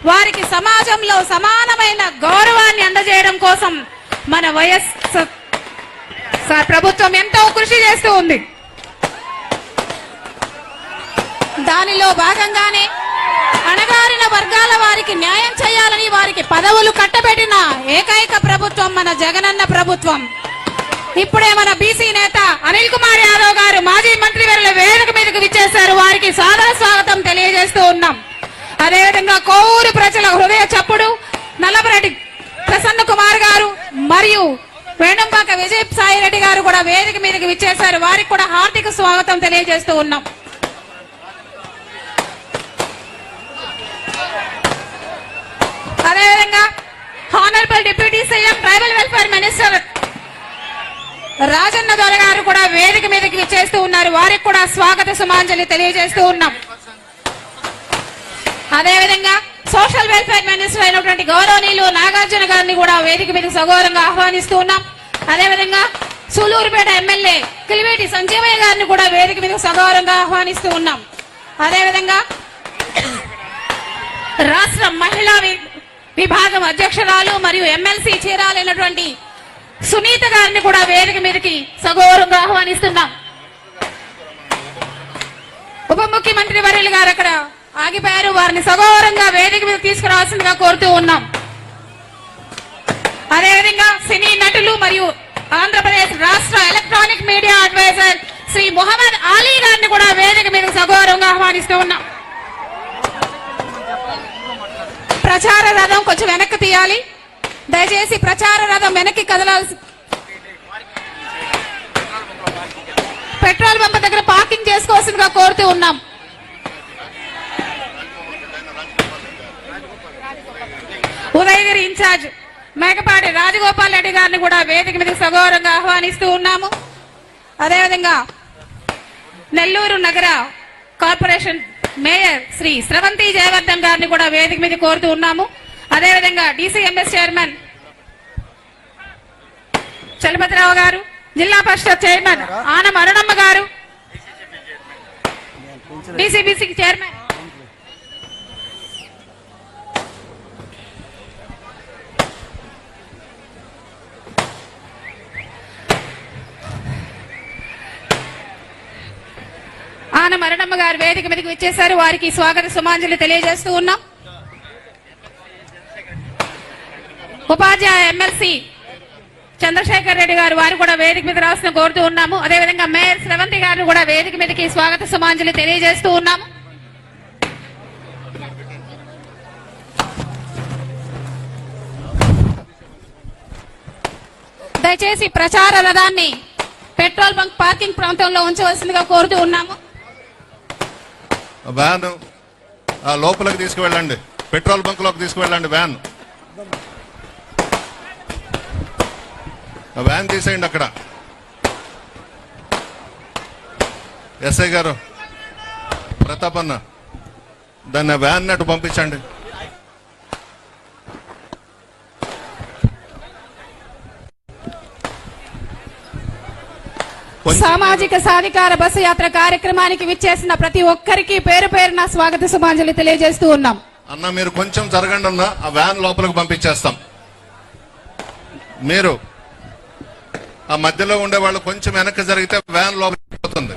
వారికి సమాజంలో సమానమైన గౌరవాన్ని అందజేయడం కోసం మన ప్రభుత్వం ఎంతో కృషి చేస్తూ ఉంది. దానిలో భాగంగానే అణగారిన వర్గాల వారికి న్యాయం చేయాలని వారికి పదవులు కట్టబెట్టిన ఏకైక ప్రభుత్వం మన జగనన్న ప్రభుత్వం. ఇప్పుడే మన బీసీ నేత అనిల్ కుమార్ యాదవ్ గారు మాజీ మంత్రివర్యుల వేదిక మీదకు విచ్చేశారు. వారికి సాదర స్వాగతం తెలియజేస్తూ ఉన్నాం. అదేవిధంగా కోవూరు ప్రజల హృదయ చప్పుడు నల్లపరెడ్డి ప్రసన్న కుమార్ గారు మరియు వేణంపాక విజయ్ సాయి రెడ్డి గారు కూడా వేదిక మీదకి విచ్చేశారు. వారికి కూడా హార్దిక స్వాగతం తెలియజేస్తూ ఉన్నాం. అదేవిధంగా honourable deputy CM tribal welfare minister Rajanna దొర గారు కూడా వేదిక మీదకి విచ్చేస్తూ ఉన్నారు. వారికి కూడా స్వాగత సుమాంజలి తెలియజేస్తూ ఉన్నాం. అదేవిధంగా సోషల్ వెల్ఫేర్ మినిస్టర్ అయినటువంటి గౌరవనీయులు నాగార్జున గారిని కూడా వేదిక మీదకి సగౌరవంగా ఆహ్వానిస్తూ ఉన్నాం. అదేవిధంగా సూలూరుపేట ఎమ్మెల్యే కిలివేటి సంజీవయ్య గారిని కూడా వేదిక మీదకి సగౌరవంగా ఆహ్వానిస్తూ ఉన్నాం. అదేవిధంగా రాష్ట్ర మహిళా విభాగం అధ్యక్షురాలు మరియు ఎమ్మెల్సీ చీరాలైనటువంటి సునీత గారిని కూడా వేదిక మీదకి సగౌరవంగా ఆహ్వానిస్తున్నాం. ఉప ముఖ్యమంత్రి వర్యులు గారు అక్కడ ఆగిపోయారు. వారిని సగౌరవంగా వేదిక మీద తీసుకురావాల్సిందిగా కోరుతూ ఉన్నాం. అదేవిధంగా సినీ నటులు మరియు ఆంధ్రప్రదేశ్ రాష్ట్ర electronic media advisor Shri Mohammed Ali గారిని కూడా వేదిక మీద సగౌరవంగా ఆహ్వానిస్తూ ఉన్నాం. ప్రచార రథం కొంచెం వెనక్కి తీయాలి. దయచేసి ప్రచార రథం వెనక్కి కదలాల్సి, పెట్రోల్ బంక్ దగ్గర పార్కింగ్ చేసుకోవాల్సిందిగా కోరుతూ ఉన్నాం. ఉదయగిరి ఇన్ఛార్జ్ మేకపాటి రాజగోపాల్ రెడ్డి గారిని కూడా వేదిక మీద సగౌరవంగా ఆహ్వానిస్తూ ఉన్నాము. అదేవిధంగా నెల్లూరు నగర కార్పొరేషన్ మేయర్ శ్రీ స్రవంతి జయవర్ధన్ గారిని కూడా వేదిక మీద కోరుతూ ఉన్నాము. అదేవిధంగా డీసీఎంఎస్ చైర్మన్ చలపతిరావు గారు, జిల్లా పరిషత్ చైర్మన్ ఆనం అరుణమ్మ గారు, డీసీబీసీ చైర్మన్ ఆనం అరుణమ్మ గారు వేదిక మీదకి విచ్చేశారు. వారికి స్వాగత సుమాంజలి తెలియజేస్తూ ఉన్నాం. ఉపాధ్యాయ ఎమ్మెల్సీ చంద్రశేఖర్ రెడ్డి గారు వారు కూడా వేదిక మీద రాసిన కోరుతూ ఉన్నాము. అదేవిధంగా మేయర్ స్రవంతి గారిని కూడా వేదిక మీదకి స్వాగత సుమాంజలి తెలియజేస్తూ ఉన్నాము. దయచేసి ప్రచార రథాన్ని పెట్రోల్ బంక్ పార్కింగ్ ప్రాంతంలో ఉంచవలసిందిగా కోరుతూ ఉన్నాము. వ్యాన్ లోపలికి తీసుకువెళ్ళండి, పెట్రోల్ బంక్ లోకి తీసుకువెళ్ళండి. వ్యాన్ తీసేయండి. అక్కడ ఎస్ఐ గారు ప్రతాప్ అన్న దాన్ని వ్యాన్ అటు పంపించండి. సామాజిక సాధికార బస్సు యాత్ర కార్యక్రమానికి విచ్చేసిన ప్రతి ఒక్కరికి పేరు పేరున స్వాగత సుమాంజలి తెలియజేస్తూ ఉన్నాం. అన్న మీరు కొంచెం జరగండి అన్న, ఆ వ్యాన్ లోపలికి పంపించేస్తాం. మీరు ఆ మధ్యలో ఉండే వాళ్ళు కొంచెం వెనక్కి జరిగితే వ్యాన్ లోపలికి పోతుంది.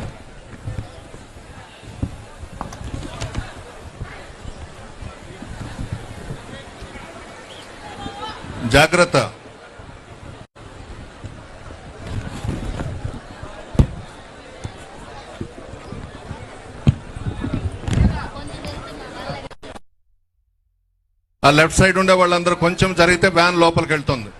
జాగ్రత్త. ఆ లెఫ్ట్ సైడ్ ఉండే వాళ్ళందరూ కొంచెం జరిగితే వ్యాన్ లోపలికి వెళ్తుంది.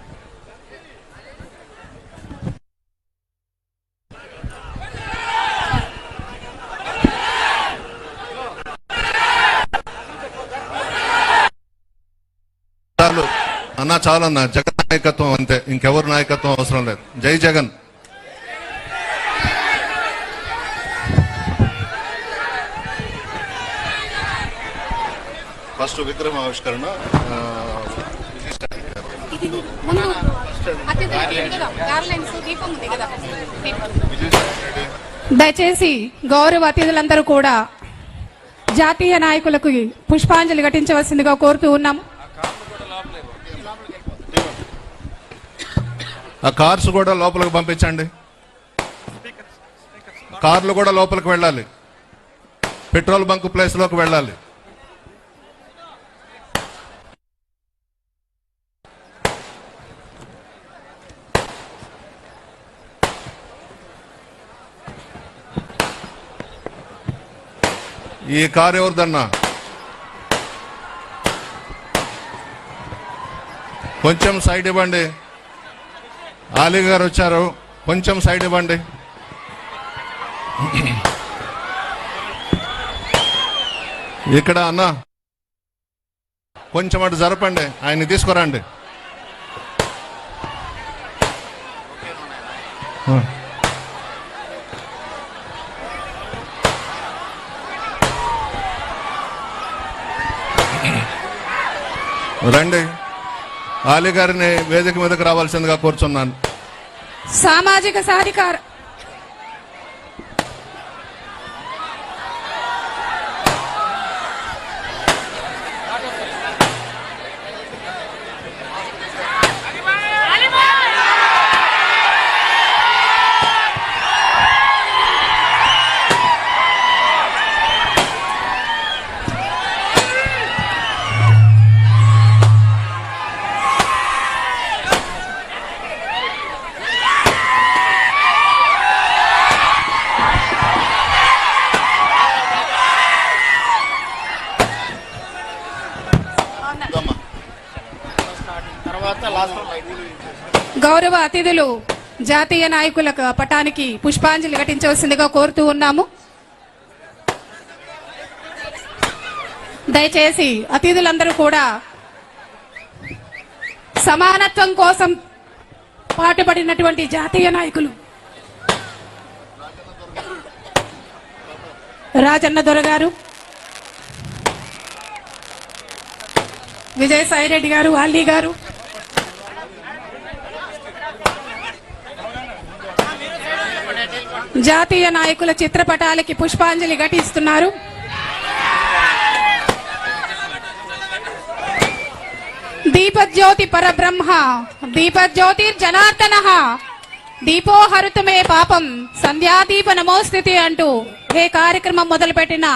చాలు అన్నా, చాలన్నా. జగన్ నాయకత్వం అంతే, ఇంకెవరు నాయకత్వం అవసరం లేదు. జై జగన్. ఫస్ట్ విగ్రహం ఆవిష్కరణ దయచేసి గౌరవ అతిథులందరూ కూడా జాతీయ నాయకులకు పుష్పాంజలి ఘటించవలసిందిగా కోరుతూ ఉన్నాము. ఆ కార్స్ కూడా లోపలికి పంపించండి. కార్లు కూడా లోపలికి వెళ్ళాలి, పెట్రోల్ బంక్ ప్లేస్ లోకి వెళ్ళాలి. ఈ కారు ఎవరిదన్నా? కొంచెం సైడ్ ఇవ్వండి. ఆలీ గారు వచ్చారు, కొంచెం సైడ్ ఇవ్వండి. ఇక్కడ అన్న కొంచెం అటు జరపండి, ఆయన్ని తీసుకురండి. రండి, ఆలీ గారిని వేదిక మీదకి రావాల్సిందిగా కోరుచున్నాను. సామాజిక సాధికార గౌరవ అతిథులు జాతీయ నాయకుల పటానికి పుష్పాంజలి ఘటించవలసిందిగా కోరుతూ ఉన్నాము. దయచేసి అతిథులందరూ కూడా సమానత్వం కోసం పాటుపడినటువంటి జాతీయ నాయకులు రాజన్న దొర గారు, విజయసాయిరెడ్డి గారు, ఆలీ గారు, జాతీయ నాయకుల చిత్రపటాలకి పుష్పాంజలి ఘటిస్తున్నారు. దీపజ్యోతి పరబ్రహ్మ దీపజ్యోతిర్ జనార్దన దీపో హరుతుమే పాపం సంధ్యాదీప నమోస్థితి అంటూ ఏ కార్యక్రమం మొదలుపెట్టిన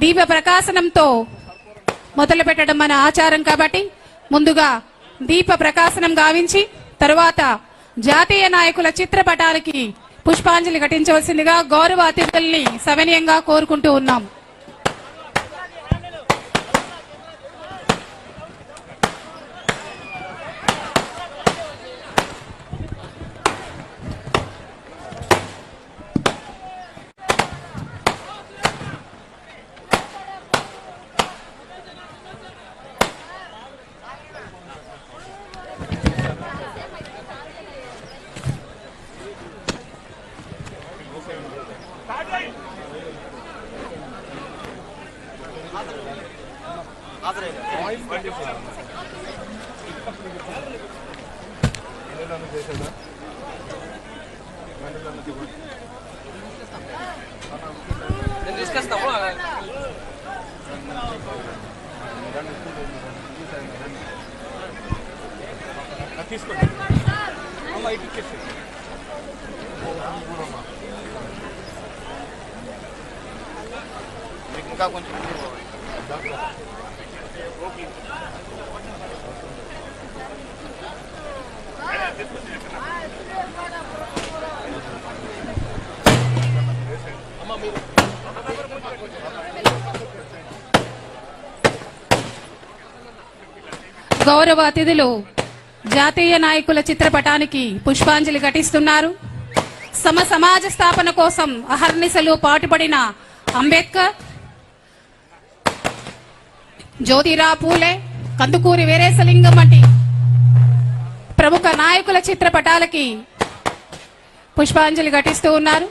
దీప ప్రకాశనంతో మొదలు పెట్టడం మన ఆచారం. కాబట్టి ముందుగా దీప ప్రకాశనం గావించి తరువాత జాతీయ నాయకుల చిత్రపటాలకి పుష్పాంజలి ఘటించవలసిందిగా గౌరవ అతిథుల్ని సవినయంగా కోరుకుంటూ ఉన్నాం. గౌరవ అతిథులు జాతీయ నాయకుల చిత్రపటానికి పుష్పాంజలి ఘటిస్తున్నారు. సమాజ స్థాపన కోసం అహర్నిశలు పాటుపడిన అంబేద్కర్, జ్యోతిరావు పూలే, కందుకూరి వీరేశలింగం వంటి ప్రముఖ నాయకుల చిత్రపటాలకి పుష్పాంజలి ఘటిస్తూ ఉన్నారు.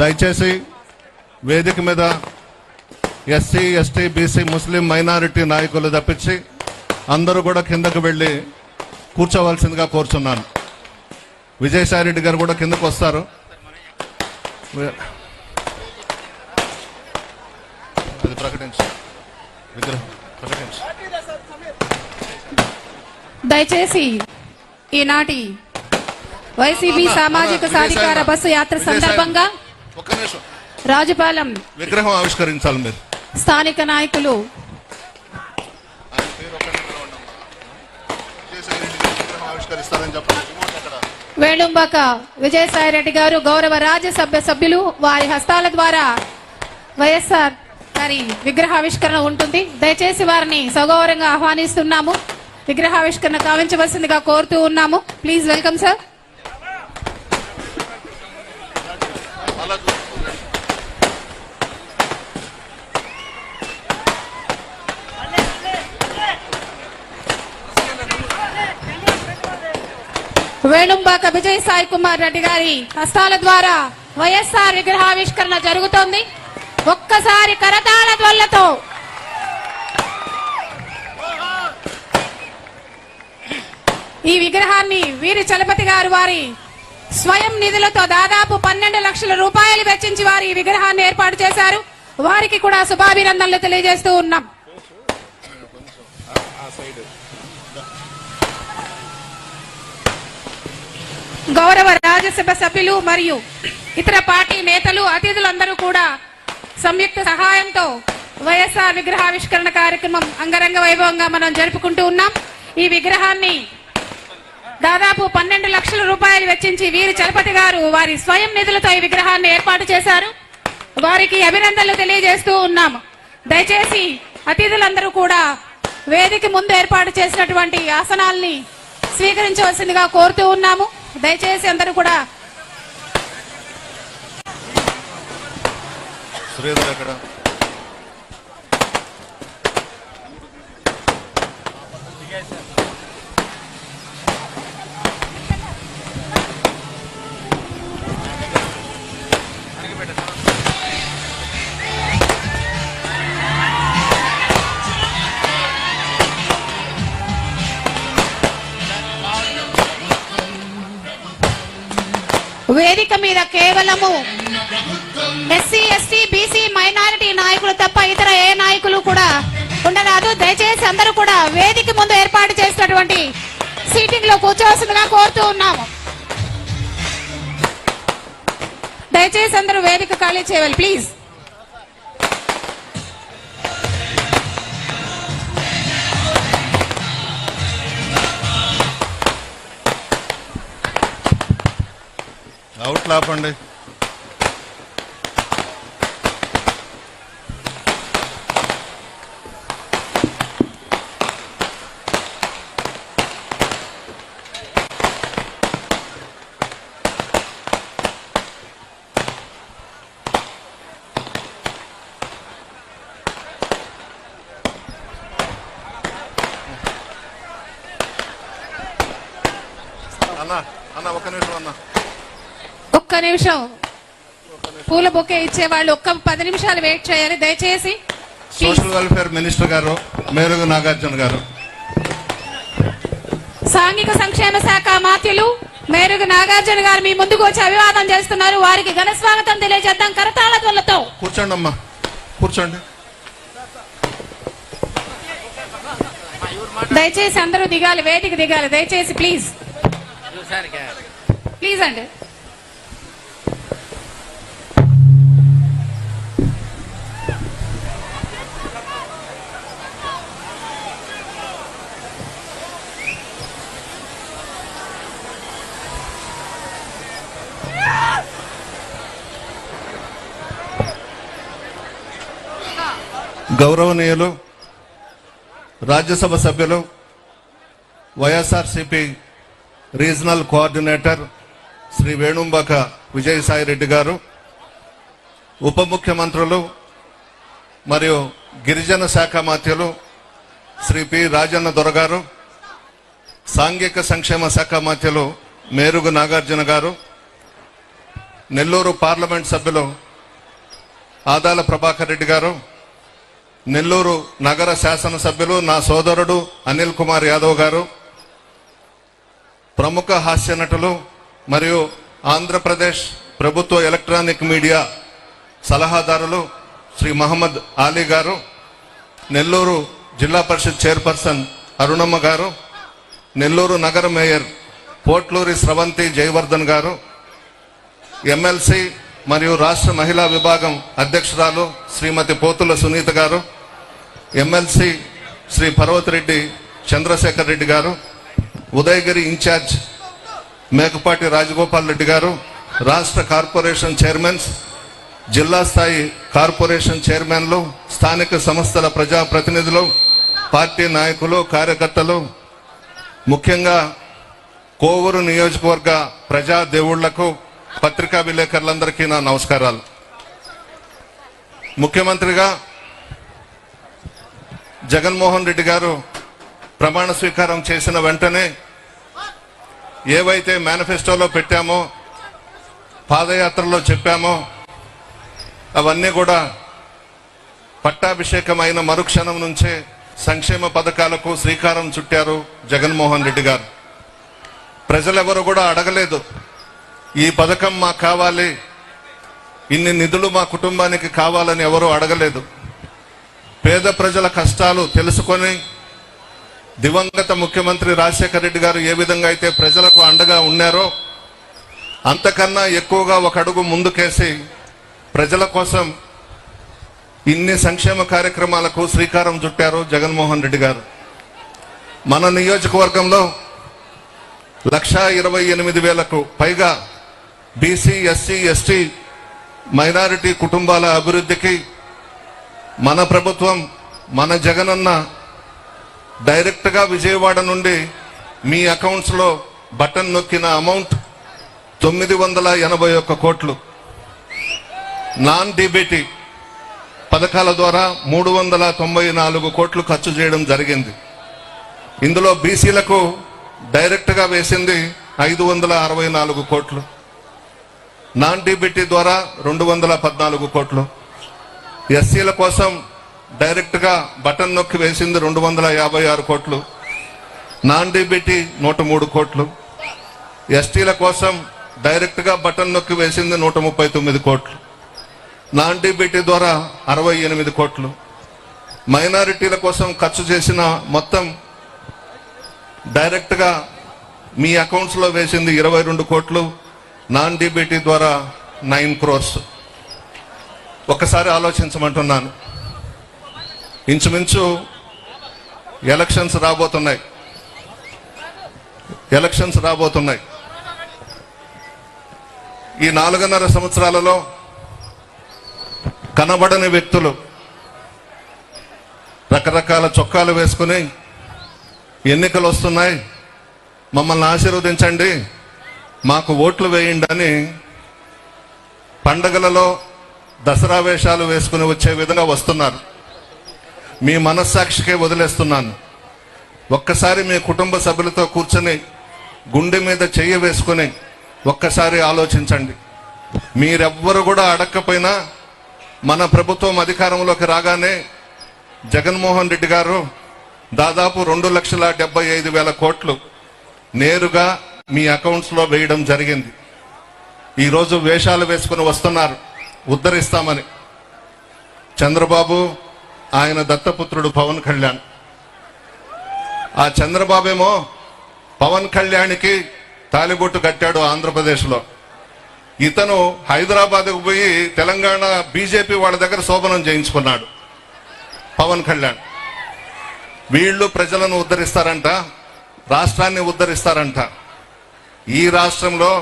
దయచేసి వేదిక మీద ఎస్సీ ఎస్టీ బీసీ ముస్లిం మైనారిటీ నాయకులు తప్పించి అందరూ కూడా కిందకు వెళ్ళి కూర్చోవలసిందిగా కోరుచున్నాను. విజయసాయి రెడ్డి గారు కూడా కిందకు వస్తారు. అది ప్రకటించు, విగ్రహం ప్రకటించు. దయచేసి ఈనాటి వైసీపీ సామాజిక సాధికార బస్సు యాత్ర సందర్భంగా ఒక్క నిమిషం రాజుపాలెం విగ్రహం ఆవిష్కరించాలి. మీరు స్థానిక నాయకులు ఆయన పేరు ఒక్కటే పిలవండి. విజయసాయి రెడ్డి గారు విగ్రహం ఆవిష్కరిస్తారని చెప్పండి. వేణుంబాక విజయసాయిరెడ్డి గారు గౌరవ రాజ్యసభ సభ్యులు వారి హస్తాల ద్వారా వైఎస్ఆర్ గారి విగ్రహావిష్కరణ ఉంటుంది. దయచేసి వారిని సగౌరవంగా ఆహ్వానిస్తున్నాము. విగ్రహావిష్కరణ కావించవలసిందిగా కోరుతూ ఉన్నాము. Please welcome sir. Venumbaka Vijay Sai Kumar Reddy గారి హస్తాల ద్వారా వైఎస్ఆర్ విగ్రహావిష్కరణ జరుగుతోంది. ఒక్కసారి కరతాళ ధ్వనులతో ఈ విగ్రహాన్ని వీరి చలపతి గారు వారి స్వయం నిధులతో దాదాపు 12 లక్షల రూపాయలు వెచ్చించి వారి ఈ విగ్రహాన్ని ఏర్పాటు చేశారు. వారికి కూడా శుభాభినందనలు తెలియజేస్తూ ఉన్నాం. గౌరవ రాజ్యసభ సభ్యులు మరియు ఇతర పార్టీ నేతలు అతిథులందరూ కూడా సంయుక్త సహాయంతో వైఎస్ఆర్ విగ్రహావిష్కరణ కార్యక్రమం అంగరంగ వైభవంగా మనం జరుపుకుంటూ ఉన్నాం. ఈ విగ్రహాన్ని దాదాపు 12 లక్షల రూపాయలు వెచ్చించి వీరి చలపతి గారు వారి స్వయం నిధులతో ఈ విగ్రహాన్ని ఏర్పాటు చేశారు. వారికి అభినందనలు తెలియజేస్తూ ఉన్నాము. దయచేసి అతిథులందరూ కూడా వేదిక ముందు ఏర్పాటు చేసినటువంటి ఆసనాల్ని స్వీకరించవలసిందిగా కోరుతూ ఉన్నాము. దయచేసి అందరూ కూడా శ్రీధర్ ఎక్కడ? వేదిక మీద కేవలము ఎస్సీ ఎస్టీ బీసీ మైనారిటీ నాయకులు తప్ప ఇతర ఏ నాయకులు కూడా ఉండరాదు. దయచేసి అందరూ కూడా వేదిక ముందు ఏర్పాటు చేసినటువంటి సీటింగ్ లో కూర్చోవలసిందిగా కోరుతూ ఉన్నాము. దయచేసి అందరూ వేదిక ఖాళీ చేయాలి ప్లీజ్. అవుట్ లాపండి. అన్న అన్న ఒక్క నిమిషం అన్న, ఒక్క నిమిషం. పూల బొకే ఇచ్చే వాళ్ళు ఒక్క 10 నిమిషాలు వెయిట్ చేయాలి దయచేసి. సోషల్ వెల్ఫేర్ మినిస్టర్ గారు మేరుగు నాగార్జున గారు, సాంఘిక సంక్షేమ శాఖ మాత్యులు మేరుగు నాగార్జున గారు మీ ముందుకు వచ్చి అభివాదం చేస్తున్నారు. వారికి ఘన స్వాగతం తెలియజేద్దాం కరతాళ ధ్వనులతో. కూర్చోండి అమ్మా, కూర్చోండి. దయచేసి అందరూ దిగాలి, వేదిక దిగాలి దయచేసి ప్లీజ్ ప్లీజ్ అండి. గౌరవనీయులు రాజ్యసభ సభ్యులు వైఎస్ఆర్సీపీ రీజనల్ కోఆర్డినేటర్ శ్రీ వేణుంబాక విజయసాయి రెడ్డి గారు, ఉప ముఖ్యమంత్రులు మరియు గిరిజన శాఖ మాత్యులు శ్రీ పి రాజన్న దొరగారు, సాంఘిక సంక్షేమ శాఖ మాత్యులు మేరుగు నాగార్జున గారు, నెల్లూరు పార్లమెంట్ సభ్యులు ఆదాల ప్రభాకర్ రెడ్డి గారు, నెల్లూరు నగర శాసనసభ్యులు నా సోదరుడు అనిల్ కుమార్ యాదవ్ గారు, ప్రముఖ హాస్య నటులు మరియు ఆంధ్రప్రదేశ్ ప్రభుత్వ ఎలక్ట్రానిక్ మీడియా సలహాదారులు శ్రీ మహమ్మద్ ఆలీ గారు, నెల్లూరు జిల్లా పరిషత్ చైర్పర్సన్ అరుణమ్మ గారు, నెల్లూరు నగర మేయర్ పోట్లూరి స్రవంతి జయవర్ధన్ గారు, ఎమ్మెల్సీ మరియు రాష్ట్ర మహిళా విభాగం అధ్యక్షురాలు శ్రీమతి పోతుల సునీత గారు, ఎమ్మెల్సీ శ్రీ పర్వతిరెడ్డి చంద్రశేఖర్ రెడ్డి గారు, ఉదయగిరి ఇన్ఛార్జ్ మేకపాటి రాజగోపాల్ రెడ్డి గారు, రాష్ట్ర కార్పొరేషన్ చైర్మన్స్, జిల్లా స్థాయి కార్పొరేషన్ చైర్మన్లు, స్థానిక సంస్థల ప్రజాప్రతినిధులు, పార్టీ నాయకులు, కార్యకర్తలు, ముఖ్యంగా కోవూరు నియోజకవర్గ ప్రజా దేవుళ్లకు, పత్రికా విలేకరులందరికీ నా నమస్కారాలు. ముఖ్యమంత్రిగా జగన్మోహన్ రెడ్డి గారు ప్రమాణ స్వీకారం చేసిన వెంటనే ఏవైతే మేనిఫెస్టోలో పెట్టామో, పాదయాత్రలో చెప్పామో అవన్నీ కూడా పట్టాభిషేకమైన మరుక్షణం నుంచే సంక్షేమ పథకాలకు శ్రీకారం చుట్టారు జగన్మోహన్ రెడ్డి గారు. ప్రజలెవరు కూడా అడగలేదు ఈ పథకం మాకు కావాలి, ఇన్ని నిధులు మా కుటుంబానికి కావాలని ఎవరూ అడగలేదు. పేద ప్రజల కష్టాలు తెలుసుకొని దివంగత ముఖ్యమంత్రి రాజశేఖర రెడ్డి గారు ఏ విధంగా అయితే ప్రజలకు అండగా ఉన్నారో అంతకన్నా ఎక్కువగా ఒక అడుగు ముందుకేసి ప్రజల కోసం ఇన్ని సంక్షేమ కార్యక్రమాలకు శ్రీకారం చుట్టారు జగన్మోహన్ రెడ్డి గారు. మన నియోజకవర్గంలో 1,28,000కు పైగా బీసీ, ఎస్సీ, ఎస్టీ, మైనారిటీ కుటుంబాల అభివృద్ధికి మన ప్రభుత్వం, మన జగనన్న డైరెక్ట్గా విజయవాడ నుండి మీ అకౌంట్స్లో బటన్ నొక్కిన అమౌంట్ 981 కోట్లు. నాన్ డీబీటీ పథకాల ద్వారా 394 కోట్లు ఖర్చు చేయడం జరిగింది. ఇందులో బీసీలకు డైరెక్ట్గా వేసింది 564 కోట్లు, నాన్ డీబీటీ ద్వారా 214 కోట్లు, ఎస్సీల కోసం డైరెక్ట్గా బటన్ నొక్కి వేసింది 256 కోట్లు, నాన్ డీబీటీ 103 కోట్లు, ఎస్టీల కోసం డైరెక్ట్గా బటన్ నొక్కి వేసింది 139 కోట్లు, నాన్ డీబీటీ ద్వారా 68 కోట్లు, మైనారిటీల కోసం ఖర్చు చేసిన మొత్తం డైరెక్ట్గా మీ అకౌంట్స్లో వేసింది 22 కోట్లు, నాన్ డీబీటీ ద్వారా 9 crores. ఒక్కసారి ఆలోచించమంటున్నాను. ఇంచుమించు ఎలక్షన్స్ రాబోతున్నాయి. ఈ 4.5 సంవత్సరాలలో కనబడని వ్యక్తులు రకరకాల చొక్కాలు వేసుకుని ఎన్నికలు వస్తున్నాయి, మమ్మల్ని ఆశీర్వదించండి, మాకు ఓట్లు వేయండి అని పండగలలో దసరా వేషాలు వేసుకుని వచ్చే విధంగా వస్తున్నారు. మీ మనస్సాక్షికే వదిలేస్తున్నాను. ఒక్కసారి మీ కుటుంబ సభ్యులతో కూర్చొని గుండె మీద చెయ్యి వేసుకుని ఒక్కసారి ఆలోచించండి. మీరెవ్వరు కూడా అడగకపోయినా మన ప్రభుత్వం అధికారంలోకి రాగానే జగన్మోహన్ రెడ్డి గారు దాదాపు 2,75,000 కోట్లు నేరుగా మీ అకౌంట్స్లో వేయడం జరిగింది. ఈరోజు వేషాలు వేసుకుని వస్తున్నారు ఉద్ధరిస్తామని. చంద్రబాబు, ఆయన దత్తపుత్రుడు పవన్ కళ్యాణ్. ఆ చంద్రబాబేమో పవన్ కళ్యాణ్కి తాలిబొట్టు కట్టాడు ఆంధ్రప్రదేశ్లో. ఇతను హైదరాబాద్కు పోయి తెలంగాణ బీజేపీ వాళ్ళ దగ్గర శోభనం చేయించుకున్నాడు పవన్ కళ్యాణ్. వీళ్ళు ప్రజలను ఉద్ధరిస్తారంట, రాష్ట్రాన్ని ఉద్ధరిస్తారంట. ఈ రాష్ట్రంలో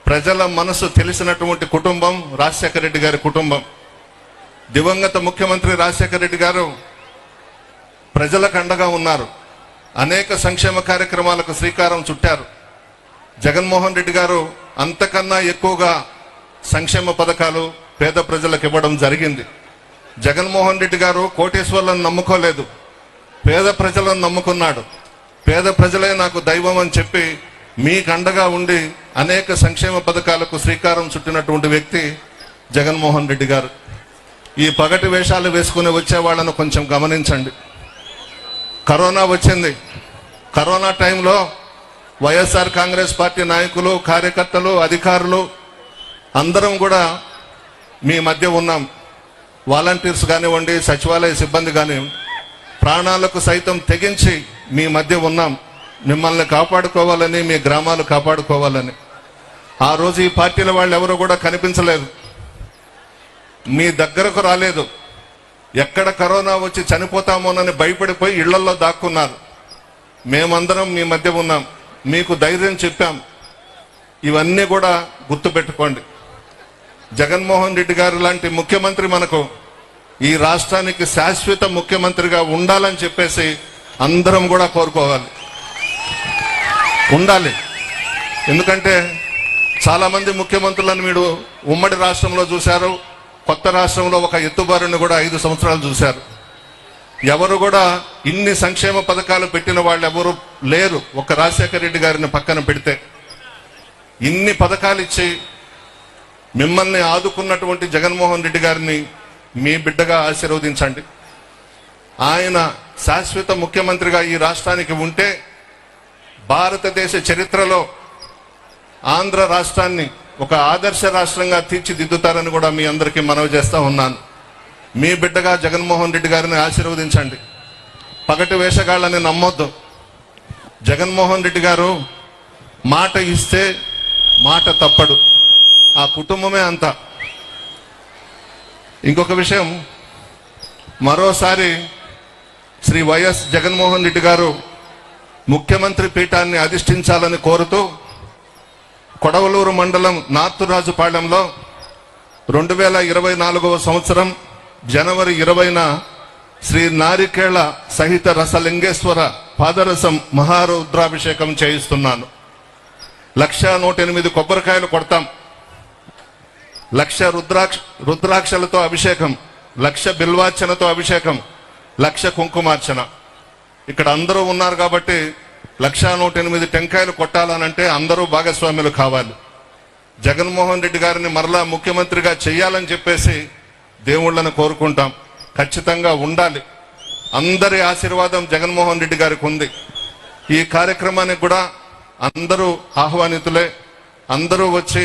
ప్రజల మనసు తెలిసినటువంటి కుటుంబం రాజశేఖర రెడ్డి గారి కుటుంబం. దివంగత ముఖ్యమంత్రి రాజశేఖర రెడ్డి గారు ప్రజలకు అండగా ఉన్నారు. అనేక సంక్షేమ కార్యక్రమాలకు శ్రీకారం చుట్టారు. జగన్మోహన్ రెడ్డి గారు అంతకన్నా ఎక్కువగా సంక్షేమ పథకాలు పేద ప్రజలకు ఇవ్వడం జరిగింది. జగన్మోహన్ రెడ్డి గారు కోటేశ్వర్లను నమ్ముకోలేదు, పేద ప్రజలను నమ్ముకున్నాడు. పేద ప్రజలే నాకు దైవం అని చెప్పి మీకు అండగా ఉండి అనేక సంక్షేమ పథకాలకు శ్రీకారం చుట్టినటువంటి వ్యక్తి జగన్మోహన్ రెడ్డి గారు. ఈ పగటి వేషాలు వేసుకుని వచ్చే వాళ్ళను కొంచెం గమనించండి. కరోనా వచ్చింది. కరోనా టైంలో వైఎస్ఆర్ కాంగ్రెస్ పార్టీ నాయకులు, కార్యకర్తలు, అధికారులు అందరం కూడా మీ మధ్య ఉన్నాం. వాలంటీర్స్ కానివ్వండి, సచివాలయ సిబ్బంది కానీ ప్రాణాలకు సైతం తెగించి మీ మధ్య ఉన్నాం. మిమ్మల్ని కాపాడుకోవాలని, మీ గ్రామాలు కాపాడుకోవాలని. ఆ రోజు ఈ పార్టీల వాళ్ళు ఎవరు కూడా కనిపించలేదు, మీ దగ్గరకు రాలేదు. ఎక్కడ కరోనా వచ్చి చనిపోతామోనని భయపడిపోయి ఇళ్లలో దాక్కున్నారు. మేమందరం మీ మధ్య ఉన్నాం, మీకు ధైర్యం చెప్పాం. ఇవన్నీ కూడా గుర్తుపెట్టుకోండి. జగన్మోహన్ రెడ్డి గారు లాంటి ముఖ్యమంత్రి మనకు ఈ రాష్ట్రానికి శాశ్వత ముఖ్యమంత్రిగా ఉండాలని చెప్పేసి అందరం కూడా కోరుకోవాలి, ఉండాలి. ఎందుకంటే చాలా మంది ముఖ్యమంత్రులను మీరు ఉమ్మడి రాష్ట్రంలో చూశారు, కొత్త రాష్ట్రంలో ఒక ఎత్తుబారుని కూడా 5 సంవత్సరాలు చూశారు. ఎవరు కూడా ఇన్ని సంక్షేమ పథకాలు పెట్టిన వాళ్ళు ఎవరు లేరు, ఒక రాజశేఖర రెడ్డి గారిని పక్కన పెడితే. ఇన్ని పథకాలు ఇచ్చి మిమ్మల్ని ఆదుకున్నటువంటి జగన్మోహన్ రెడ్డి గారిని మీ బిడ్డగా ఆశీర్వదించండి. ఆయన శాశ్వత ముఖ్యమంత్రిగా ఈ రాష్ట్రానికి ఉంటే భారతదేశ చరిత్రలో ఆంధ్ర రాష్ట్రాన్ని ఒక ఆదర్శ రాష్ట్రంగా తీర్చిదిద్దుతారని కూడా మీ అందరికీ మనవి చేస్తా ఉన్నాను. మీ బిడ్డగా జగన్మోహన్ రెడ్డి గారిని ఆశీర్వదించండి. పగటి వేషగాళ్ళని నమ్మొద్దు. జగన్మోహన్ రెడ్డి గారు మాట ఇస్తే మాట తప్పడు. ఆ కుటుంబమే అంతా. ఇంకొక విషయం, మరోసారి శ్రీ వైఎస్ జగన్మోహన్ రెడ్డి గారు ముఖ్యమంత్రి పీఠాన్ని అధిష్ఠించాలని కోరుతూ కొడవలూరు మండలం నార్తురాజుపాళెంలో 2024 సంవత్సరం జనవరి 20న శ్రీ నారికేళ సహిత రసలింగేశ్వర పాదరసం మహారుద్రాభిషేకం చేయిస్తున్నాను. 108 కొబ్బరికాయలు కొడతాం, 100 రుద్రాక్షలతో అభిషేకం, 100 బిల్వార్చనతో అభిషేకం, 100 కుంకుమార్చన. ఇక్కడ అందరూ ఉన్నారు కాబట్టి 108 టెంకాయలు కొట్టాలనంటే అందరూ భాగస్వాములు కావాలి. జగన్మోహన్ రెడ్డి గారిని మరలా ముఖ్యమంత్రిగా చెయ్యాలని చెప్పేసి దేవుళ్ళను కోరుకుంటాం. ఖచ్చితంగా ఉండాలి. అందరి ఆశీర్వాదం జగన్మోహన్ రెడ్డి గారికి ఉంది. ఈ కార్యక్రమానికి కూడా అందరూ ఆహ్వానితులే. అందరూ వచ్చి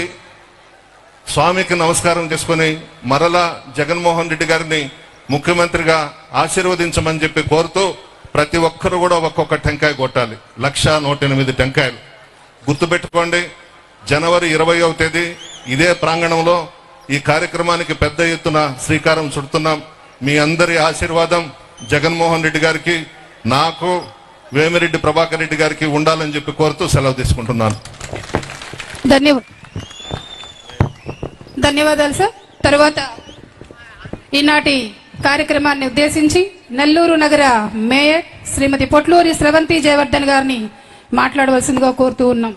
స్వామికి నమస్కారం చేసుకుని మరలా జగన్మోహన్ రెడ్డి గారిని ముఖ్యమంత్రిగా ఆశీర్వదించమని చెప్పి కోరుతూ ప్రతి ఒక్కరు కూడా ఒక్కొక్క టెంకాయ కొట్టాలి. 108 టెంకాయలు. గుర్తుపెట్టుకోండి, జనవరి 20వ తేదీ ఇదే ప్రాంగణంలో ఈ కార్యక్రమానికి పెద్ద ఎత్తున శ్రీకారం చుడుతున్నాం. మీ అందరి ఆశీర్వాదం జగన్మోహన్ రెడ్డి గారికి, నాకు, వేమిరెడ్డి ప్రభాకర్ రెడ్డి గారికి ఉండాలని చెప్పి కోరుతూ సెలవు తీసుకుంటున్నాను. ధన్యవాదాలు సార్. తర్వాత ఈనాటి కార్యక్రమాన్ని ఉద్దేశించి నెల్లూరు నగర మేయర్ శ్రీమతి పొట్లూరి స్రవంతి జయవర్ధన్ గారిని మాట్లాడవలసిందిగా కోరుతూ ఉన్నాం.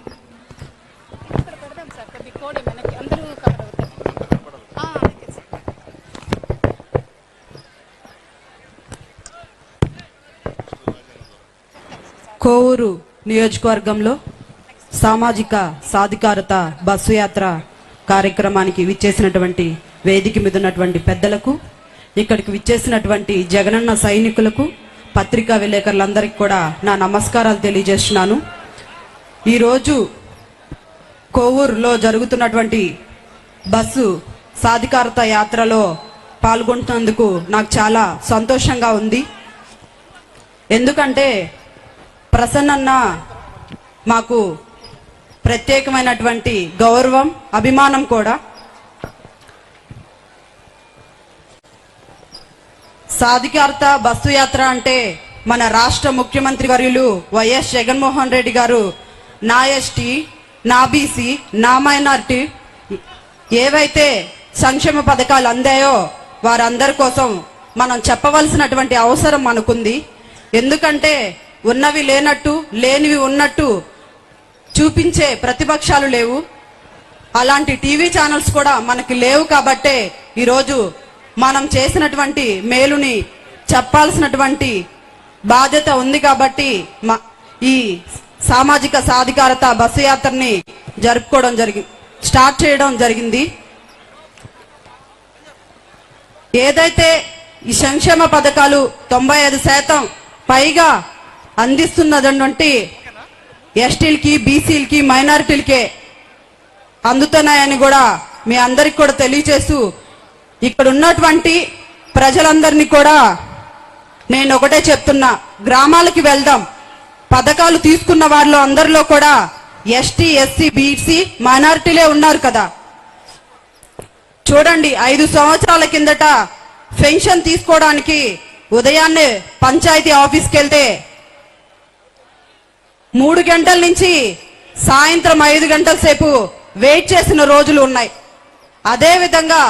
కోవూరు నియోజకవర్గంలో సామాజిక సాధికారత బస్సు యాత్ర కార్యక్రమానికి విచ్చేసినటువంటి వేదిక మీద ఉన్నటువంటి పెద్దలకు, ఇక్కడికి విచ్చేసినటువంటి జగనన్న సైనికులకు, పత్రికా విలేకరులందరికీ కూడా నా నమస్కారాలు తెలియజేస్తున్నాను. ఈరోజు కోవూరులో జరుగుతున్నటువంటి బస్సు సాధికారత యాత్రలో పాల్గొంటున్నందుకు నాకు చాలా సంతోషంగా ఉంది. ఎందుకంటే ప్రసన్నన్న మాకు ప్రత్యేకమైనటువంటి గౌరవం, అభిమానం కూడా. సాధికారత బస్సు యాత్ర అంటే మన రాష్ట్ర ముఖ్యమంత్రి వర్యులు వైఎస్ జగన్మోహన్ రెడ్డి గారు నా ఎస్టీ, నా బీసీ, నా మైనారిటీ ఏవైతే సంక్షేమ పథకాలు అందాయో వారందరి కోసం మనం చెప్పవలసినటువంటి అవసరం మనకుంది. ఎందుకంటే ఉన్నవి లేనట్టు, లేనివి ఉన్నట్టు చూపించే ప్రతిపక్షాలు లేవు. అలాంటి టీవీ ఛానల్స్ కూడా మనకి లేవు. కాబట్టే ఈరోజు మనం చేసినటువంటి మేలుని చెప్పాల్సినటువంటి బాధ్యత ఉంది. కాబట్టి ఈ సామాజిక సాధికారత బస్సు యాత్రని స్టార్ట్ చేయడం జరిగింది. ఏదైతే ఈ సంక్షేమ పథకాలు 95% పైగా అందిస్తున్నటువంటి ఎస్టీలకి, బీసీలకి, మైనారిటీలకే అందుతున్నాయని కూడా మీ అందరికి కూడా తెలియజేస్తూ, ఇక్కడ ఉన్నటువంటి ప్రజలందరినీ కూడా నేను ఒకటే చెప్తున్నా, గ్రామాలకి వెళ్దాం. పథకాలు తీసుకున్న వారిలో అందరిలో కూడా ఎస్టీ, ఎస్సీ, బీసీ, మైనారిటీలే ఉన్నారు కదా. చూడండి, 5 సంవత్సరాల కిందట పెన్షన్ తీసుకోవడానికి ఉదయాన్నే పంచాయతీ ఆఫీస్కి వెళ్తే 3 గంటల నుంచి సాయంత్రం 5 గంటల సేపు వెయిట్ చేసిన రోజులు ఉన్నాయి. అదే విధంగా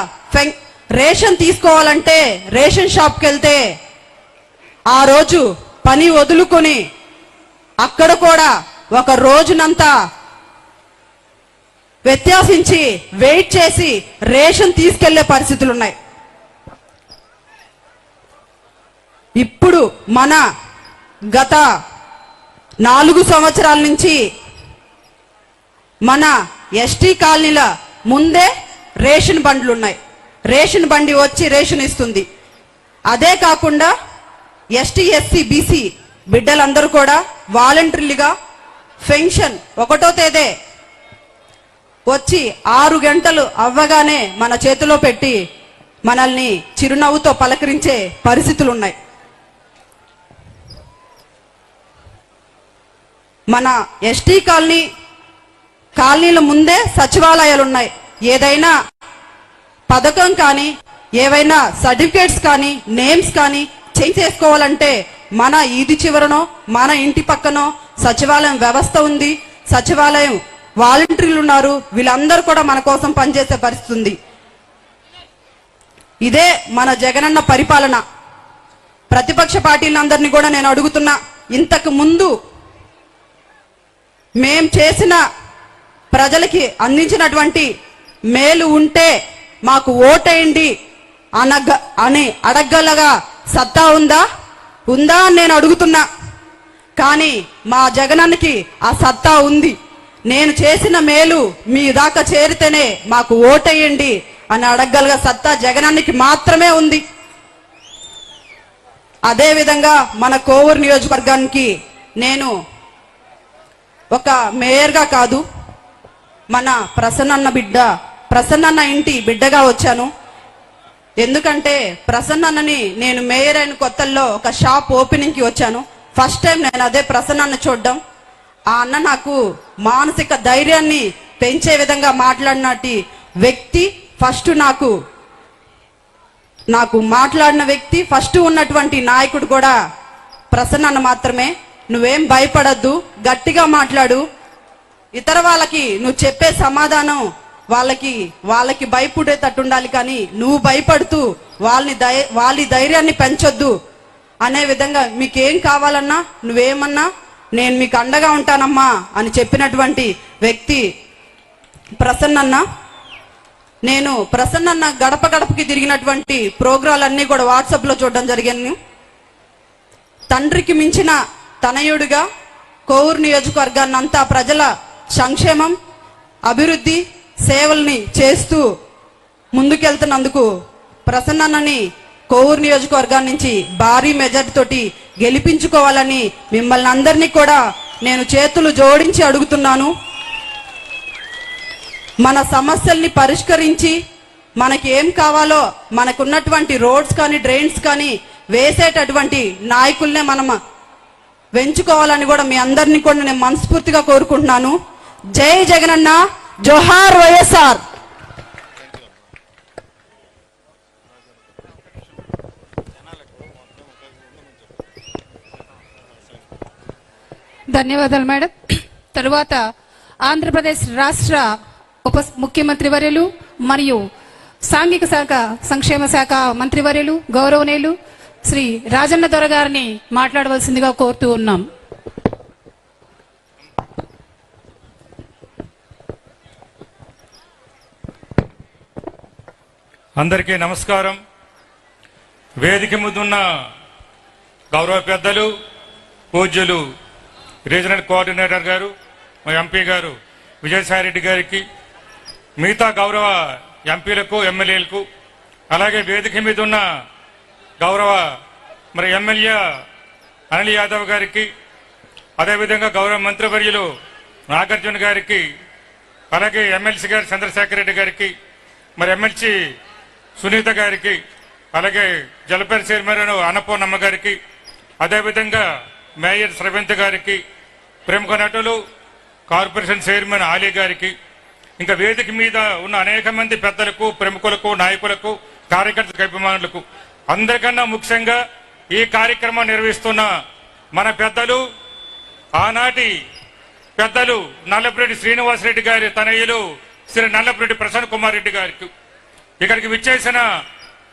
రేషన్ తీసుకోవాలంటే రేషన్ షాప్కి వెళ్తే ఆ రోజు పని వదులుకొని అక్కడ కూడా ఒక రోజునంతా వ్యత్యాసించి వెయిట్ చేసి రేషన్ తీసుకెళ్లే పరిస్థితులు ఉన్నాయి. ఇప్పుడు మన గత 4 సంవత్సరాల నుంచి మన ఎస్టీ కాలనీల ముందే రేషన్ బండ్లు ఉన్నాయి. రేషన్ బండి వచ్చి రేషన్ ఇస్తుంది. అదే కాకుండా ఎస్టీ, ఎస్సీ, బీసీ బిడ్డలందరూ కూడా వాలంటరీలుగా పెన్షన్ 1వ తేదీ వచ్చి 6 గంటలు అవ్వగానే మన చేతిలో పెట్టి మనల్ని చిరునవ్వుతో పలకరించే పరిస్థితులు ఉన్నాయి. మన ఎస్టీ కాలనీల ముందే సచివాలయాలు ఉన్నాయి. ఏదైనా పథకం కానీ, ఏవైనా సర్టిఫికేట్స్ కానీ, నేమ్స్ కానీ చేంజ్ చేసుకోవాలంటే మన ఈది చివరనో మన ఇంటి పక్కనో సచివాలయం వ్యవస్థ ఉంది. సచివాలయం వాలంటీర్లు ఉన్నారు. వీళ్ళందరూ కూడా మన కోసం పనిచేసే పరిస్థితి ఉంది. ఇదే మన జగనన్న పరిపాలన. ప్రతిపక్ష పార్టీలందరినీ కూడా నేను అడుగుతున్నా, ఇంతకు ముందు మేం చేసిన ప్రజలకి అందించినటువంటి మేలు ఉంటే మాకు ఓటేయండి అని అడగలగా సత్తా ఉందా అని నేను అడుగుతున్నా. కానీ మా జగనన్నకి ఆ సత్తా ఉంది. నేను చేసిన మేలు మీ దాకా చేరితేనే మాకు ఓటేయండి అని అడగగలగా సత్తా జగనన్నకి మాత్రమే ఉంది. అదే విధంగా మన కోవూరు నియోజకవర్గానికి నేను ఒక మేయర్గా కాదు, మన ప్రసన్నన్న ఇంటి బిడ్డగా వచ్చాను. ఎందుకంటే ప్రసన్నన్నని నేను మేయర్ అయిన కొత్తల్లో ఒక షాప్ ఓపెనింగ్ కి వచ్చాను. ఫస్ట్ టైం నేను అదే ప్రసన్నన్న చూడడం. ఆ అన్న నాకు మానసిక ధైర్యాన్ని పెంచే విధంగా మాట్లాడినటి వ్యక్తి. ఫస్ట్ నాకు మాట్లాడిన వ్యక్తి, ఫస్ట్ ఉన్నటువంటి నాయకుడు కూడా ప్రసన్నన్న మాత్రమే. నువ్వేం భయపడద్దు, గట్టిగా మాట్లాడు. ఇతర వాళ్ళకి నువ్వు చెప్పే సమాధానం వాళ్ళకి భయపడేటట్టు ఉండాలి, కానీ నువ్వు భయపడుతూ వాళ్ళ ధైర్యాన్ని పెంచొద్దు అనే విధంగా మీకేం కావాలన్నా నువ్వేమన్నా నేను మీకు అండగా ఉంటానమ్మా అని చెప్పినటువంటి వ్యక్తి ప్రసన్నన్న. నేను ప్రసన్నన్న గడప గడపకి తిరిగినటువంటి ప్రోగ్రాలన్నీ కూడా వాట్సాప్ లో చూడడం జరిగింది. తండ్రికి మించిన తనయుడిగా కోవూరు నియోజకవర్గాన్ని అంతా ప్రజల సంక్షేమం, అభివృద్ధి, సేవల్ని చేస్తూ ముందుకెళ్తున్నందుకు ప్రసన్నన్నని కోవూరు నియోజకవర్గాన్ని నుంచి భారీ మెజార్టీ తోటి గెలిపించుకోవాలని మిమ్మల్ని అందరినీ కూడా నేను చేతులు జోడించి అడుగుతున్నాను. మన సమస్యల్ని పరిష్కరించి మనకి ఏం కావాలో మనకున్నటువంటి రోడ్స్ కానీ, డ్రైన్స్ కానీ వేసేటటువంటి నాయకుల్నే మనం వెంచుకోవాలని కూడా మీ అందరినీ కూడా నేను మనస్ఫూర్తిగా కోరుకుంటున్నాను. జై జగనన్న, జోహార్ వైఎస్ఆర్. ధన్యవాదాలు మేడం. తరువాత ఆంధ్రప్రదేశ్ రాష్ట్ర ఉప ముఖ్యమంత్రి వర్యులు మరియు సాంఘిక శాఖ సంక్షేమ శాఖ మంత్రివర్యులు గౌరవనీయులు శ్రీ రాజన్న దొర గారిని మాట్లాడవలసిందిగా కోరుతూ ఉన్నాం. అందరికీ నమస్కారం. వేదిక ముందున్న గౌరవ పెద్దలు, పూజ్యులు రీజనల్ కోఆర్డినేటర్ గారు, మా ఎంపీ గారు విజయసాయిరెడ్డి గారికి, మిగతా గౌరవ ఎంపీలకు, ఎమ్మెల్యేలకు, అలాగే వేదిక మీద ఉన్న గౌరవ ఎమ్మెల్యే అనిల్ యాదవ్ గారికి, అదేవిధంగా గౌరవ మంత్రివర్యులు నాగార్జున గారికి, అలాగే ఎమ్మెల్సీ గారు చంద్రశేఖర్ రెడ్డి గారికి, ఎమ్మెల్సీ సునీత గారికి, అలాగే జలపేరు చైర్మన్ అన్నపూర్ణమ్మ గారికి, అదేవిధంగా మేయర్ శ్రవంత్ గారికి, ప్రముఖ నటులు కార్పొరేషన్ చైర్మన్ ఆలీ గారికి, ఇంకా వేదిక మీద ఉన్న అనేక మంది పెద్దలకు, ప్రముఖులకు, నాయకులకు, కార్యకర్తలకు, అభిమానులకు, అందరికన్నా ముఖ్యంగా ఈ కార్యక్రమం నిర్వహిస్తున్న మన పెద్దలు, ఆనాటి పెద్దలు నల్లపురెడ్డి శ్రీనివాసరెడ్డి గారి తనయులు శ్రీ నల్లపురెడ్డి ప్రసన్న కుమార్ రెడ్డి గారికి, ఇక్కడికి విచ్చేసిన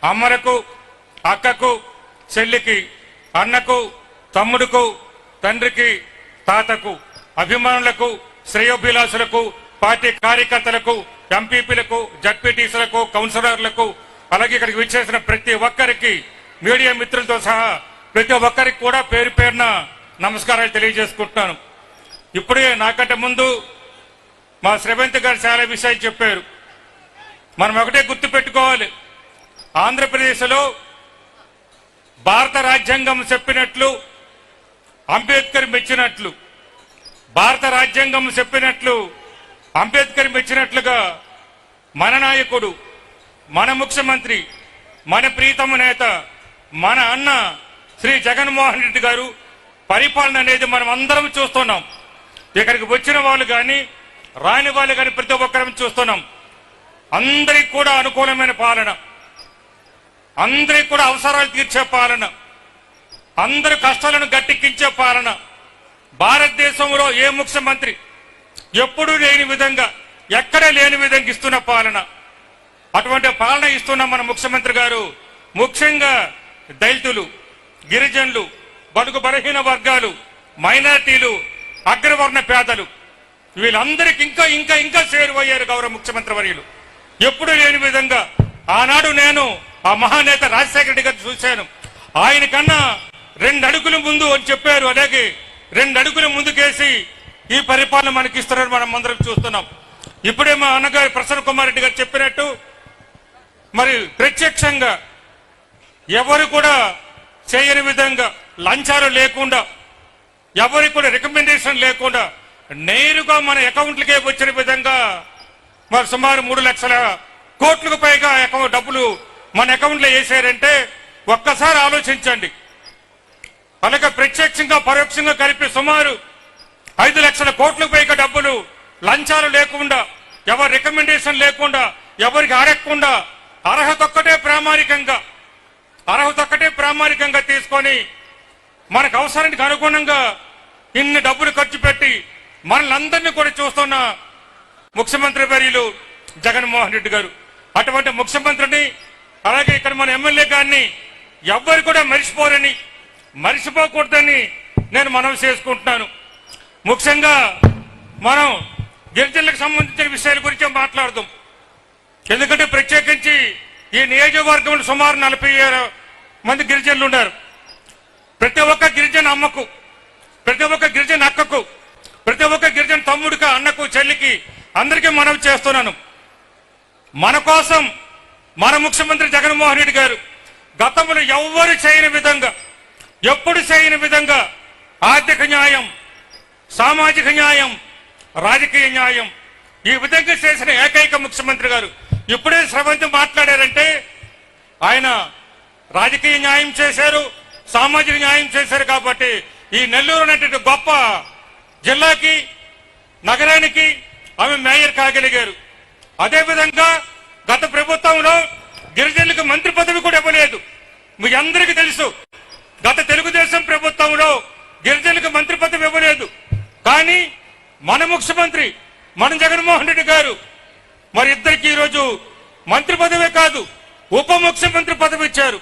అమ్మలకు, అక్కకు, చెల్లికి, అన్నకు, తమ్ముడుకు, తండ్రికి, తాతకు, అభిమానులకు, శ్రేయోభిలాషులకు, పార్టీ కార్యకర్తలకు, ఎంపీపీలకు, జడ్పీటీసీలకు, కౌన్సిలర్లకు, అలాగే ఇక్కడికి విచ్చేసిన ప్రతి ఒక్కరికి, మీడియా మిత్రులతో సహా ప్రతి ఒక్కరికి కూడా పేరు పేరున నమస్కారాలు తెలియజేసుకుంటున్నాను. ఇప్పుడే నాకంటే ముందు మా శ్రవంత్ గారు చాలా విషయాలు చెప్పారు. మనం ఒకటే గుర్తు పెట్టుకోవాలి, ఆంధ్రప్రదేశ్లో భారత రాజ్యాంగం చెప్పినట్లు, అంబేద్కర్ మెచ్చినట్లు, భారత రాజ్యాంగం చెప్పినట్లు అంబేద్కర్ మెచ్చినట్లుగా మన నాయకుడు, మన ముఖ్యమంత్రి, మన ప్రీతమ నేత, మన అన్న శ్రీ జగన్మోహన్ రెడ్డి గారు పరిపాలన అనేది మనం అందరం చూస్తున్నాం. ఇక్కడికి వచ్చిన వాళ్ళు కానీ రాని వాళ్ళు కానీ ప్రతి ఒక్కరం చూస్తున్నాం. అందరికి కూడా అనుకూలమైన పాలన, అందరికి కూడా అవసరాలు తీర్చే పాలన, అందరి కష్టాలను గట్టెక్కించే పాలన, భారతదేశంలో ఏ ముఖ్యమంత్రి ఎప్పుడూ లేని విధంగా, ఎక్కడే లేని విధంగా ఇస్తున్న పాలన, అటువంటి పాలన ఇస్తున్న మన ముఖ్యమంత్రి గారు ముఖ్యంగా దళితులు, గిరిజనులు, బడుగు బలహీన వర్గాలు, మైనారిటీలు, అగ్రవర్ణ పేదలు, వీళ్ళందరికీ ఇంకా ఇంకా ఇంకా చేరువయ్యారు గౌరవ ముఖ్యమంత్రి వర్యులు. ఎప్పుడు లేని విధంగా ఆనాడు నేను ఆ మహానేత రాజశేఖర రెడ్డి గారిని చూశాను. ఆయన కన్నా 2 అడుగులు ముందు అని చెప్పారు. అలాగే 2 అడుగులు ముందుకేసి ఈ పరిపాలన మనకి ఇస్తున్నారు, మనం అందరం చూస్తున్నాం. ఇప్పుడే మా అన్నగారు ప్రసన్న కుమార్ రెడ్డి గారు చెప్పినట్టు ప్రత్యక్షంగా ఎవరు కూడా చేయని విధంగా, లంచాలు లేకుండా, ఎవరికి కూడా రికమెండేషన్ లేకుండా నేరుగా మన అకౌంట్లకే వచ్చిన విధంగా సుమారు 3 లక్షల కోట్లకు పైగా డబ్బులు మన అకౌంట్లో వేసారంటే ఒక్కసారి ఆలోచించండి. అలాగే ప్రత్యక్షంగా పరోక్షంగా కలిపి సుమారు 5 లక్షల కోట్లకు పైగా డబ్బులు లంచాలు లేకుండా, ఎవరి రికమెండేషన్ లేకుండా, ఎవరికి అడగకుండా, అర్హత ఒక్కటే ప్రామాణికంగా తీసుకొని మనకు అవసరానికి అనుగుణంగా ఇన్ని డబ్బులు ఖర్చు పెట్టి మనల్ని అందరినీ కూడా చూస్తున్న ముఖ్యమంత్రి వర్యులు జగన్మోహన్ రెడ్డి గారు. అటువంటి ముఖ్యమంత్రిని, అలాగే ఇక్కడ మన ఎమ్మెల్యే గారిని ఎవ్వరు కూడా మరిచిపోకూడదని నేను మనవి చేసుకుంటున్నాను. ముఖ్యంగా మనం గిరిజనులకు సంబంధించిన విషయాల గురించి మాట్లాడదాం. ఎందుకంటే ప్రత్యేకించి ఈ నియోజకవర్గంలో సుమారు 47 మంది గిరిజనులు ఉన్నారు. ప్రతి ఒక్క గిరిజన అమ్మకు, ప్రతి ఒక్క గిరిజన అక్కకు, ప్రతి ఒక్క గిరిజన తమ్ముడికి, అన్నకు, చెల్లికి అందరికీ మనవి చేస్తున్నాను. మన కోసం మన ముఖ్యమంత్రి జగన్మోహన్ రెడ్డి గారు గతంలో ఎవ్వరు చేయని విధంగా, ఎప్పుడు చేయని విధంగా ఆర్థిక న్యాయం, సామాజిక న్యాయం, రాజకీయ న్యాయం ఈ విధంగా చేసిన ఏకైక ముఖ్యమంత్రి గారు. ఇప్పుడే శ్రవంతి మాట్లాడారంటే ఆయన రాజకీయ న్యాయం చేశారు, సామాజిక న్యాయం చేశారు. కాబట్టి ఈ నెల్లూరు అనేటువంటి గొప్ప జిల్లాకి, నగరానికి ఆమె మేయర్ కాగలిగారు. అదేవిధంగా గత ప్రభుత్వంలో గిరిజనులకు మంత్రి పదవి కూడా ఇవ్వలేదు. మీ అందరికీ తెలుసు, గత తెలుగుదేశం ప్రభుత్వంలో గిరిజనులకు మంత్రి పదవి ఇవ్వలేదు. కానీ మన ముఖ్యమంత్రి మన జగన్మోహన్ రెడ్డి గారు ఇద్దరికి ఈరోజు మంత్రి పదవే కాదు, ఉప ముఖ్యమంత్రి పదవి ఇచ్చారు.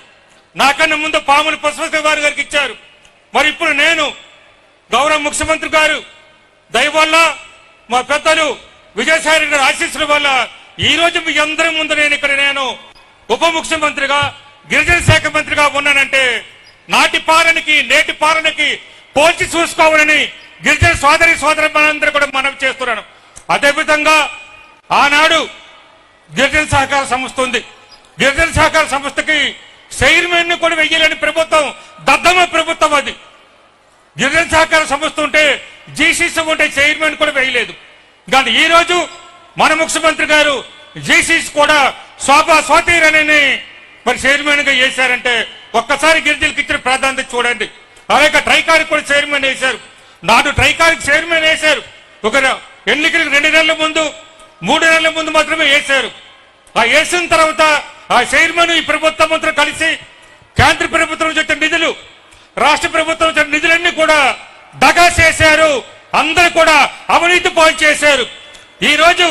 నాకన్నా ముందు పాముల పుష్పశివారు గారికి ఇచ్చారు. ఇప్పుడు నేను గౌరవ ముఖ్యమంత్రి గారు దయ వల్ల, మా పెద్దలు విజయసాయి రెడ్డి గారి ఆశీస్సుల వల్ల ఈ రోజు మీ అందరి ముందు నేను ఉప ముఖ్యమంత్రిగా, గిరిజన శాఖ మంత్రిగా ఉన్నానంటే నాటి పాలనకి నేటి పాలనకి పోల్చి చూసుకోవాలని గిరిజన సోదరి మనందరూ కూడా మనవి చేస్తున్నాను. అదేవిధంగా ఆనాడు గిరిజన సహకార సంస్థ ఉంది. గిరిజన సహకార సంస్థకి చైర్మన్ కూడా వెయ్యాలని ప్రభుత్వం దద్దమ్మ ప్రభుత్వం. అది గిరిజన సహకార సంస్థ ఉంటే జీసీసీ ఉంటే చైర్మన్ కూడా వేయలేదు. కానీ ఈ రోజు మన ముఖ్యమంత్రి గారు జీసీసీ కూడా శోభా స్వాతిరని మరి చైర్మన్ గా వేశారంటే ఒక్కసారి గిరిజనులకు ఇచ్చిన ప్రాధాన్యత చూడండి. అలాగే ట్రైకార్ కూడా చైర్మన్ వేశారు. నాడు ట్రైకార్ చైర్మన్ వేశారు. ఒక ఎన్నికలకు 2 నెలల ముందు 3 నెలల ముందు మాత్రమే వేశారు. ఆ వేసిన తర్వాత ఆ చైర్మన్ ఈ ప్రభుత్వం మంత్రులు కలిసి కేంద్ర ప్రభుత్వం వచ్చిన నిధులు రాష్ట్ర ప్రభుత్వం వచ్చిన నిధులన్నీ కూడా దగా చేశారు. అందరూ కూడా అవినీతి పాలు చేశారు. ఈ రోజు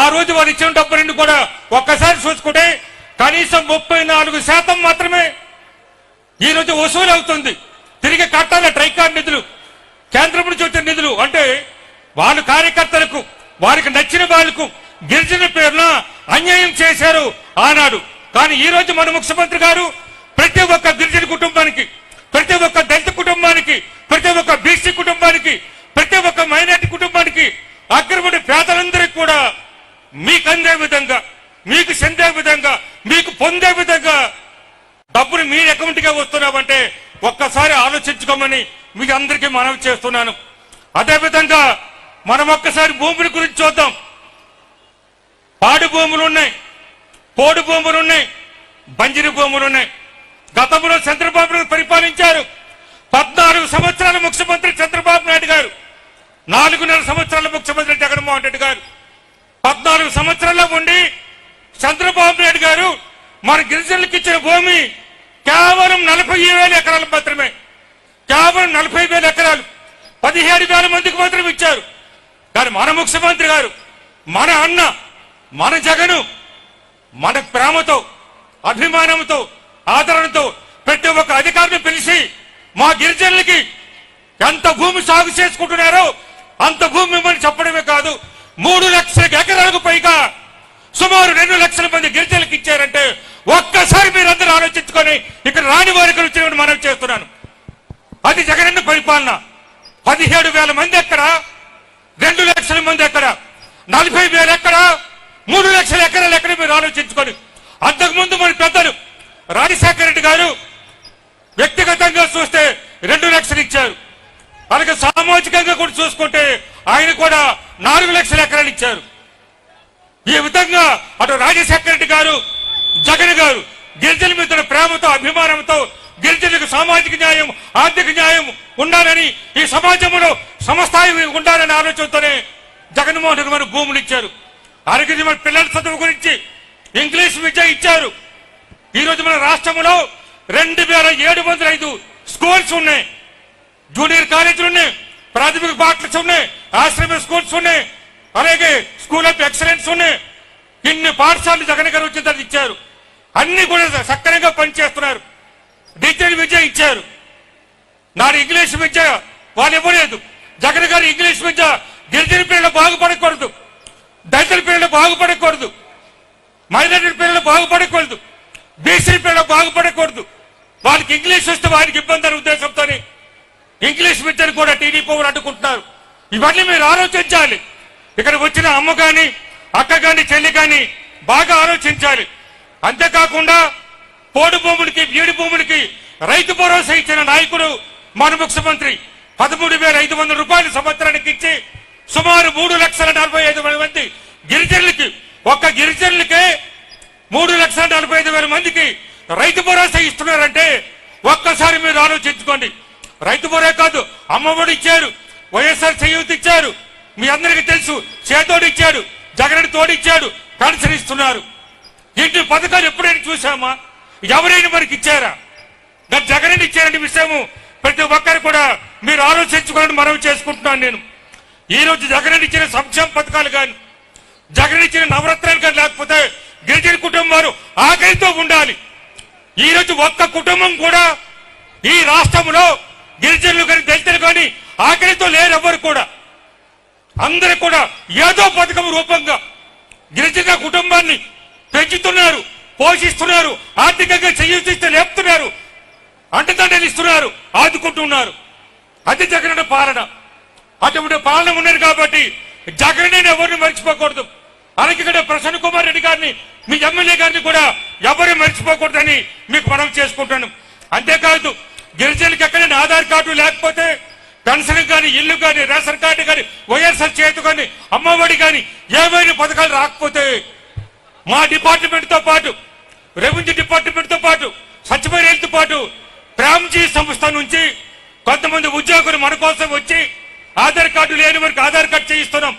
ఆ రోజు వారు ఇచ్చిన డబ్బులన్నీ కూడా ఒక్కసారి చూసుకుంటే కనీసం 34% మాత్రమే ఈ రోజు వసూలు అవుతుంది. తిరిగి కట్టాలి ట్రైకార్ నిధులు, కేంద్రం నుంచి వచ్చిన నిధులు. అంటే వాళ్ళ కార్యకర్తలకు వారికి నచ్చిన వాళ్లకు గిరిజన పేరున అన్యాయం చేశారు ఆనాడు. కానీ ఈ రోజు మన ముఖ్యమంత్రి గారు ప్రతి ఒక్క గిరిజన కుటుంబానికి, ప్రతి ఒక్క దళిత కుటుంబానికి, ప్రతి ఒక్క బీసీ కుటుంబానికి, ప్రతి ఒక్క మైనార్టీ కుటుంబానికి, అగ్రపడి పేదలందరికీ కూడా మీకు అందే విధంగా, మీకు చెందే విధంగా, మీకు పొందే విధంగా డబ్బులు మీ అకౌంట్గా వస్తున్నామంటే ఒక్కసారి ఆలోచించుకోమని మీకు అందరికీ మనవి చేస్తున్నాను. అదేవిధంగా మనం ఒక్కసారి భూముల గురించి చూద్దాం. పాడు భూములు ఉన్నాయి, పోడు భూములు ఉన్నాయి, బంజరు భూములు ఉన్నాయి. గతంలో చంద్రబాబు నాయుడు పరిపాలించారు. 14 సంవత్సరాల ముఖ్యమంత్రి చంద్రబాబు నాయుడు గారు, 4.5 సంవత్సరాల ముఖ్యమంత్రి జగన్మోహన్ రెడ్డి గారు. 14 సంవత్సరాల్లో ఉండి చంద్రబాబు నాయుడు గారు మన గిరిజనులకు ఇచ్చిన భూమి కేవలం 40,000 ఎకరాలు మాత్రమే. కేవలం 40,000 ఎకరాలు 17,000 మందికి మాత్రం ఇచ్చారు. కానీ మన ముఖ్యమంత్రి గారు, మన అన్న, మన జగను మన ప్రేమతో, అభిమానంతో, ఆదరణతో ప్రతి ఒక్క అధికారిని పిలిచి మా గిరిజనులకి ఎంత భూమి సాగు చేసుకుంటున్నారో అంత భూమి మిమ్మల్ని చెప్పడమే కాదు 3 లక్షల ఎకరాలకు పైగా సుమారు 2 లక్షల మంది గిరిజనులకు ఇచ్చారంటే ఒక్కసారి మీరందరూ ఆలోచించుకొని ఇక్కడ రాని వారికి వచ్చిన మనం చేస్తున్నాను. అది జగనన్న పరిపాలన. 17,000 మంది ఎక్కడ, 2 లక్షల మంది ఎక్కడ, 40,000 ఎక్కడ, 3 లక్షల ఎకరాలు ఎక్కడ మీరు ఆలోచించుకొని. అంతకుముందు మన పెద్దలు రాజశేఖర రెడ్డి గారు వ్యక్తిగతంగా చూస్తే 2 లక్షలు ఇచ్చారు. అలాగే సామాజికంగా కూడా చూసుకుంటే ఆయన కూడా 4 లక్షల ఎకరాలు ఇచ్చారు. ఈ విధంగా అటు రాజశేఖర రెడ్డి గారు, జగన్ గారు గిరిజనుల మీద ప్రేమతో, అభిమానంతో గిరిజనులకు సామాజిక న్యాయం, ఆర్థిక న్యాయం ఉండాలని, ఈ సమాజంలో సమస్థాయి ఉండాలనే ఆలోచనతోనే జగన్మోహన్ రెడ్డి గారు భూములు ఇచ్చారు. అలాగే మన పిల్లల చదువు గురించి ఇంగ్లీష్ విద్య ఇచ్చారు. ఈ రోజు మన రాష్ట్రంలో 2,705 స్కూల్స్ ఉన్నాయి, జూనియర్ కాలేజీలు ఉన్నాయి, ప్రాథమిక పాఠశాలలు ఉన్నాయి, ఆశ్రమ స్కూల్స్ ఉన్నాయి, అలాగే స్కూల్ ఆఫ్ ఎక్సలెన్స్ ఉన్నాయి. ఇన్ని పాఠశాలలు జగన్ గారు వచ్చిన తర్వాత ఇచ్చారు. అన్ని కూడా సక్రమంగా పనిచేస్తున్నారు. డిజిటల్ విద్య ఇచ్చారు. నాడు ఇంగ్లీష్ విద్య వాళ్ళు ఇవ్వలేదు. జగన్ గారు ఇంగ్లీష్ విద్య గిరిజన పిల్లలు బాగుపడకూడదు, దళితుల పిల్లలు బాగుపడకూడదు, మైనారిటీ పిల్లలు బాగుపడకూడదు, బీసీ పిల్లలు బాగుపడకూడదు, వాళ్ళకి ఇంగ్లీష్ వస్తే వారికి ఇబ్బంది అనే ఉద్దేశంతో ఇంగ్లీష్ విద్యను కూడా టీడీపీ వారు అడ్డుకుంటున్నారు. ఇవన్నీ మీరు ఆలోచించాలి. ఇక్కడ వచ్చిన అమ్మ కానీ, అక్క కానీ, చెల్లి కానీ బాగా ఆలోచించాలి. అంతేకాకుండా పోడు భూములకి, బీడు భూములకి రైతు భరోసా ఇచ్చిన నాయకుడు మన ముఖ్యమంత్రి 13,500 రూపాయలు సంవత్సరానికి ఇచ్చి సుమారు 3,45,000 మంది గిరిజనులకి, ఒక్క గిరిజనులకే 3,45,000 మందికి రైతు భరోసా ఇస్తున్నారంటే ఒక్కసారి మీరు ఆలోచించుకోండి. రైతు భరోసా కాదు, అమ్మఒడి ఇచ్చారు, వైఎస్ఆర్ చేయూత ఇచ్చారు, మీ అందరికీ తెలుసు, చేతోడు ఇచ్చాడు, జగన్ తోడిచ్చాడు, పెన్షన్ ఇస్తున్నారు. ఇంటి పథకాలు ఎప్పుడైనా చూసామా? ఎవరైనా మనకి ఇచ్చారా? జగన్ ఇచ్చారనే విషయము ప్రతి ఒక్కరు కూడా మీరు ఆలోచించుకోవాలని మనవి చేసుకుంటున్నాను. నేను ఈ రోజు జగన్ ఇచ్చిన సంక్షేమ పథకాలు కానీ, జగన్ ఇచ్చిన నవరత్నాలు కానీ, లేకపోతే గిరిజన కుటుంబాలు ఆకలితో ఉండాలి. ఈ రోజు ఒక్క కుటుంబం కూడా ఈ రాష్ట్రంలో గిరిజనులు కానీ, దళితులు కానీ ఆకలితో లేరు. ఎవరు కూడా, అందరూ కూడా ఏదో పథకం రూపంగా గిరిజన కుటుంబాన్ని పెంచుతున్నారు, పోషిస్తున్నారు, ఆర్థికంగా చేయూతిస్తే లేపుతున్నారు, అంటదండలు ఇస్తున్నారు, ఆదుకుంటున్నారు. అది జగన్ పాలన. అటువంటి పాలన ఉన్నది కాబట్టి జగన్ ఎవరిని మర్చిపోకూడదు. అలాగే ఇక్కడ ప్రసన్న కుమార్ రెడ్డి గారిని మీ ఎమ్మెల్యే గారిని కూడా ఎవరు మర్చిపోకూడదని మీకు మనం చేసుకుంటాను. అంతేకాదు గిరిజనులకు ఎక్కడైనా ఆధార్ కార్డు లేకపోతే పెన్షన్ కానీ, ఇల్లు కానీ, రేషన్ కార్డు కానీ, వైఎస్ఆర్ చేతు కానీ, అమ్మఒడి కానీ ఏమైనా పథకాలు రాకపోతే మా డిపార్ట్మెంట్ తో పాటు, రెవెన్యూ డిపార్ట్మెంట్ తో పాటు, సచివాలయంతో పాటు ప్రేమ్జీ సంస్థ నుంచి కొంతమంది ఉద్యోగులు మన కోసం వచ్చి ఆధార్ కార్డు లేని వారికి ఆధార్ కార్డు చేయిస్తున్నాం.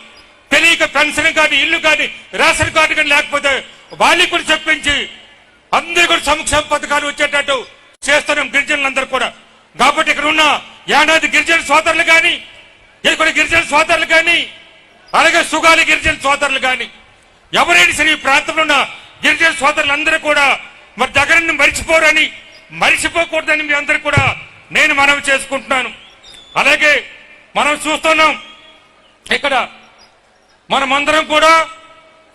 తెలియక పెన్షన్ కానీ, ఇల్లు కానీ, రేషన్ కార్డు కానీ లేకపోతే వాళ్ళకి కూడా చెప్పించి అందరూ కూడా సంక్షేమ పథకాలు వచ్చేటట్టు చేస్తున్నాం గిరిజనులందరూ కూడా. కాబట్టి ఇక్కడ ఉన్న ఏడాది గిరిజన సోదరులు కానీ, ఇక్కడ గిరిజన సోదరులు కానీ, అలాగే సుగాలి గిరిజన సోదరులు కానీ ఎవరైనా సరే ఈ ప్రాంతంలో ఉన్న గిరిజన సోదరులందరూ కూడా మరి జగన్ మరిచిపోరని, మరిచిపోకూడదని మీ అందరూ కూడా నేను మనవి చేసుకుంటున్నాను. అలాగే మనం చూస్తున్నాం ఇక్కడ మనమందరం కూడా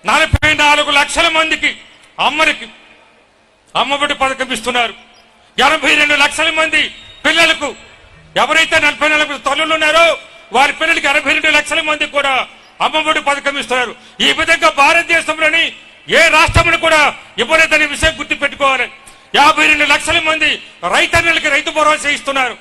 44 లక్షల మందికి అమ్మఒడి పథకం ఇస్తున్నారు. 82 లక్షల మంది పిల్లలకు, ఎవరైతే 44 తల్లులు ఉన్నారో వారి పిల్లలకి 82 లక్షల మంది కూడా అమ్మఒడి పథకం ఇస్తున్నారు. ఈ విధంగా భారతదేశంలోని ఏ రాష్ట్రంలో కూడా ఇవ్వలేదనే విషయం గుర్తుపెట్టుకోవాలి. 52 లక్షల మంది రైతన్నులకి రైతు భరోసా ఇస్తున్నారు.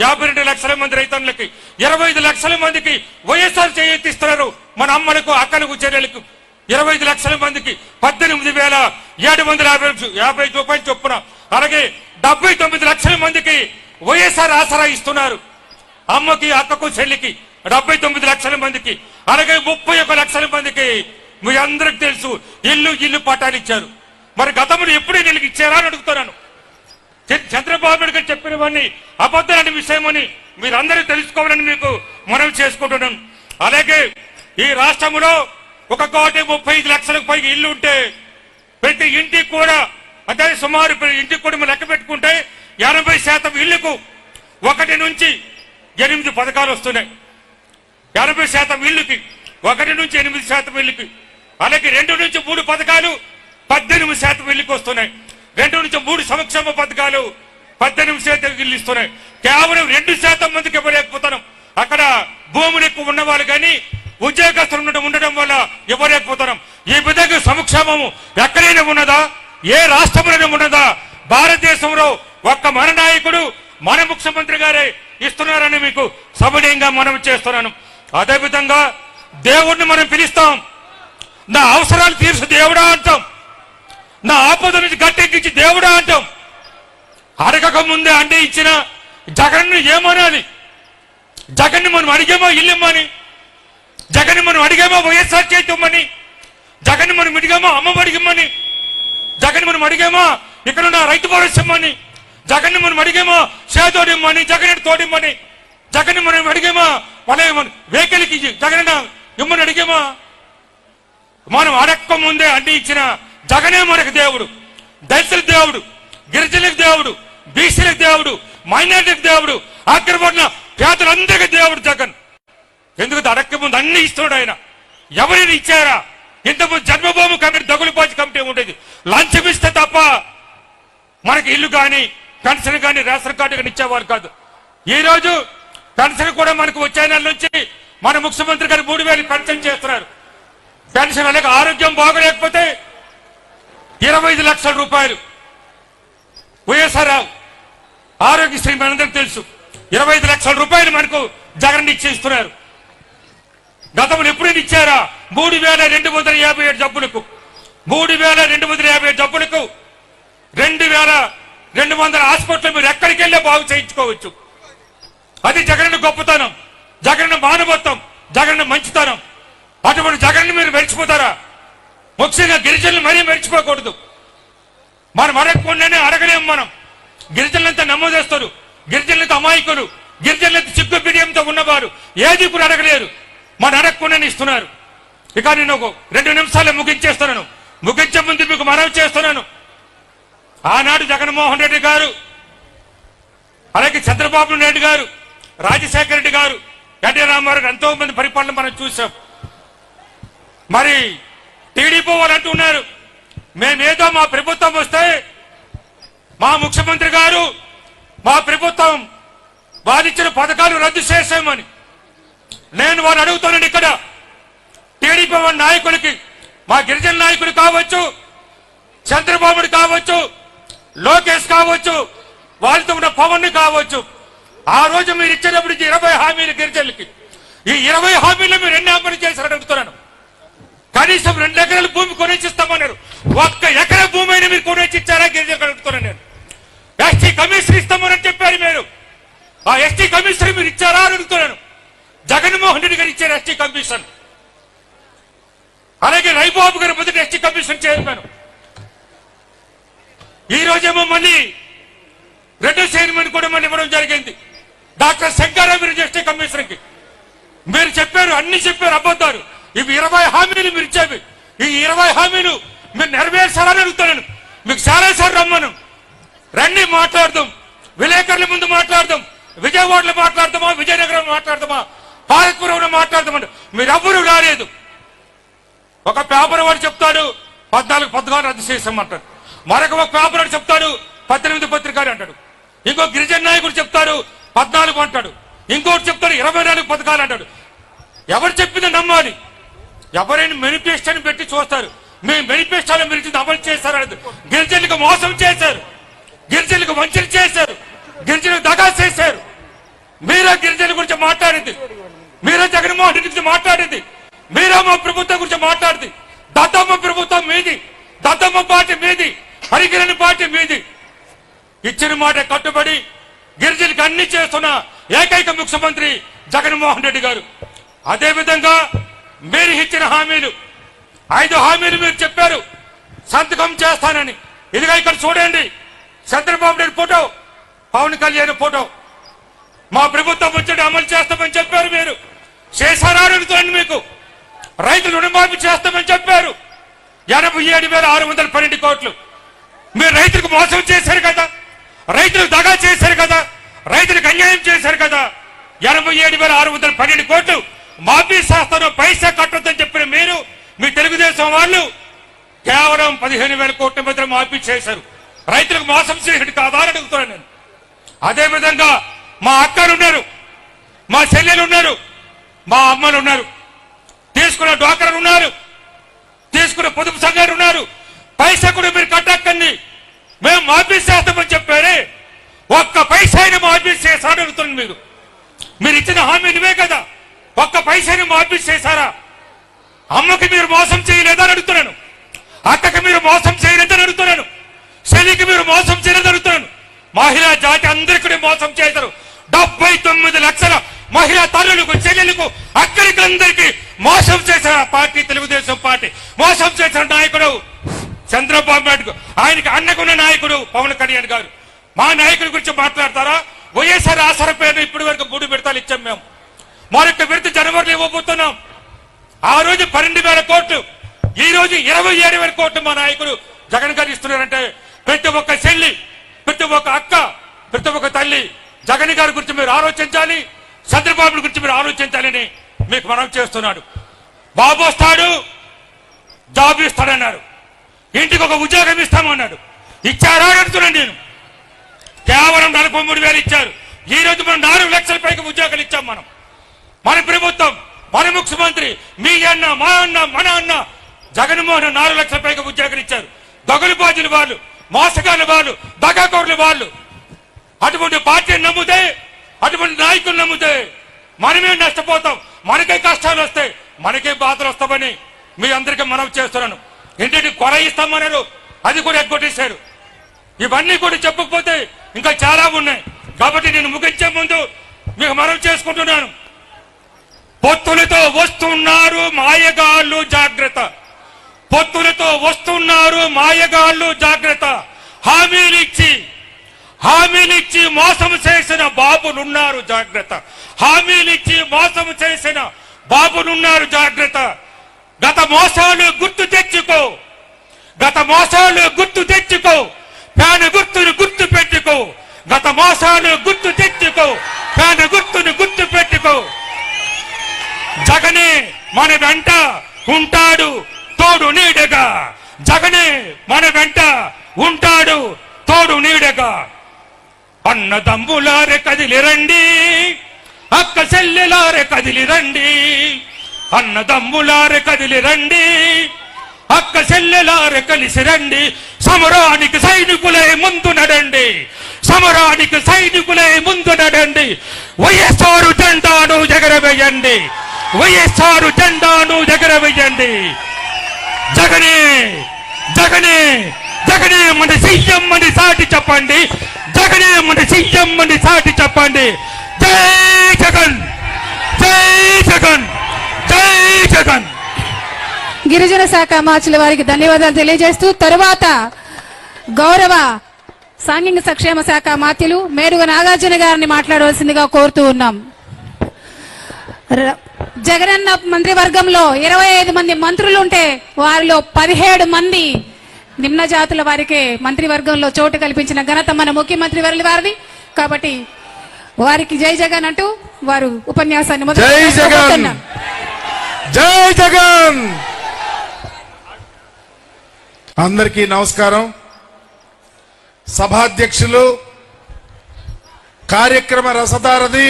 52 లక్షల మంది రైతన్నులకి, 25 లక్షల మందికి వైఎస్ఆర్ చేయూతిస్తున్నారు. మన అమ్మలకు, అక్కలకు, చెల్లెలకు 25 లక్షల మందికి 18,750 రూపాయలు చొప్పున, అలాగే 79 లక్షల మందికి వైఎస్ఆర్ ఆసరా ఇస్తున్నారు. అమ్మకి, అక్కకు, చెల్లికి 79 లక్షల మందికి, అలాగే 31 లక్షల మందికి మీ అందరికి తెలుసు ఇల్లు పట్టాలు ఇచ్చారు. మరి గతంలో ఎప్పుడూ నీళ్ళకి ఇచ్చారా అని అడుగుతున్నాను. చంద్రబాబు నాయుడు గారు చెప్పినవన్నీ అబద్ధాలని విషయమని మీరందరూ తెలుసుకోవాలని మీకు మనవి చేసుకుంటున్నాను. అలాగే ఈ రాష్ట్రంలో 1,35 లక్షలకు పైగా ఇల్లు ఉంటే ప్రతి ఇంటికి కూడా, అంటే సుమారు ఇంటికి కూడా లెక్క పెట్టుకుంటే 80% ఇళ్లకు 1 నుంచి 8 పథకాలు వస్తున్నాయి. 80% ఇళ్లకి 1 నుంచి 8% ఇళ్లకి, అలాగే 2 నుంచి 3 పథకాలు 18% ఇళ్లకు వస్తున్నాయి. 2 నుంచి 3 సంక్షేమ పథకాలు 18% ఇల్లు ఇస్తున్నాయి. కేవలం 2% మందికి ఇవ్వలేకపోతున్నాం. అక్కడ భూములు ఎక్కువ ఉన్నవాళ్ళు కానీ ఉద్యోగస్తులు ఉండడం వల్ల ఇవ్వలేకపోతున్నాం. ఈ విధంగా సంక్షేమము ఎక్కడైనా ఉన్నదా? ఏ రాష్ట్రంలోనే ఉన్నదా? భారతదేశంలో ఒక్క మన నాయకుడు, మన ముఖ్యమంత్రి గారే ఇస్తున్నారని మీకు సవినయంగా మనం చేస్తున్నాను. అదేవిధంగా దేవుడిని మనం పిలుస్తాం, నా అవసరాలు తీర్చు దేవుడా అంటాం, నా ఆపద నుంచి గట్టెక్కించి దేవుడా అంటాం. అడగక ముందే అంటే ఇచ్చిన జగన్ను ఏమనాలి? జగన్ని మనం అడిగేమో ఇల్లిమ్మని, జగన్ని మనం అడిగేమో వైఎస్ఆర్ చేతుమ్మని, జగన్ని మనం అడిగేమో అమ్మఒడిగిమ్మని, జగన్ మనం అడిగేమో ఇక్కడ ఉన్న రైతు భరోసా ఇమ్మని, జగన్ మనం అడిగేమో చేతోడిమ్మని, జగన్ తోడిమ్మని, జగన్ మనం అడిగేమో వాళ్ళ వెహికల్కి జగన్ ఇమ్మని అడిగేమో. మనం అడక్క ముందే అన్ని ఇచ్చిన జగనే మనకు దేవుడు. దళితులకు దేవుడు, గిరిజనులకు దేవుడు, బీసీలకు దేవుడు, మైనార్టీలకు దేవుడు, ఆఖరిపడిన పేదలందరికీ దేవుడు జగన్. ఎందుకంటే అడక్క ముందు అన్ని ఇస్తున్నాడు ఆయన. ఎవరైనా ఇచ్చారా? ఇంతకుముందు జన్మభూమి కమిటీ, దగులుపాచి కమిటీ ఉండేది. లంచం ఇస్తే తప్ప మనకి ఇల్లు కానీ, పెన్షన్ కానీ, రేషన్ కార్డు కానీ ఇచ్చేవారు కాదు. ఈ రోజు పెన్షన్ కూడా మనకు వచ్చే నెల నుంచి మన ముఖ్యమంత్రి గారు 3,000 పెన్షన్ చేస్తున్నారు. పెన్షన్ అలాగే ఆరోగ్యం బాగలేకపోతే 25 లక్షల రూపాయలు వైఎస్ఆర్ ఆరోగ్యశ్రీ మనందరికీ తెలుసు. 25 లక్షల రూపాయలు మనకు జగన్ ఇచ్చేస్తున్నారు. గతంలో ఎప్పుడైనా ఇచ్చారా? 3,257 జబ్బులకు, 3,257 జబ్బులకు 2,200 హాస్పిటల్ మీరు ఎక్కడికి వెళ్ళే బాగు చేయించుకోవచ్చు. అది జగన్ గొప్పతనం, జగన్ మానవత్వం, జగన్ మంచితనం. అటువంటి జగన్ మీరు మర్చిపోతారా? ముఖ్యంగా గిరిజనులు మరీ మర్చిపోకూడదు. మనం అడగకుండానే అడగలేము. మనం గిరిజనులంతా నమోదేస్తారు, గిరిజనులంతా అమాయకులు, గిరిజనులంతా సిగ్గు బిడియంతో ఉన్నవారు ఏది కూడా అడగలేరు. మన అడగకుండానే ఇస్తున్నారు. ఇక నేను 2 నిమిషాలు ముగించేస్తున్నాను. ముగించే ముందు మీకు మనవి చేస్తున్నాను. ఆనాడు జగన్మోహన్ రెడ్డి గారు, అలాగే చంద్రబాబు నాయుడు గారు, రాజశేఖర రెడ్డి గారు, ఎన్టీ రామారావు ఎంతో మంది పరిపాలన మనం చూసాం. మరి టీడీపీ వాళ్ళు అంటున్నారు, మేమేదో మా ప్రభుత్వం వస్తే మా ముఖ్యమంత్రి గారు, మా ప్రభుత్వం వారిచ్చిన పథకాలు రద్దు చేశామని. నేను వారు అడుగుతానండి, ఇక్కడ టీడీపీ నాయకులకి మా గిరిజన నాయకుడు కావచ్చు, చంద్రబాబుడు కావచ్చు, లోకేష్ కావచ్చు, వాళ్ళతో ఉన్న పవన్ కావచ్చు. ఆ రోజు మీరు ఇచ్చేటప్పుడు 20 హామీలు గిరిజనులకి, ఈ 20 హామీలు మీరు ఎన్ని అమలు చేశారని అడుగుతున్నాను. కనీసం 2 ఎకరాల భూమి కొనేసిస్తామన్నారు. 1 ఎకరా భూమి అయినా మీరు కొనేసి ఇచ్చారా గిరిజనులకు అడుగుతున్నాను నేను. ఎస్టీ కమిషన్ ఇస్తామని చెప్పారు మీరు. ఆ ఎస్టీ కమిషన్ మీరు ఇచ్చారా అని అడుగుతున్నాను. జగన్మోహన్ రెడ్డి గారు ఇచ్చారు ఎస్టీ కమిషన్. అలాగే రైబాబు గారు మొదటి ఎస్టీ కమిషన్ చైర్మన్. ఈ రోజేమో మళ్ళీ 2వ చైర్మన్ కూడా మళ్ళీ ఇవ్వడం జరిగింది. డాక్టర్ శంకరరావు ఎస్టీ కమిషన్ కి మీరు చెప్పారు, అన్ని చెప్పారు అబద్ధాలు. ఇవి 20 హామీలు మీరు ఇచ్చేవి. ఈ 20 హామీలు మీరు నెరవేర్చాలని అడుగుతున్నాను. మీకు చాలాసార్లు రమ్మను, రండి మాట్లాడదాం, విలేకరుల ముందు మాట్లాడదాం, విజయవాడలో మాట్లాడదామా, విజయనగరం మాట్లాడదామా, భారత్పురంలో మాట్లాడదామని మీరెవ్వరూ రాలేదు. ఒక పేపర్ వాడు చెప్తాడు 14 పథకాలు రద్దు చేసామంటాడు. మరొక పేపర్ వాడు చెప్తాడు 18 పత్రికలు అంటాడు. ఇంకో గిరిజన నాయకుడు చెప్తాడు 14 అంటాడు. ఇంకోటి చెప్తాడు 24 పథకాలు అంటాడు. ఎవరు చెప్పింది నమ్మాలి? ఎవరైనా మేనిఫెస్టోని పెట్టి చూస్తారు. మీ మేనిఫెస్టోలో మీరు అమలు చేశారు. గిరిజనులకు మోసం చేశారు, గిరిజనులకు వంచన చేశారు, గిరిజనులకు దగా చేశారు. మీరే గిరిజనుల గురించి మాట్లాడింది, మీరే జగన్మోహన్ రెడ్డి గురించి మాట్లాడింది, మీరే మా ప్రభుత్వం గురించి మాట్లాడింది. దత్తమ్మ ప్రభుత్వం మీది, దత్తమ్మ పార్టీ మీది, హరికిరణ్ పార్టీ మీది. ఇచ్చిన మాట కట్టుబడి గిరిజనులకు అన్ని చేస్తున్న ఏకైక ముఖ్యమంత్రి జగన్మోహన్ రెడ్డి గారు. అదేవిధంగా మీరు ఇచ్చిన హామీలు 5 హామీలు మీరు చెప్పారు సంతకం చేస్తానని. ఇదిగా ఇక్కడ చూడండి, చంద్రబాబు నాయుడు ఫోటో, పవన్ కళ్యాణ్ ఫోటో. మా ప్రభుత్వం వచ్చి అమలు చేస్తామని చెప్పారు. మీరు చేశారా అడుగుతాను. మీకు రైతులు రుణమాఫీ చేస్తామని చెప్పారు. 87,612 కోట్లు. మీరు రైతులకు మోసం చేశారు కదా, రైతులకు దగా చేశారు కదా, రైతులకు అన్యాయం చేశారు కదా. 87,612 కోట్లు మాఫీ చేస్తాను, పైసా కట్టొద్దని చెప్పిన మీరు, మీ తెలుగుదేశం వాళ్ళు కేవలం 15,000 కోట్ల మధ్య మాఫీ చేశారు. రైతులకు మోసం చేసేది కాదా అని అడుగుతున్నాను నేను. అదేవిధంగా మా అక్కలు ఉన్నారు, మా చెల్లెలు ఉన్నారు, మా అమ్మలు ఉన్నారు, తీసుకున్న డ్వాక్రాలు ఉన్నారు, తీసుకున్న పొదుపు సంఘాలు ఉన్నారు. పైసా కూడా మీరు కట్టక్కని మేము మాఫీ చేస్తామని చెప్పారే, 1 పైసాని మాఫీ చేశాడు అడుగుతున్నాను. మీరు ఇచ్చిన హామీ నువ్వే కదా, 1 పైసాని మాఫీ చేశారా? అమ్మకి మీరు మోసం చేయలేదని అడుగుతున్నాను, అక్కకి మీరు మోసం చేయలేదని అడుగుతున్నాను, చెల్లికి మీరు మోసం చేయలేదని అడుగుతున్నాను. మహిళా జాతి అందరికీ మోసం చేశారు. 79 లక్షల మహిళా తల్లులకు, చెల్లెలకు, అక్కడికి అందరికీ మోసం చేసిన పార్టీ తెలుగుదేశం పార్టీ. మోసం చేసిన నాయకుడు చంద్రబాబు నాయుడు, ఆయనకి అన్నకున్న నాయకుడు పవన్ కళ్యాణ్ గారు. మా నాయకుడి గురించి మాట్లాడతారా? వైఎస్ఆర్ ఆసరా పేరు ఇప్పటి వరకు 3 విడతలు ఇచ్చాం మేము. మరొక విడత జనవరిలో ఇవ్వబోతున్నాం. ఆ రోజు 12,000 కోట్లు, ఈ రోజు 27,000 కోట్లు మా నాయకుడు జగన్ గారు ఇస్తున్నారంటే ప్రతి ఒక్క చెల్లి, ప్రతి ఒక్క అక్క, ప్రతి ఒక్క తల్లి జగన్ గారి గురించి మీరు ఆలోచించాలి, చంద్రబాబు గురించి మీరు ఆలోచించాలని మీకు మనం చేస్తున్నాడు. బాబు వస్తాడు, జాబ్ ఇస్తాడన్నారు, ఇంటికి ఒక ఉద్యోగం ఇస్తామన్నాడు. ఇచ్చారా అడుగుతున్నాను నేను. కేవలం 43,000 ఇచ్చారు. ఈ రోజు మనం 4 లక్షల పైకి ఉద్యోగాలు ఇచ్చాం. మన ప్రభుత్వం, మన ముఖ్యమంత్రి, మీ అన్న, మా అన్న, మన అన్న జగన్మోహన్ 4 లక్షల పైకి ఉద్యోగాలు ఇచ్చారు. దొంగలబాజులు వాళ్ళు, మోసగాళ్ళు వాళ్ళు, దగాకోర్లు వాళ్ళు. అటువంటి పార్టీని నమ్ముతే, అటువంటి నాయకులు నమ్ముతే మనమే నష్టపోతాం, మనకే కష్టాలు వస్తాయి, మనకే బాధలు వస్తామని మీ అందరికీ మనవి చేస్తున్నాను. ఇంటికి కొర ఇస్తామన్నారు, అది కూడా ఎగ్గొట్టేశారు. ఇవన్నీ కూడా చెప్పకపోతే ఇంకా చాలా ఉన్నాయి. కాబట్టి నేను ముగించే ముందు మీకు మనవి చేసుకుంటున్నాను. పొత్తులతో వస్తున్నారు మాయగాళ్ళు జాగ్రత్త, పొత్తులతో వస్తున్నారు మాయగాళ్ళు జాగ్రత్త. హామీలిచ్చి మోసం చేసిన బాబులున్నారు జాగ్రత్త, హామీలిచ్చి మోసం చేసిన బాబులున్నారు జాగ్రత్త. గత మోసాలు గుర్తు తెచ్చుకో, గత మోసాలు గుర్తు తెచ్చుకో, ఫ్యాన్ గుర్తును గుర్తు పెట్టుకో. గత మోసాలు గుర్తు తెచ్చుకో, ఫ్యాన్ గుర్తును గుర్తు పెట్టుకో. జగనే మన వెంట ఉంటాడు తోడు నీడగా, జగనే మన వెంట ఉంటాడు తోడు నీడగా. అన్నదమ్ములారే కదిలి రండి, అక్క చెల్లెలారే కదిలి రండి, అన్నదమ్ములారే కదిలి రండి, అక్క చెల్లెలార కలిసి రండి, సమరానికి సైనికులే ముందు నడండి, సమరానికి సైనికులే ముందు నడండి. వైఎస్ఆర్ జెండాను ఎగరవేయండి, వైఎస్ఆర్ జెండాను ఎగరవేయండి. జగనే జగనే జగనే మన సీఎం అని సాటి చెప్పండి, జగనే మన సీఎం అని సాటి చెప్పండి. జై జగన్, జై జగన్, జై జగన్. గిరిజన శాఖ మార్చుల వారికి ధన్యవాదాలు తెలియజేస్తూ తరువాత గౌరవ సాంఘిక సంక్షేమ శాఖ మాత్యులు మేరుగ నాగార్జున గారిని మాట్లాడవలసిందిగా కోరుతూ ఉన్నాం. జగనన్న మంత్రివర్గంలో 25 మంది మంత్రులుంటే వారిలో 17 మంది నిమ్న జాతుల వారికి మంత్రివర్గంలో చోటు కల్పించిన ఘనత మన ముఖ్యమంత్రి వారిది. కాబట్టి వారికి జై జగన్ అంటూ వారు ఉపన్యాసాన్ని జై జగన్, జై జగన్. అందరికీ నమస్కారం. సభాధ్యక్షులు, కార్యక్రమ రసదారథి,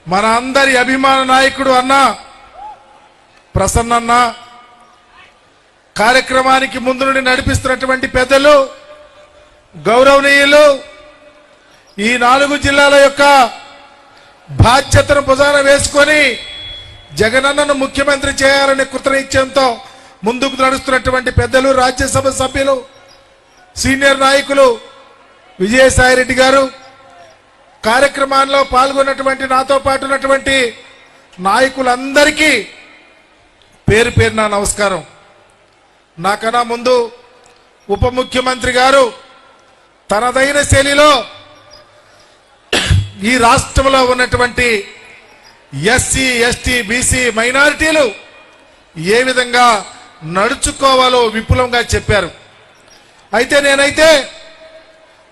మన అందరి అభిమాన నాయకుడు అన్న ప్రసన్నన్న, కార్యక్రమానికి ముందు నుండి నడిపిస్తున్నటువంటి పెద్దలు, గౌరవనీయులు, ఈ 4 జిల్లాల యొక్క బాధ్యతను భుజాన వేసుకొని జగనన్నను ముఖ్యమంత్రి చేయాలనే కృతనిశ్చయంతో ముందుకు నడుస్తున్నటువంటి పెద్దలు, రాజ్యసభ సభ్యులు, సీనియర్ నాయకులు విజయసాయిరెడ్డి గారు, కార్యక్రమాల్లో పాల్గొన్నటువంటి నాతో పాటు ఉన్నటువంటి నాయకులందరికీ పేరు పేరున నమస్కారం. నాకన్నా ముందు ఉప ముఖ్యమంత్రి గారు తనదైన శైలిలో ఈ రాష్ట్రంలో ఉన్నటువంటి ఎస్సీ, ఎస్టీ, బీసీ మైనారిటీలు ఏ విధంగా నడుచుకోవాలో విపులంగా చెప్పారు. అయితే నేనైతే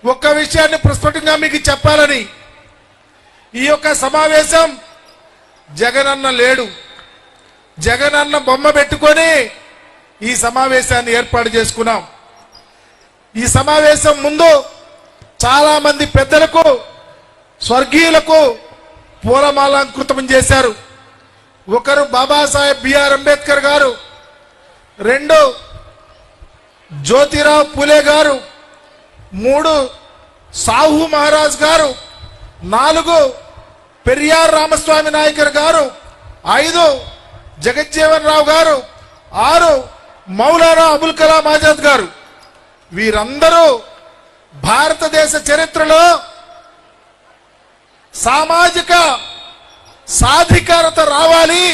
ఒక్క విషయాన్ని ప్రస్ఫుటంగా మీకు చెప్పాలని, ఈ యొక్క సమావేశం జగనన్న లేడు, జగనన్న బొమ్మ పెట్టుకొని ఈ సమావేశాన్ని ఏర్పాటు చేసుకున్నాం. ఈ సమావేశం ముందు చాలా మంది పెద్దలకు, స్వర్గీయులకు పూలమాలంకృతం చేశారు. ఒకరు బాబాసాహెబ్ బిఆర్ అంబేద్కర్ గారు, 2 జ్యోతిరావు పూలే గారు, 3 సాహు మహారాజ్ గారు, 4 పెరియార్ రామస్వామి నాయకర్ గారు, 5 జగజ్జీవన్ రావు గారు, 6 మౌలానా అబుల్ కలాం ఆజాద్ గారు. వీరందరూ భారతదేశ చరిత్రలో సామాజిక సాధికారత రావాలి,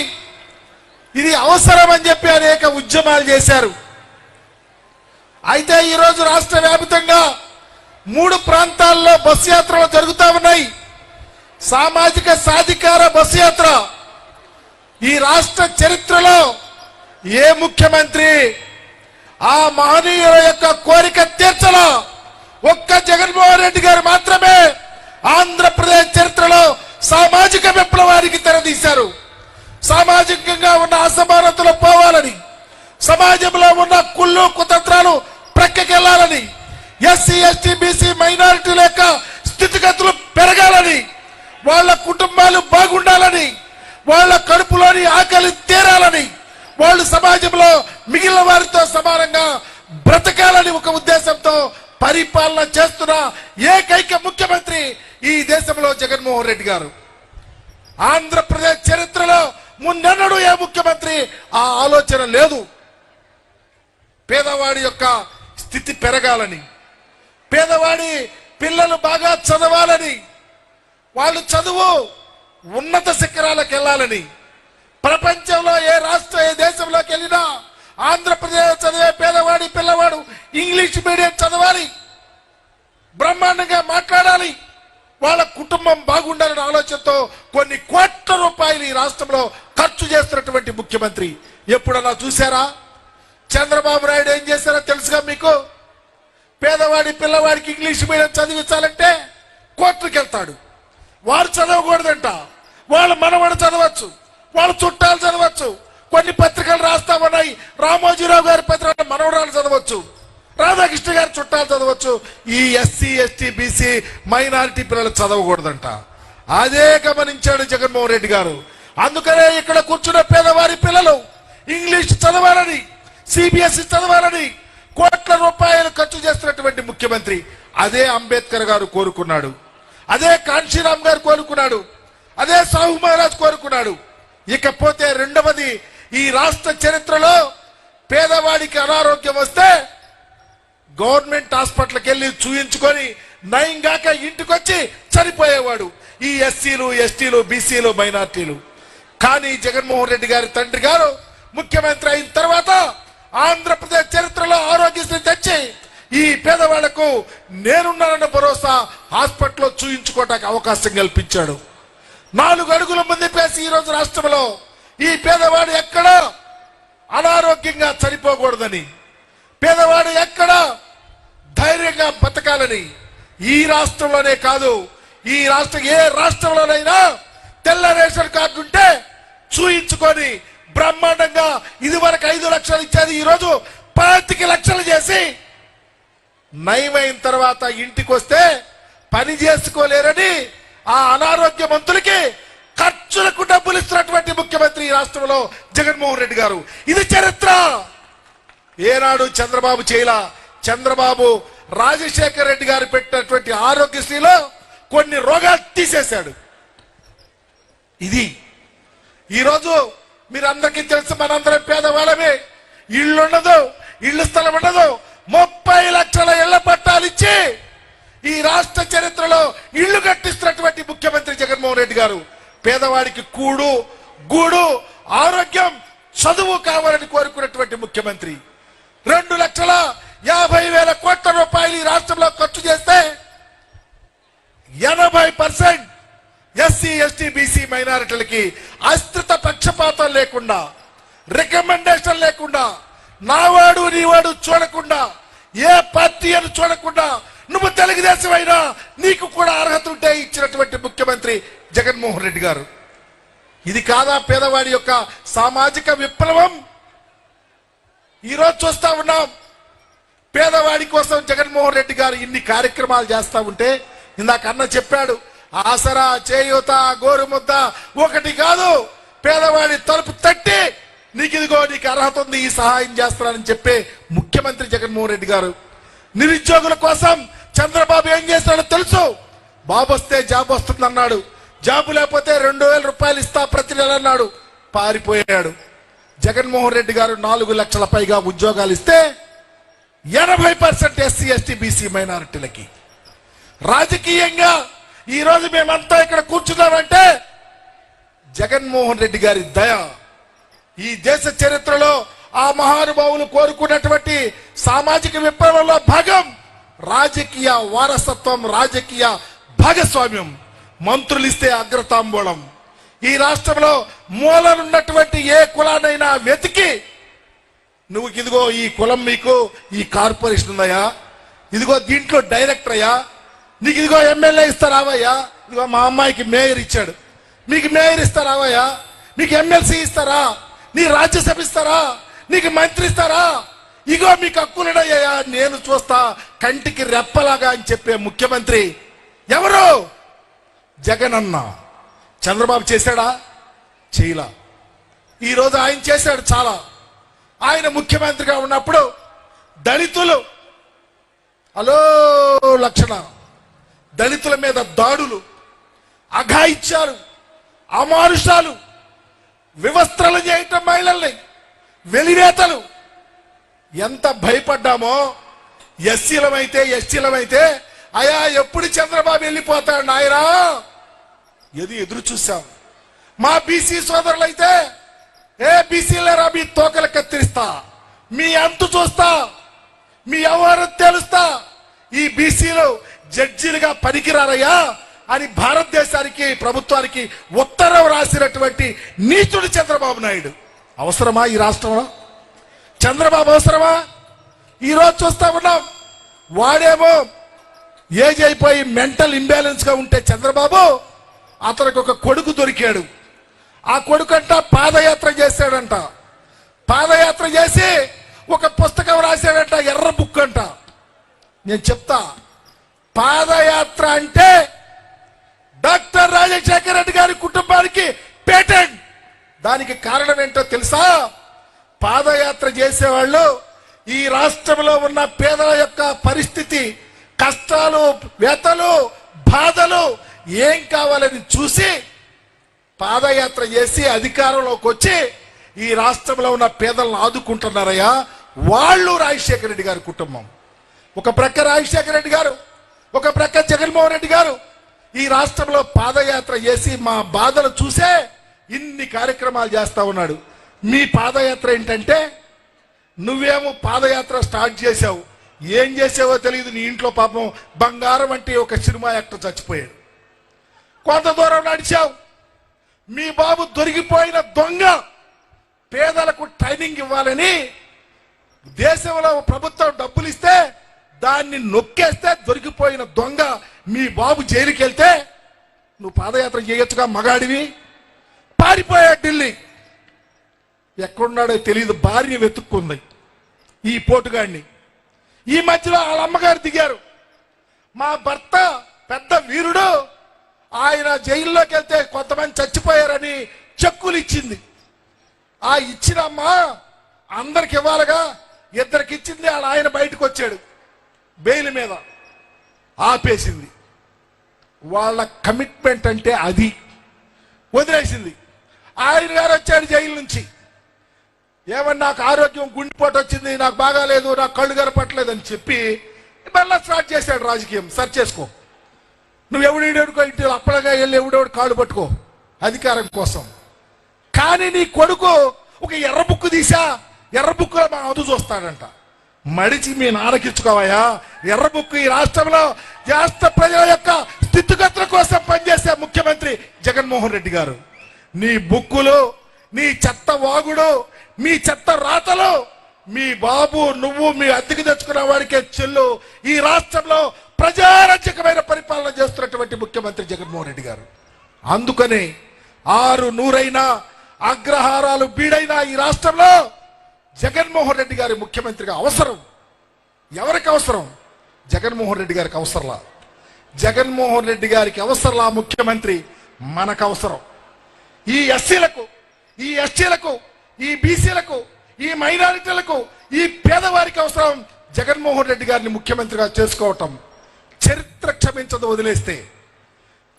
ఇది అవసరం అని చెప్పి అనేక ఉద్యమాలు చేశారు. అయితే ఈరోజు రాష్ట్ర వ్యాప్తంగా 3 ప్రాంతాల్లో బస్సు యాత్రలు జరుగుతూ ఉన్నాయి. సామాజిక సాధికార బస్సు యాత్ర ఈ రాష్ట్ర చరిత్రలో ఏ ముఖ్యమంత్రి ఆ మహనీయుల యొక్క కోరిక తీర్చలో ఒక్క జగన్మోహన్ రెడ్డి గారు మాత్రమే ఆంధ్రప్రదేశ్ చరిత్రలో సామాజిక విప్లవానికి తెరదీశారు. సామాజికంగా ఉన్న అసమానతలు పోవాలని, సమాజంలో ఉన్న కుళ్ళు కుతంత్రాలు ప్రక్కకెళ్లాలని, ఎస్సీ, ఎస్టీ, బీసీ మైనారిటీల యొక్క స్థితిగతులు పెరగాలని, వాళ్ళ కుటుంబాలు బాగుండాలని, వాళ్ళ కడుపులోని ఆకలి తీరాలని, వాళ్ళు సమాజంలో మిగిలిన వారితో సమానంగా బ్రతకాలని ఒక ఉద్దేశంతో పరిపాలన చేస్తున్న ఏకైక ముఖ్యమంత్రి ఈ దేశంలో జగన్మోహన్ రెడ్డి గారు. ఆంధ్రప్రదేశ్ చరిత్రలో మున్నెన్నడూ ఏ ముఖ్యమంత్రి ఆ ఆలోచన లేదు. పేదవాడి యొక్క స్థితి పెరగాలని, పేదవాడి పిల్లలు బాగా చదవాలని, వాళ్ళు చదువు ఉన్నత శిఖరాలకు వెళ్ళాలని, ప్రపంచంలో ఏ రాష్ట్ర ఏ దేశంలోకి వెళ్ళినా ఆంధ్రప్రదేశ్ చదివే పేదవాడి పిల్లవాడు ఇంగ్లీష్ మీడియం చదవాలి, బ్రహ్మాండంగా మాట్లాడాలి, వాళ్ళ కుటుంబం బాగుండాలనే ఆలోచనతో కొన్ని కోట్ల రూపాయలు ఈ రాష్ట్రంలో ఖర్చు చేస్తున్నటువంటి ముఖ్యమంత్రి ఎప్పుడన్నా చూసారా? చంద్రబాబు నాయుడు ఏం చేశారో తెలుసుగా మీకు? పేదవాడి పిల్లవాడికి ఇంగ్లీష్ మీడియం చదివించాలంటే కోర్టుకు వెళ్తాడు. వారు చదవకూడదంట, వాళ్ళ మనవడు చదవచ్చు, వాళ్ళ చుట్టాలు చదవచ్చు, కొన్ని పత్రికలు రాస్తా ఉన్నాయి, రామోజీరావు గారి పత్రిక మనవరాలు చదవచ్చు, రాధాకృష్ణ గారి చుట్టాలు చదవచ్చు. ఈ ఎస్సీ, ఎస్టీ, బీసీ మైనారిటీ పిల్లలు చదవకూడదంట. అదే గమనించాడు జగన్మోహన్ రెడ్డి గారు. అందుకనే ఇక్కడ కూర్చున్న పేదవారి పిల్లలు ఇంగ్లీష్ చదవాలని, సిబిఎస్ఈ చదవాలని కోట్ల రూపాయలు ఖర్చు చేస్తున్నటువంటి ముఖ్యమంత్రి అదే అంబేద్కర్ గారు కోరుకున్నాడు, అదే కాంశీరామ్ గారు కోరుకున్నాడు, అదే సాహు మహారాజ్ కోరుకున్నాడు. ఇకపోతే రెండవది, ఈ రాష్ట్ర చరిత్రలో పేదవాడికి అనారోగ్యం వస్తే గవర్నమెంట్ హాస్పిటల్కి వెళ్ళి చూయించుకొని నయంగాక ఇంటికి వచ్చి చనిపోయేవాడు ఈ ఎస్సీలు, ఎస్టీలు, బీసీలు, మైనార్టీలు. కానీ జగన్మోహన్ రెడ్డి గారి తండ్రి గారు ముఖ్యమంత్రి అయిన తర్వాత ఆంధ్రప్రదేశ్ చరిత్రలో ఆరోగ్యశ్రీ తెచ్చి ఈ పేదవాళ్లకు నేనున్నానన్న భరోసా హాస్పిటల్లో చూయించుకోవడానికి అవకాశం కల్పించాడు. 4 అడుగుల ముందు పేసి ఈ రోజు రాష్ట్రంలో ఈ పేదవాడు ఎక్కడ అనారోగ్యంగా చనిపోకూడదని, పేదవాడు ఎక్కడ ధైర్యంగా బతకాలని ఈ రాష్ట్రంలోనే కాదు, ఈ రాష్ట్రం ఏ రాష్ట్రంలోనైనా తెల్ల రేషన్ కార్డు ఉంటే చూయించుకొని బ్రహ్మాండంగా ఇదివరకు 5 లక్షలు ఇచ్చేది ఈ రోజు 25 లక్షలు చేసి నయమైన తర్వాత ఇంటికి వస్తే పని చేసుకోలేరని ఆ అనారోగ్యవంతులకి ఖర్చులకు డబ్బులు ఇస్తున్నటువంటి ముఖ్యమంత్రి ఈ రాష్ట్రంలో జగన్మోహన్ రెడ్డి గారు. ఇది చరిత్ర. ఏనాడు చంద్రబాబు చేయలా. చంద్రబాబు రాజశేఖర్ రెడ్డి గారు పెట్టినటువంటి ఆరోగ్యశ్రీలో కొన్ని రోగాలు తీసేశాడు. ఇది ఈరోజు మీరందరికీ తెలుసు, మనందరం పేదవాళ్ళమే, ఇల్లు ఉండదు, ఇల్లు స్థలం ఉండదు, 30 లక్షల ఇళ్ల పట్టాలు ఇచ్చి ఈ రాష్ట్ర చరిత్రలో ఇళ్లు కట్టిస్తున్నటువంటి ముఖ్యమంత్రి జగన్మోహన్ రెడ్డి గారు. పేదవాడికి కూడు, గూడు, ఆరోగ్యం, చదువు కావాలని కోరుకున్నటువంటి ముఖ్యమంత్రి. 2,50,000 కోట్ల రూపాయలు ఈ రాష్ట్రంలో ఖర్చు చేస్తే 80% ఎస్సీ, ఎస్టీ, బీసీ, మైనారిటీలకి అస్త్రిత పక్షపాతం లేకుండా, రికమెండేషన్ లేకుండా, నావాడు నీవాడు చూడకుండా, ఏ పార్టీ అని చూడకుండా, నువ్వు తెలుగుదేశం అయినా నీకు కూడా అర్హత ఉంటే ఇచ్చినటువంటి ముఖ్యమంత్రి జగన్మోహన్ రెడ్డి గారు. ఇది కాదా పేదవాడి యొక్క సామాజిక విప్లవం? ఈరోజు చూస్తా ఉన్నాం, పేదవాడి కోసం జగన్మోహన్ రెడ్డి గారు ఇన్ని కార్యక్రమాలు చేస్తా ఉంటే, ఇందాక అన్న చెప్పాడు, ఆసరా, చేయూత, గోరుముద్ద ఒకటి కాదు, పేదవాడి తలుపు తట్టి నీకు ఇదిగో నీకు అర్హత ఉంది, ఈ సహాయం చేస్తానని చెప్పే ముఖ్యమంత్రి జగన్మోహన్ రెడ్డి గారు. నిరుద్యోగుల కోసం చంద్రబాబు ఏం చేస్తాడో తెలుసు. బాబు వస్తే జాబ్ వస్తుంది అన్నాడు, జాబు లేకపోతే 2,000 రూపాయలు ఇస్తా ప్రతి నెల అన్నాడు, పారిపోయాడు. జగన్మోహన్ రెడ్డి గారు 4 లక్షల పైగా ఉద్యోగాలు ఇస్తే 80% ఎస్సీ, ఎస్టీ, బీసీ, మైనారిటీలకి. రాజకీయంగా ఈ రోజు మేమంతా ఇక్కడ కూర్చున్నామంటే జగన్మోహన్ రెడ్డి గారి దయ. ఈ దేశ చరిత్రలో ఆ మహానుభావులు కోరుకున్నటువంటి సామాజిక విప్లవంలో భాగం రాజకీయ వారసత్వం, రాజకీయ భాగస్వామ్యం. మంత్రులు ఇస్తే అగ్రతాంబూలం. ఈ రాష్ట్రంలో మూలనున్నటువంటి ఏ కులానైనా వెతికి నువ్వు ఇదిగో ఈ కులం, మీకు ఈ కార్పొరేషన్ ఉందయ్యా, ఇదిగో దీంట్లో డైరెక్టర్ అయ్యా, నీకు ఇదిగో ఎమ్మెల్యే ఇస్తారావయ్యా, ఇదిగో మా అమ్మాయికి మేయర్ ఇచ్చాడు, మీకు మేయర్ ఇస్తారావయ్యా, నీకు ఎమ్మెల్సీ ఇస్తారా, నీ రాజ్యసభ ఇస్తారా, నీకు మంత్రి ఇస్తారా, ఇగో మీకు హక్కులుడయ్యా, నేను చూస్తా కంటికి రెప్పలాగా అని చెప్పే ముఖ్యమంత్రి ఎవరు? జగన్ అన్న. చంద్రబాబు చేశాడా? చేయలా. ఈరోజు ఆయన చేశాడు చాలా. ఆయన ముఖ్యమంత్రిగా ఉన్నప్పుడు దళితులు లక్షణ దళితుల మీద దాడులు, అఘాయిత్యాలు, అమానుషాలు, వివస్త్రలు చేయటం, మహిళల్ని వెలివేతలు, ఎంత భయపడ్డామో. ఎస్సీలమైతే ఎస్టీలమైతే అయా ఎప్పుడు చంద్రబాబు వెళ్ళిపోతాడు నాయనా ఎదురు చూసాం. మా బీసీ సోదరులైతే ఏ బీసీలరా మీ తోకలు కత్తిరిస్తా, మీ అంతు చూస్తా, మీ వ్యవహారం తెలుస్తా, ఈ బీసీలు జడ్జీలుగా పనికిరారయ్యా అని భారతదేశానికి, ప్రభుత్వానికి ఉత్తరం రాసినటువంటి నీచుడు చంద్రబాబు నాయుడు. అవసరమా ఈ రాష్ట్రంలో? చంద్రబాబు అవసరమా? ఈరోజు చూస్తా ఉన్నాం, వాడేమో ఏజ్ అయిపోయి మెంటల్ ఇంబ్యాలెన్స్ గా ఉంటే చంద్రబాబు, అతనికి ఒక కొడుకు దొరికాడు. ఆ కొడుకంట పాదయాత్ర చేశాడంట. పాదయాత్ర చేసి ఒక పుస్తకం రాశాడంట, ఎర్ర బుక్ అంట. నేను చెప్తా, పాదయాత్ర అంటే డాక్టర్ రాజశేఖర రెడ్డి గారి కుటుంబానికి పేటెంట్. దానికి కారణం ఏంటో తెలుసా? పాదయాత్ర చేసేవాళ్ళు ఈ రాష్ట్రంలో ఉన్న పేదల యొక్క పరిస్థితి, కష్టాలు, వ్యతలు, బాధలు ఏం కావాలని చూసి పాదయాత్ర చేసి అధికారంలోకి వచ్చి ఈ రాష్ట్రంలో ఉన్న పేదలను ఆదుకుంటున్నారయ్యా. వాళ్ళు రాజశేఖర రెడ్డి గారి కుటుంబం. ఒక ప్రక్క రాజశేఖర రెడ్డి గారు, ఒక ప్రక్క జగన్మోహన్ రెడ్డి గారు ఈ రాష్ట్రంలో పాదయాత్ర చేసి మా బాధలు చూసే ఇన్ని కార్యక్రమాలు చేస్తా ఉన్నాడు. మీ పాదయాత్ర ఏంటంటే, నువ్వేమో పాదయాత్ర స్టార్ట్ చేశావు, ఏం చేసావో తెలియదు. నీ ఇంట్లో పాపం బంగారం అంటే ఒక సినిమా యాక్టర్ చచ్చిపోయాడు. కొంత దూరం నడిచావు, మీ బాబు దొరికిపోయిన దొంగ. పేదలకు ట్రైనింగ్ ఇవ్వాలని దేశంలో ప్రభుత్వం డబ్బులు ఇస్తే దాన్ని నొక్కేస్తే దొరికిపోయిన దొంగ మీ బాబు జైలుకి వెళ్తే నువ్వు పాదయాత్ర చేయొచ్చుగా, మగాడివి. పారిపోయాడు ఢిల్లీ. ఎక్కడున్నాడో తెలియదు, భార్య వెతుక్కుంది ఈ పోటుగాడిని. ఈ మధ్యలో వాళ్ళ అమ్మగారు దిగారు, మా భర్త పెద్ద వీరుడు, ఆయన జైల్లోకి వెళ్తే కొంతమంది చచ్చిపోయారని చెక్కులు ఇచ్చింది. ఆ ఇచ్చిన అమ్మ అందరికి ఇవ్వాలిగా, ఇద్దరికి ఇచ్చింది. ఆయన బయటకు వచ్చాడు బెయిల్ మీద, ఆపేసింది. వాళ్ళ కమిట్మెంట్ అంటే అది, వదిలేసింది. ఆయన గారు వచ్చాడు జైలు నుంచి, ఏమన్నా నాకు ఆరోగ్యం, గుండెపోటు వచ్చింది, నాకు బాగాలేదు, నాకు కళ్ళు కనపట్లేదు అని చెప్పి మళ్ళా స్టార్ట్ చేశాడు రాజకీయం. సర్చ్ చేసుకో, నువ్వు ఎవడెవడుకో ఇంటి అప్పడగా వెళ్ళి ఎవడెవడు కాళ్ళు పట్టుకో అధికారం కోసం. కానీ నీ కొడుకు ఒక ఎర్ర బుక్కు తీసా, ఎర్ర బుక్కులో మా అదు చూస్తాడంట. మడిచి మీ నారకిచ్చుకోవయా. ఎర్ర బుక్కు ఈ రాష్ట్రంలో రాష్ట్ర ప్రజల యొక్క స్థితిగతుల కోసం పనిచేసే ముఖ్యమంత్రి జగన్మోహన్ రెడ్డి గారు. నీ బుక్కులు, నీ చెత్త వాగుడు, మీ చెత్త రాతలు, మీ బాబు, నువ్వు, మీ అద్దెకి తెచ్చుకున్న వాడికే చెల్లు. ఈ రాష్ట్రంలో ప్రజారాజ్యకమైన పరిపాలన చేస్తున్నటువంటి ముఖ్యమంత్రి జగన్మోహన్ రెడ్డి గారు. అందుకని 600 అగ్రహారాలు బీడైనా ఈ రాష్ట్రంలో జగన్మోహన్ రెడ్డి గారి ముఖ్యమంత్రిగా అవసరం. ఎవరికి అవసరం? జగన్మోహన్ రెడ్డి గారికి అవసరంలా. జగన్మోహన్ రెడ్డి గారికి అవసరంలా ముఖ్యమంత్రి, మనకు అవసరం. ఈ ఎస్సీలకు, ఈ ఎస్టీలకు, ఈ బీసీలకు, ఈ మైనారిటీలకు, ఈ పేదవారికి అవసరం జగన్మోహన్ రెడ్డి గారిని ముఖ్యమంత్రిగా చేసుకోవటం. చరిత్ర క్షమించదు, వదిలేస్తే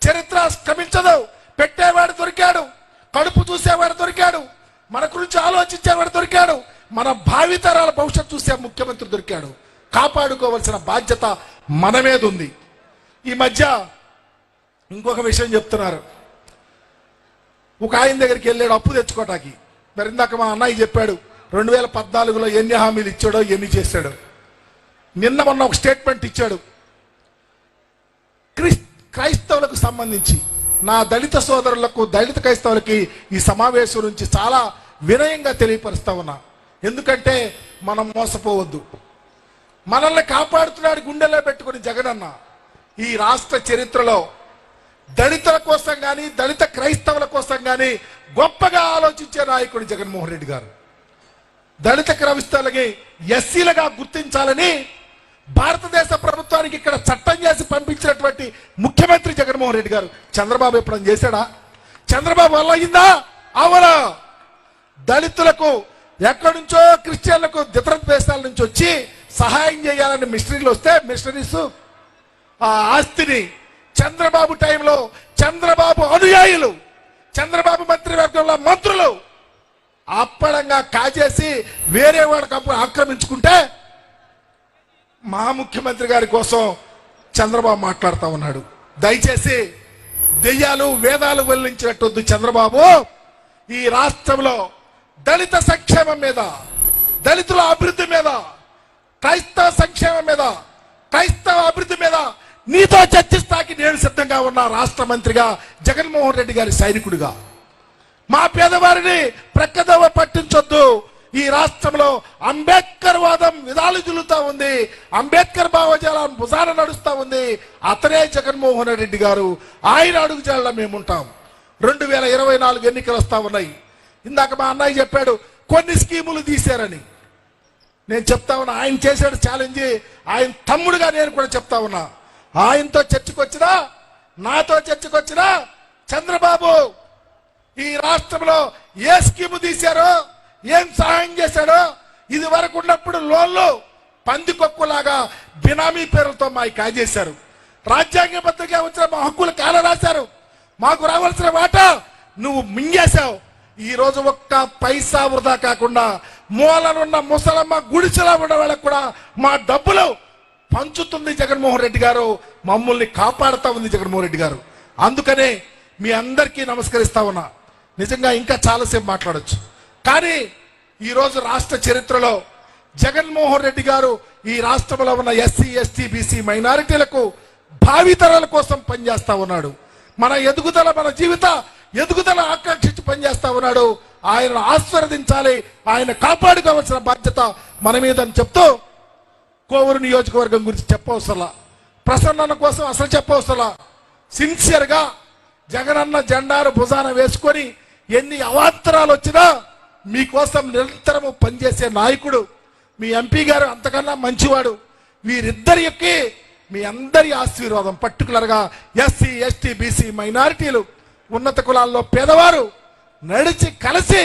చరిత్ర క్షమించదు. పెట్టేవాడు దొరికాడు, కడుపు చూసేవాడు దొరికాడు, మన గురించి ఆలోచించేవాడు దొరికాడు, మన భావితరాల భవిష్యత్తు చూసే ముఖ్యమంత్రి దొరికాడు. కాపాడుకోవాల్సిన బాధ్యత మన మీద ఉంది. ఈ మధ్య ఇంకొక విషయం చెప్తున్నారు. ఒక ఆయన దగ్గరికి వెళ్ళాడు అప్పు తెచ్చుకోవటానికి. మరి ఇందాక మా అన్నయ్య చెప్పాడు 2014లో ఎన్ని హామీలు ఇచ్చాడో, ఎన్ని చేశాడో. నిన్న మొన్న ఒక స్టేట్మెంట్ ఇచ్చాడు క్రైస్తవులకు సంబంధించి. నా దళిత సోదరులకు, దళిత క్రైస్తవులకి ఈ సమావేశం నుంచి చాలా వినయంగా తెలియపరుస్తా ఉన్నా. ఎందుకంటే మనం మోసపోవద్దు. మనల్ని కాపాడుతున్నాడు గుండెలో పెట్టుకుని జగనన్న. ఈ రాష్ట్ర చరిత్రలో దళితుల కోసం కానీ, దళిత క్రైస్తవుల కోసం కానీ గొప్పగా ఆలోచించే నాయకుడు జగన్మోహన్ రెడ్డి గారు. దళిత క్రైస్తవులకి ఎస్సీలుగా గుర్తించాలని భారతదేశ ప్రభుత్వానికి ఇక్కడ చట్టం చేసి పంపించినటువంటి ముఖ్యమంత్రి జగన్మోహన్ రెడ్డి గారు. చంద్రబాబు ఎప్పుడైనా చేశాడా? చంద్రబాబు వల్ల అయిందా? అవలా. దళితులకు ఎక్కడి నుంచో, క్రిస్టియన్లకు ఇతర దేశాల నుంచి వచ్చి సహాయం చేయాలని మిషనరీలు వస్తే, మిషనరీస్ ఆ ఆస్తిని చంద్రబాబు టైంలో చంద్రబాబు అనుయాయులు, చంద్రబాబు మంత్రివర్గంలో మంత్రులు అప్పడంగా కాజేసి వేరే వాడికి ఆక్రమించుకుంటే మా ముఖ్యమంత్రి గారి కోసం చంద్రబాబు మాట్లాడుతూ ఉన్నాడు. దయచేసి దెయ్యాలు వేదాలు వెల్లించినట్టు చంద్రబాబు ఈ రాష్ట్రంలో దళిత సంక్షేమం మీద, దళితుల అభివృద్ధి మీద, క్రైస్తవ సంక్షేమం మీద, క్రైస్తవ అభివృద్ధి మీద నీతో చర్చిస్తాకి నేను సిద్ధంగా ఉన్నా. రాష్ట్ర మంత్రిగా, జగన్మోహన్ రెడ్డి గారి సైనికుడిగా. మా పేదవారిని ప్రక్కదోవ పట్టించొద్దు. ఈ రాష్ట్రంలో అంబేద్కర్ వాదం విధాలు జులుతా ఉంది, అంబేద్కర్ భావజాలం భుజాన నడుస్తా ఉంది. అతనే జగన్మోహన్ రెడ్డి గారు. ఆయన అడుగుజాడలో మేముంటాం. 2024 ఎన్నికలు వస్తా ఉన్నాయి. ఇందాక మా అన్నయ్య చెప్పాడు కొన్ని స్కీములు తీశారని. నేను చెప్తా ఉన్నా, ఆయన చేశాడు ఛాలెంజ్. ఆయన తమ్ముడుగా నేను కూడా చెప్తా ఉన్నా, ఆయనతో చర్చకొచ్చినా, నాతో చర్చకొచ్చినా చంద్రబాబు ఈ రాష్ట్రంలో ఏ స్కీము తీశారో, ఏం సహాయం చేశాడో ఇది వరకు ఉన్నప్పుడు లోన్లు పందికొక్కులాగా బినామీ పేరులతో మాకు కాజేశారు. రాజ్యాంగబద్ధంగా వచ్చిన మా హక్కులు కాల రాశారు. మాకు రావాల్సిన వాటా నువ్వు మింగేశావు. ఈ రోజు ఒక్క పైసా వృధా కాకుండా మూలనున్న ముసలమ్మ గుడిసెలా ఉన్న వాళ్ళకు కూడా మా డబ్బులు పంచుతుంది జగన్మోహన్ రెడ్డి గారు. మమ్మల్ని కాపాడుతా ఉంది జగన్మోహన్ రెడ్డి గారు. అందుకనే మీ అందరికీ నమస్కరిస్తా ఉన్నా. నిజంగా ఇంకా చాలాసేపు మాట్లాడొచ్చు, కానీ ఈరోజు రాష్ట్ర చరిత్రలో జగన్మోహన్ రెడ్డి గారు ఈ రాష్ట్రంలో ఉన్న ఎస్సీ ఎస్టీ బీసీ మైనారిటీలకు భావితరాల కోసం పనిచేస్తా ఉన్నాడు. మన ఎదుగుదల, మన జీవిత ఎదుగుదల ఆకాంక్షించి పనిచేస్తా ఉన్నాడు. ఆయనను ఆశీర్వదించాలి, ఆయన కాపాడుకోవాల్సిన బాధ్యత మన మీద అని చెప్తూ కోవూరు నియోజకవర్గం గురించి చెప్పవసరలా, ప్రసన్నన కోసం అసలు చెప్పవసరలా. సిన్సియర్ గా జగనన్న జెండాను భుజాన వేసుకొని ఎన్ని అవాంతరాలు వచ్చినా మీకోసం నిరంతరము పనిచేసే నాయకుడు మీ ఎంపీ గారు, అంతకన్నా మంచివాడు. వీరిద్దరికి మీ అందరి ఆశీర్వాదం, పర్టికులర్ గా ఎస్సీ ఎస్టీ బీసీ మైనారిటీలు, ఉన్నత కులాల్లో పేదవారు నడిచి కలిసి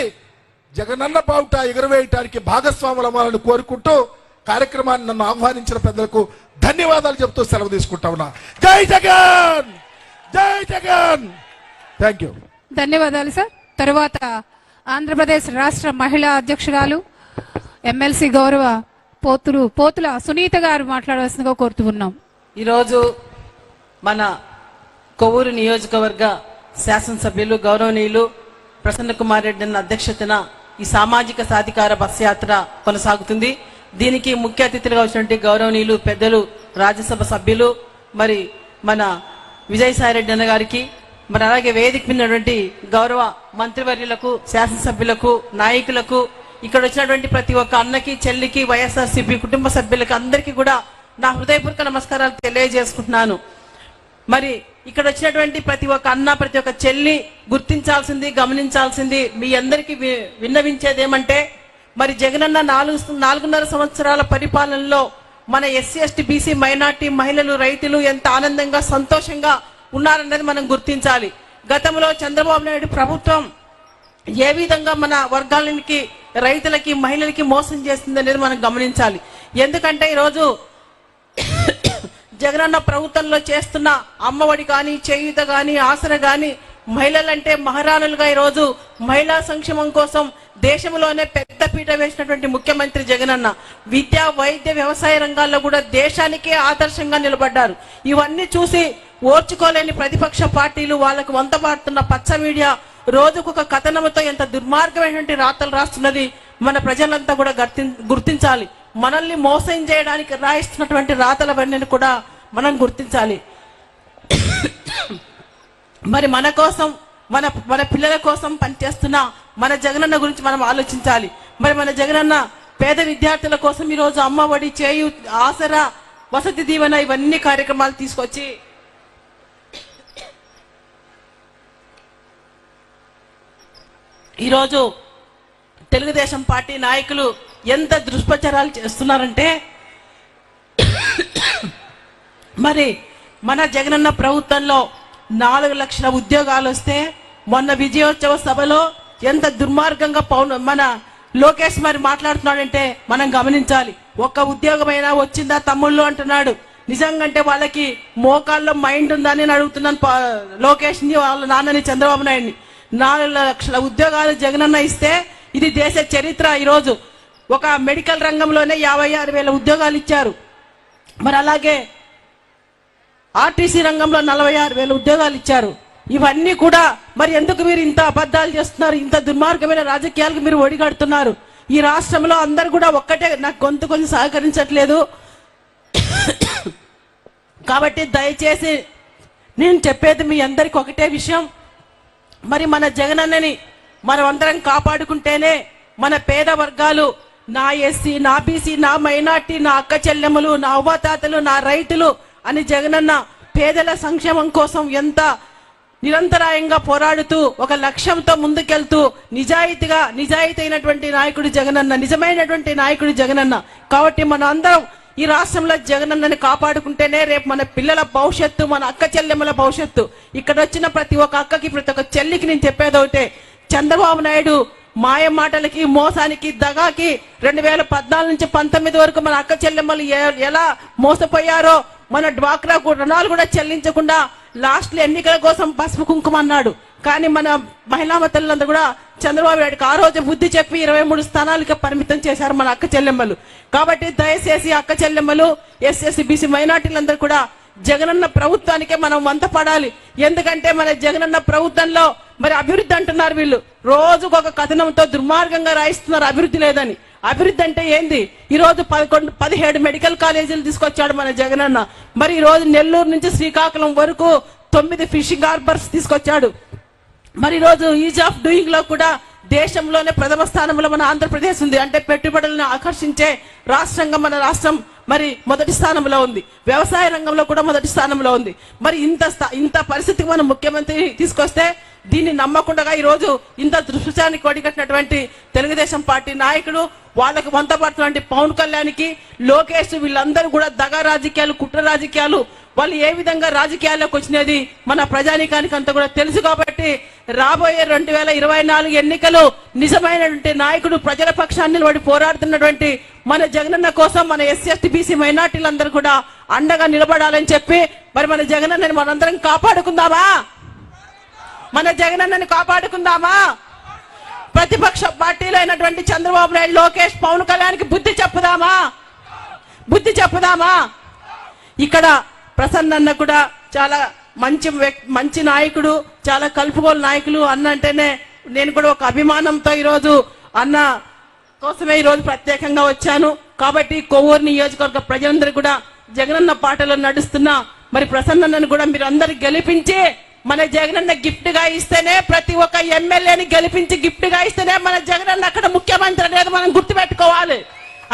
జగనన్న బావుట ఎగురవేయటానికి భాగస్వాములు అవ్వాలని కోరుకుంటూ కార్యక్రమాన్ని నన్ను ఆహ్వానించిన పెద్దలకు ధన్యవాదాలు చెప్తూ సెలవు తీసుకుంటా ఉన్నా. జై జగన్, జై జగన్. Thank you. ధన్యవాదాలు సార్. తరువాత ఆంధ్రప్రదేశ్ రాష్ట్ర మహిళా అధ్యక్షురాలు ఎమ్మెల్సీ గౌరవ పోతుల సునీత గారు మాట్లాడవలసిందిగా కోరుతూ ఉన్నాం. ఈరోజు మన కొవ్వూరు నియోజకవర్గ శాసనసభ్యులు గౌరవనీయులు ప్రసన్న కుమార్ రెడ్డి అన్న అధ్యక్షతన ఈ సామాజిక సాధికార బస్ యాత్ర కొనసాగుతుంది. దీనికి ముఖ్య అతిథులుగా వచ్చినటువంటి గౌరవనీయులు పెద్దలు రాజ్యసభ సభ్యులు మరి మన విజయసాయిరెడ్డి అన్న గారికి, మరి అలాగే వేదిక మీద గౌరవ మంత్రివర్యులకు, శాసనసభ్యులకు, నాయకులకు, ఇక్కడ వచ్చినటువంటి ప్రతి ఒక్క అన్నకి, చెల్లికి, వైఎస్ఆర్సీపీ కుటుంబ సభ్యులకి అందరికీ కూడా నా హృదయపూర్వక నమస్కారాలు తెలియజేసుకుంటున్నాను. మరి ఇక్కడ వచ్చినటువంటి ప్రతి ఒక్క అన్న, ప్రతి ఒక్క చెల్లి గుర్తించాల్సింది, గమనించాల్సింది, మీ అందరికీ విన్నవించేది ఏమంటే, మరి జగనన్న 4.5 సంవత్సరాల పరిపాలనలో మన ఎస్సీ ఎస్టీ బీసీ మైనార్టీ మహిళలు, రైతులు ఎంత ఆనందంగా సంతోషంగా ఉన్నారన్నది మనం గుర్తించాలి. గతంలో చంద్రబాబు నాయుడు ప్రభుత్వం ఏ విధంగా మన వర్గాలకి, రైతులకి, మహిళలకి మోసం చేస్తుంది అనేది మనం గమనించాలి. ఎందుకంటే ఈరోజు జగనన్న ప్రభుత్వంలో చేస్తున్న అమ్మఒడి కానీ, చేయూత కానీ, ఆసరా కానీ, మహిళలంటే మహారాణులుగా ఈరోజు మహిళా సంక్షేమం కోసం దేశంలోనే పెద్ద పీట వేసినటువంటి ముఖ్యమంత్రి జగనన్న విద్య, వైద్య, వ్యవసాయ రంగాల్లో కూడా దేశానికే ఆదర్శంగా నిలబడ్డారు. ఇవన్నీ చూసి ఓర్చుకోలేని ప్రతిపక్ష పార్టీలు, వాళ్ళకు వంతపాడుతున్న పచ్చ మీడియా రోజుకొక కథనంతో ఎంత దుర్మార్గమైనటువంటి రాతలు రాస్తున్నది మన ప్రజలంతా కూడా గుర్తించాలి. మనల్ని మోసం చేయడానికి రాయిస్తున్నటువంటి రాతలవన్నీ కూడా మనం గుర్తించాలి. మరి మన కోసం, మన పిల్లల కోసం పనిచేస్తున్న మన జగనన్న గురించి మనం ఆలోచించాలి. మరి మన జగనన్న పేద విద్యార్థుల కోసం ఈరోజు అమ్మఒడి, చేయు, ఆసరా, వసతి దీవెన ఇవన్నీ కార్యక్రమాలు తీసుకొచ్చి ఈరోజు తెలుగుదేశం పార్టీ నాయకులు ఎంత దుష్ప్రచారాలు చేస్తున్నారంటే, మరి మన జగనన్న ప్రభుత్వంలో 4 లక్షల ఉద్యోగాలు వస్తే మొన్న విజయోత్సవ సభలో ఎంత దుర్మార్గంగా మన లోకేష్ మరి మాట్లాడుతున్నాడంటే మనం గమనించాలి. ఒక్క ఉద్యోగమైనా వచ్చిందా తమ్ముళ్ళు అంటున్నాడు. నిజంగా వాళ్ళకి మోకాల్లో మైండ్ ఉందని నేను అడుగుతున్నాను లోకేష్ ని, వాళ్ళ నాన్నని, చంద్రబాబు నాయుడిని. 4 లక్షల ఉద్యోగాలు జగనన్న ఇస్తే ఇది దేశ చరిత్ర. ఈరోజు ఒక మెడికల్ రంగంలోనే 56,000 ఉద్యోగాలు ఇచ్చారు. మరి అలాగే ఆర్టీసీ రంగంలో 46,000 ఉద్యోగాలు ఇచ్చారు. ఇవన్నీ కూడా మరి ఎందుకు మీరు ఇంత అబద్ధాలు చేస్తున్నారు? ఇంత దుర్మార్గమైన రాజకీయాలకు మీరు ఒడిగడుతున్నారు. ఈ రాష్ట్రంలో అందరు కూడా ఒక్కటే, నాకు గొంతు కొంచెం సహకరించట్లేదు కాబట్టి దయచేసి నేను చెప్పేది మీ అందరికి ఒకటే విషయం. మరి మన జగనన్నని మనం అందరం కాపాడుకుంటేనే మన పేద వర్గాలు, నా ఎస్సీ, నా బీసీ, నా మైనార్టీ, నా అక్క చెల్లెమ్మలు, నా అవ్వతాతలు, నా రైతులు అని జగనన్న పేదల సంక్షేమం కోసం ఎంత నిరంతరాయంగా పోరాడుతూ ఒక లక్ష్యంతో ముందుకెళ్తూ నిజాయితీ అయినటువంటి నాయకుడు జగనన్న, నిజమైనటువంటి నాయకుడు జగనన్న. కాబట్టి మన అందరం ఈ రాష్ట్రంలో జగనన్నని కాపాడుకుంటేనే రేపు మన పిల్లల భవిష్యత్తు, మన అక్క చెల్లెమ్మల భవిష్యత్తు. ఇక్కడ వచ్చిన ప్రతి ఒక్క అక్కకి, ప్రతి ఒక్క చెల్లికి నేను చెప్పేది ఒకటే, చంద్రబాబు నాయుడు మాయ మాటలకి, మోసానికి, దగాకి 2014 నుంచి 19 వరకు మన అక్క చెల్లెమ్మలు ఎలా మోసపోయారో, మన డ్వాక్రా రుణాలు కూడా చెల్లించకుండా లాస్ట్ లో ఎన్నికల కోసం పసుపు కుంకుమ అన్నాడు. కానీ మన మహిళా మతలందరూ కూడా చంద్రబాబు నాయుడుకి ఆ రోజు బుద్ధి చెప్పి 23 స్థానాలకి పరిమితం చేశారు మన అక్క చెల్లెమ్మలు. కాబట్టి దయచేసి అక్క చెల్లెమ్మలు, ఎస్ఎస్సీ బీసీ మైనార్టీలందరూ కూడా జగనన్న ప్రభుత్వానికే మనం వంత పడాలి. ఎందుకంటే మన జగనన్న ప్రభుత్వంలో మరి అభివృద్ధి అంటున్నారు వీళ్ళు, రోజుకొక కథనంతో దుర్మార్గంగా రాయిస్తున్నారు అభివృద్ధి లేదని. అభివృద్ధి అంటే ఏంది? ఈ రోజు 17 మెడికల్ కాలేజీలు తీసుకొచ్చాడు మన జగనన్న. మరి ఈ రోజు నెల్లూరు నుంచి శ్రీకాకుళం వరకు 9 ఫిషింగ్ హార్బర్స్ తీసుకొచ్చాడు. మరి ఈ రోజు ఈజ్ ఆఫ్ డూయింగ్ లో కూడా దేశంలోనే ప్రథమ స్థానంలో మన ఆంధ్రప్రదేశ్ ఉంది. అంటే పెట్టుబడులను ఆకర్షించే రాష్ట్రంగా మన రాష్ట్రం మరి మొదటి స్థానంలో ఉంది. వ్యవసాయ రంగంలో కూడా మొదటి స్థానంలో ఉంది. మరి ఇంత పరిస్థితికి మన ముఖ్యమంత్రి తీసుకొస్తే దీన్ని నమ్మకుండా ఈ రోజు ఇంత దృశ్యానికి ఒడిగట్టినటువంటి తెలుగుదేశం పార్టీ నాయకుడు, వాళ్ళకి వంత పడుతున్నటువంటి పవన్ కళ్యాణ్కి, లోకేష్, వీళ్ళందరూ కూడా దగా రాజకీయాలు, కుట్ర రాజకీయాలు, వాళ్ళు ఏ విధంగా రాజకీయాల్లోకి వచ్చినది మన ప్రజానీకానికి అంతా కూడా తెలుసు. కాబట్టి రాబోయే 2024 ఎన్నికలు నిజమైనటువంటి నాయకుడు, ప్రజల పక్షాన్ని నిలబడి పోరాడుతున్నటువంటి మన జగనన్న కోసం మన ఎస్సీ బీసీ మైనార్టీలందరూ కూడా అండగా నిలబడాలని చెప్పి మరి మన జగనన్నని మనందరం కాపాడుకుందామా? మన జగనన్నని కాపాడుకుందామా? ప్రతిపక్ష పార్టీలు అయినటువంటి చంద్రబాబు నాయుడు, లోకేష్, పవన్ కళ్యాణ్కి బుద్ధి చెప్పుదామా? బుద్ధి చెప్పుదామా? ఇక్కడ ప్రసన్న కూడా చాలా మంచి నాయకుడు, చాలా కలుపుగోలు నాయకులు. అన్న అంటేనే నేను కూడా ఒక అభిమానంతో ఈరోజు అన్న కోసమే ఈరోజు ప్రత్యేకంగా వచ్చాను. కాబట్టి కొవ్వూరు నియోజకవర్గ ప్రజలందరూ కూడా జగనన్న పాటలో నడుస్తున్నా మరి ప్రసన్నను కూడా మీరు అందరు గెలిపించి మన జగనన్న గిఫ్ట్ గా ఇస్తేనే, ప్రతి ఒక్క ఎమ్మెల్యేని గెలిపించి గిఫ్ట్ గా ఇస్తేనే మన జగనన్న అక్కడ ముఖ్యమంత్రి అనేది మనం గుర్తుపెట్టుకోవాలి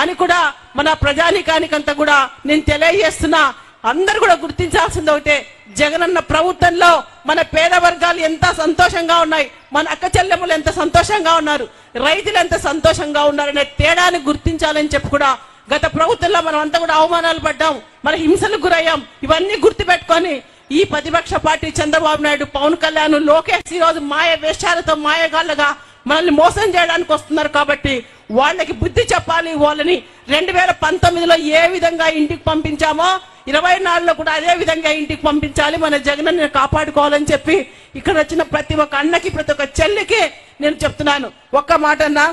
అని కూడా మన ప్రజానీకానికంతా కూడా నేను తెలియజేస్తున్నా. అందరూ కూడా గుర్తించాల్సింది ఒకటే, జగనన్న ప్రభుత్వంలో మన పేద వర్గాలు ఎంత సంతోషంగా ఉన్నాయి, మన అక్క చెల్లెమ్మలు ఎంత సంతోషంగా ఉన్నారు, రైతులు ఎంత సంతోషంగా ఉన్నారనే తేడాన్ని గుర్తించాలని చెప్పి కూడా గత ప్రభుత్వంలో మనం అంతా కూడా అవమానాలు పడ్డాం, మన హింసలకు గురయ్యాం. ఇవన్నీ గుర్తుపెట్టుకొని ఈ ప్రతిపక్ష పార్టీ చంద్రబాబు నాయుడు, పవన్ కళ్యాణ్, లోకేష్ ఈ రోజు మాయ వేషాలతో మాయగాళ్ళగా మనల్ని మోసం చేయడానికి వస్తున్నారు. కాబట్టి వాళ్ళకి బుద్ధి చెప్పాలి. వాళ్ళని 2019లో ఏ విధంగా ఇంటికి పంపించామో 24లో కూడా అదే విధంగా ఇంటికి పంపించాలి. మన జగనన్న కాపాడుకోవాలని చెప్పి ఇక్కడ వచ్చిన ప్రతి ఒక్క అన్నకి, ప్రతి ఒక్క చెల్లికి నేను చెప్తున్నాను. ఒక్క మాట అన్నా,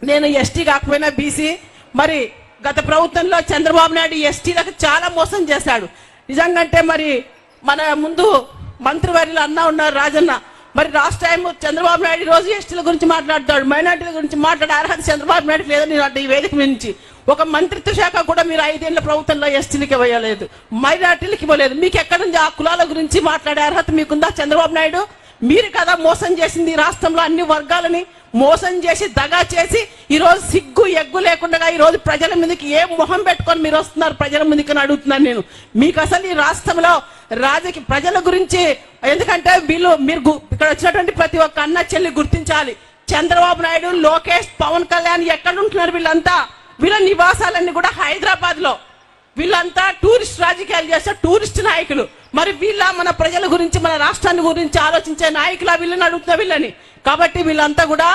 నేను ఎస్టీ కాకపోయినా బీసీ. మరి గత ప్రభుత్వంలో చంద్రబాబు నాయుడు ఎస్టీలకు చాలా మోసం చేశాడు. నిజంగంటే మరి మన ముందు మంత్రివర్యులు అన్న ఉన్నారు, రాజన్న. మరి లాస్ట్ టైం చంద్రబాబు నాయుడు రోజు ఎస్టీల గురించి మాట్లాడతాడు, మైనార్టీల గురించి మాట్లాడే అర్హత చంద్రబాబు నాయుడు లేదని ఈ వేదిక నుంచి ఒక మంత్రిత్వ శాఖ కూడా మీరు 5 ఏళ్ల ప్రభుత్వంలో ఎస్టీలకి ఇవ్వలేదు, మైనార్టీలకు ఇవ్వలేదు. మీకు ఎక్కడుంది ఆ కులాల గురించి మాట్లాడే అర్హత మీకుందా చంద్రబాబు నాయుడు? మీరు కదా మోసం చేసింది ఈ రాష్ట్రంలో అన్ని వర్గాలని మోసం చేసి, దగా చేసి, ఈ రోజు సిగ్గు ఎగ్గు లేకుండా ఈ రోజు ప్రజల మీదకి ఏ మొహం పెట్టుకొని మీరు వస్తున్నారు ప్రజల ముందుకు అడుగుతున్నాను నేను. మీకు అసలు ఈ రాష్ట్రంలో ప్రజల గురించి, ఎందుకంటే మీరు ఇక్కడ వచ్చినటువంటి ప్రతి ఒక్క అన్న చెల్లి గుర్తించాలి. చంద్రబాబు నాయుడు, లోకేష్, పవన్ కళ్యాణ్ ఎక్కడ ఉంటున్నారు? వీళ్ళ నివాసాలన్నీ కూడా హైదరాబాద్ లో. వీళ్ళంతా టూరిస్ట్ రాజకీయాలు చేసే టూరిస్ట్ నాయకులు. మరి వీళ్ళ మన ప్రజల గురించి, మన రాష్ట్రాన్ని గురించి ఆలోచించే నాయకుల వీళ్ళని అడుగుతున్న వీళ్ళని. కాబట్టి వీళ్ళంతా కూడా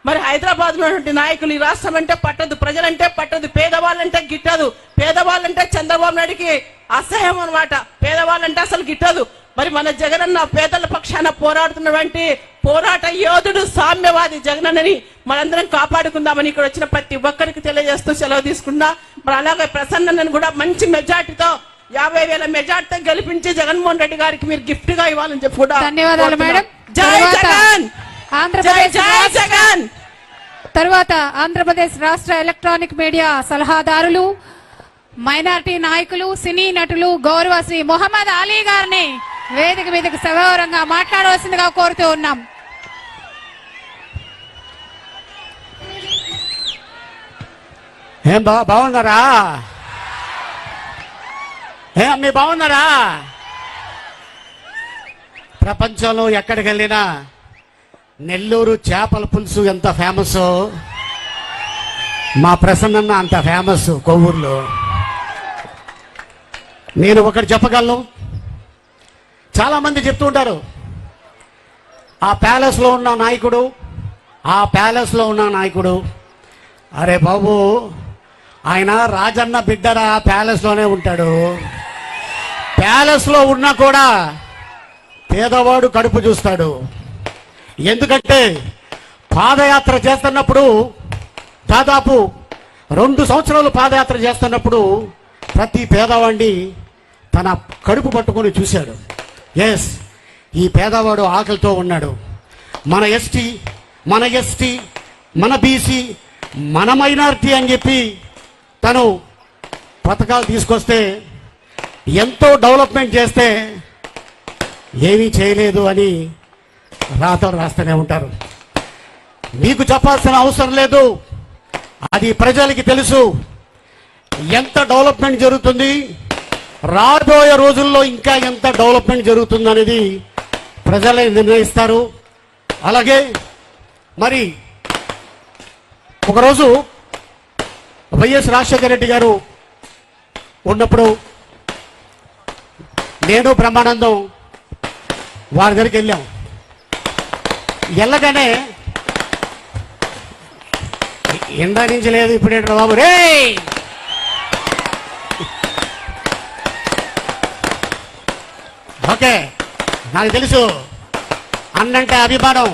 మరి హైదరాబాద్ లో ఉన్నటువంటి నాయకులు. ఈ రాష్ట్రం అంటే పట్టదు, ప్రజలంటే పట్టదు, పేదవాళ్ళంటే గిట్టదు. పేదవాళ్ళంటే చంద్రబాబు నాయుడికి అసహ్యం అనమాట. పేదవాళ్ళంటే అసలు గిట్టదు. మరి మన జగనన్న పేదల పక్షాన పోరాడుతున్నటువంటి పోరాట యోధుడు, సామ్యవాది జగనన్నని మనందరం కాపాడుకుందామని ఇక్కడ వచ్చిన ప్రతి ఒక్కరికి తెలియజేస్తూ సెలవు తీసుకున్నా. మరి అలాగే ప్రసన్నను కూడా మంచి మెజార్టీతో 50,000 మెజార్టీతో గెలిపించి జగన్మోహన్ రెడ్డి గారికి మీరు గిఫ్ట్ గా ఇవ్వాలని చెప్పి కూడా ధన్యవాదాలు మేడం. జై జగన్, జై జగన్. తరువాత ఆంధ్రప్రదేశ్ రాష్ట్ర ఎలక్ట్రానిక్ మీడియా సలహాదారులు, మైనారిటీ నాయకులు, సినీ నటులు గౌరవ శ్రీ మొహమ్మద్ అలీ గారిని వేదిక మీదకి సగౌరవంగా మాట్లాడవలసిందిగా కోరుతూ ఉన్నాం. ఏం బాగున్నారా? అన్ని బాగున్నారా? ప్రపంచంలో ఎక్కడికి వెళ్ళినా నెల్లూరు చేపల పులుసు ఎంత ఫేమస్, మా ప్రసన్న అంత ఫేమస్ కొవ్వూరులో. నేను ఒకటి చెప్పగలను, చాలా మంది చెప్తూ ఉంటారు ఆ ప్యాలెస్ లో ఉన్న నాయకుడు, ఆ ప్యాలెస్లో ఉన్న నాయకుడు, అరే బాబు ఆయన రాజన్న బిడ్డరా, ప్యాలెస్లోనే ఉంటాడు. ప్యాలెస్లో ఉన్నా కూడా పేదవాడు కడుపు చూస్తాడు. ఎందుకంటే పాదయాత్ర చేస్తున్నప్పుడు, దాదాపు 2 సంవత్సరాలు పాదయాత్ర చేస్తున్నప్పుడు ప్రతి పేదవాడిని తన కడుపు పట్టుకొని చూశాడు. ఎస్, ఈ పేదవాడు ఆకలితో ఉన్నాడు. మన ఎస్టీ, మన బీసీ, మన మైనారిటీ అని చెప్పి తను పథకాలు తీసుకొస్తే, ఎంతో డెవలప్మెంట్ చేస్తే ఏమీ చేయలేదు అని రాతలు రాస్తూనే ఉంటారు. మీకు చెప్పాల్సిన అవసరం లేదు, అది ప్రజలకి తెలుసు. ఎంత డెవలప్మెంట్ జరుగుతుంది, రాబోయే రోజుల్లో ఇంకా ఎంత డెవలప్మెంట్ జరుగుతుంది అనేది ప్రజలే నిర్ణయిస్తారు. అలాగే మరి ఒకరోజు వైఎస్ రాజశేఖర రెడ్డి గారు ఉన్నప్పుడు నేను బ్రహ్మానందం వారి దగ్గరికి వెళ్ళాం. వెళ్ళగానే ఇందా నుంచి లేదు, ఇప్పుడేంటారు బాబు రే, ఓకే నాకు తెలుసు అన్నంటే అభిమానం,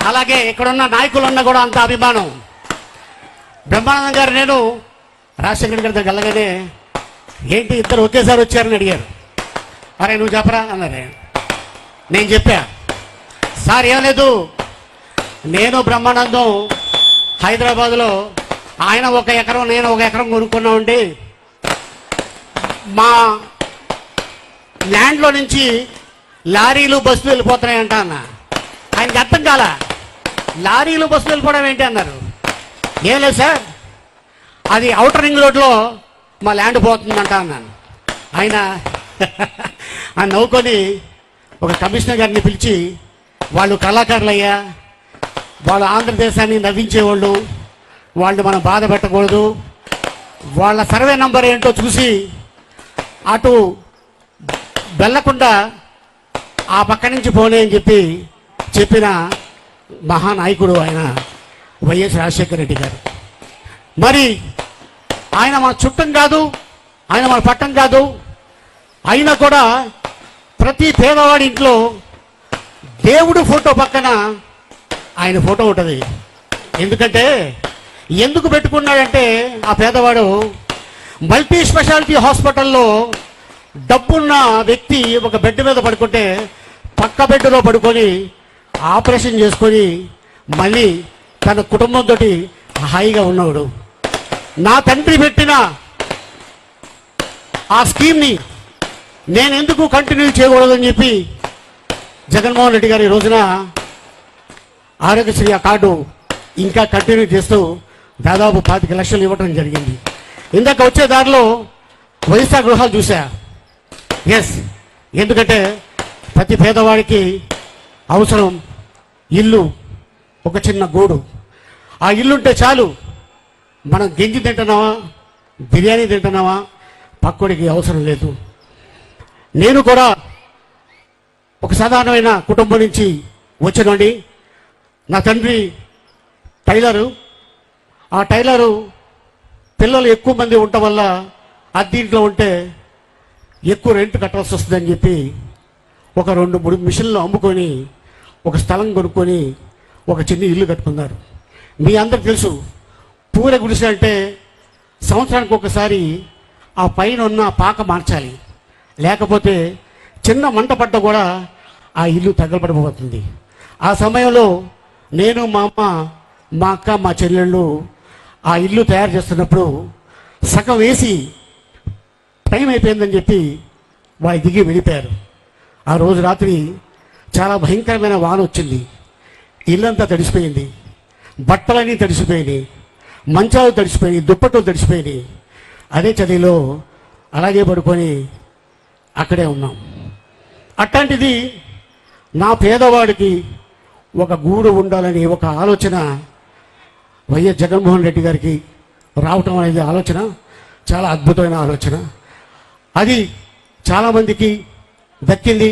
అలాగే ఇక్కడున్న నాయకులున్నా కూడా అంత అభిమానం. బ్రహ్మానందం గారు నేను రాజశేఖర గారి దగ్గర వెళ్ళగానే ఏంటి ఇద్దరు ఒకేసారి వచ్చారని అడిగారు. అరే నువ్వు చెప్పరా అన్నారే. నేను చెప్పా, సార్ ఏం లేదు, నేను బ్రహ్మానందం హైదరాబాద్లో ఆయన 1 ఎకరం నేను 1 ఎకరం కొనుక్కున్నామండి. మా ల్యాండ్లో నుంచి లారీలు బస్సులు వెళ్ళిపోతున్నాయంట అన్న. ఆయనకి అర్థం కాల, లారీలు బస్సులు వెళ్ళిపోవడం ఏంటి అన్నారు. ఏం లేదు సార్, అది ఔటర్ రింగ్ రోడ్లో మా ల్యాండ్ పోతుందంట అన్నాను. ఆయన నవ్వుకొని ఒక కమిషనర్ గారిని పిలిచి, వాళ్ళు కళాకారులయ్యా, వాళ్ళు ఆంధ్రదేశాన్ని నవ్వించేవాళ్ళు, వాళ్ళు మనం బాధ పెట్టకూడదు, వాళ్ళ సర్వే నంబర్ ఏంటో చూసి అటు వెళ్ళకుండా ఆ పక్క నుంచి పోనే అని చెప్పిన మహానాయకుడు ఆయన వైఎస్ రాజశేఖర రెడ్డి గారు. మరి ఆయన మన చుట్టం కాదు, ఆయన మన పట్టం కాదు, అయినా కూడా ప్రతి పేదవాడి ఇంట్లో దేవుడు ఫోటో పక్కన ఆయన ఫోటో ఉంటుంది. ఎందుకంటే ఎందుకు పెట్టుకున్నాడంటే ఆ పేదవాడు మల్టీ స్పెషాలిటీ హాస్పిటల్లో డబ్బున్న వ్యక్తి ఒక బెడ్ మీద పడుకుంటే పక్క బెడ్లో పడుకొని ఆపరేషన్ చేసుకొని మళ్ళీ తన కుటుంబంతో హాయిగా ఉన్నాడు. నా తండ్రి పెట్టిన ఆ స్కీమ్ని నేను ఎందుకు కంటిన్యూ చేయకూడదని చెప్పి జగన్మోహన్ రెడ్డి గారు ఈ రోజున ఆరోగ్యశ్రీ ఆ కార్డు ఇంకా కంటిన్యూ చేస్తూ దాదాపు 25 లక్షలు ఇవ్వడం జరిగింది. ఇందాక వచ్చే దారిలో వైఎస్ఆర్ గృహాలు చూసా. ఎస్, ఎందుకంటే ప్రతి పేదవాడికి అవసరం ఇల్లు, ఒక చిన్న గూడు. ఆ ఇల్లుంటే చాలు, మనం గంజి తింటున్నావా, బిర్యానీ తింటున్నావా, పక్కోడికి అవసరం లేదు. నేను కూడా ఒక సాధారణమైన కుటుంబం నుంచి వచ్చినండి. నా తండ్రి టైలరు. ఆ టైలరు పిల్లలు ఎక్కువ మంది ఉండటం వల్ల అద్దీంట్లో ఉంటే ఎక్కువ రెంట్ కట్టాల్సి వస్తుందని చెప్పి ఒక 2-3 మిషన్లు అమ్ముకొని ఒక స్థలం కొనుక్కొని ఒక చిన్న ఇల్లు కట్టుకున్నారు. మీ అందరికి తెలుసు, పూర గుడిసె అంటే సంవత్సరానికి ఒకసారి ఆ పైన ఉన్న పాక మార్చాలి, లేకపోతే చిన్న మంట పడ్డ కూడా ఆ ఇల్లు తగలబడిపోతుంది. ఆ సమయంలో నేను, మా అమ్మ, మా అక్క, మా చెల్లెళ్ళు ఆ ఇల్లు తయారు చేస్తున్నప్పుడు సగం వేసి టైం అయిపోయిందని చెప్పి వారి దిగి వెళ్ళిపోయారు. ఆ రోజు రాత్రి చాలా భయంకరమైన వాన వచ్చింది. ఇల్లంతా తడిసిపోయింది, బట్టలన్నీ తడిసిపోయినాయి, మంచాలు తడిసిపోయినాయి, దుప్పట్లు తడిసిపోయినాయి. అదే చలిలో అలాగే పడుకొని అక్కడే ఉన్నాం. అట్లాంటిది నా పేదవాడికి ఒక గూడు ఉండాలని ఒక ఆలోచన వైఎస్ జగన్మోహన్ రెడ్డి గారికి రావటం అనేది ఆలోచన చాలా అద్భుతమైన ఆలోచన. అది చాలామందికి దక్కింది.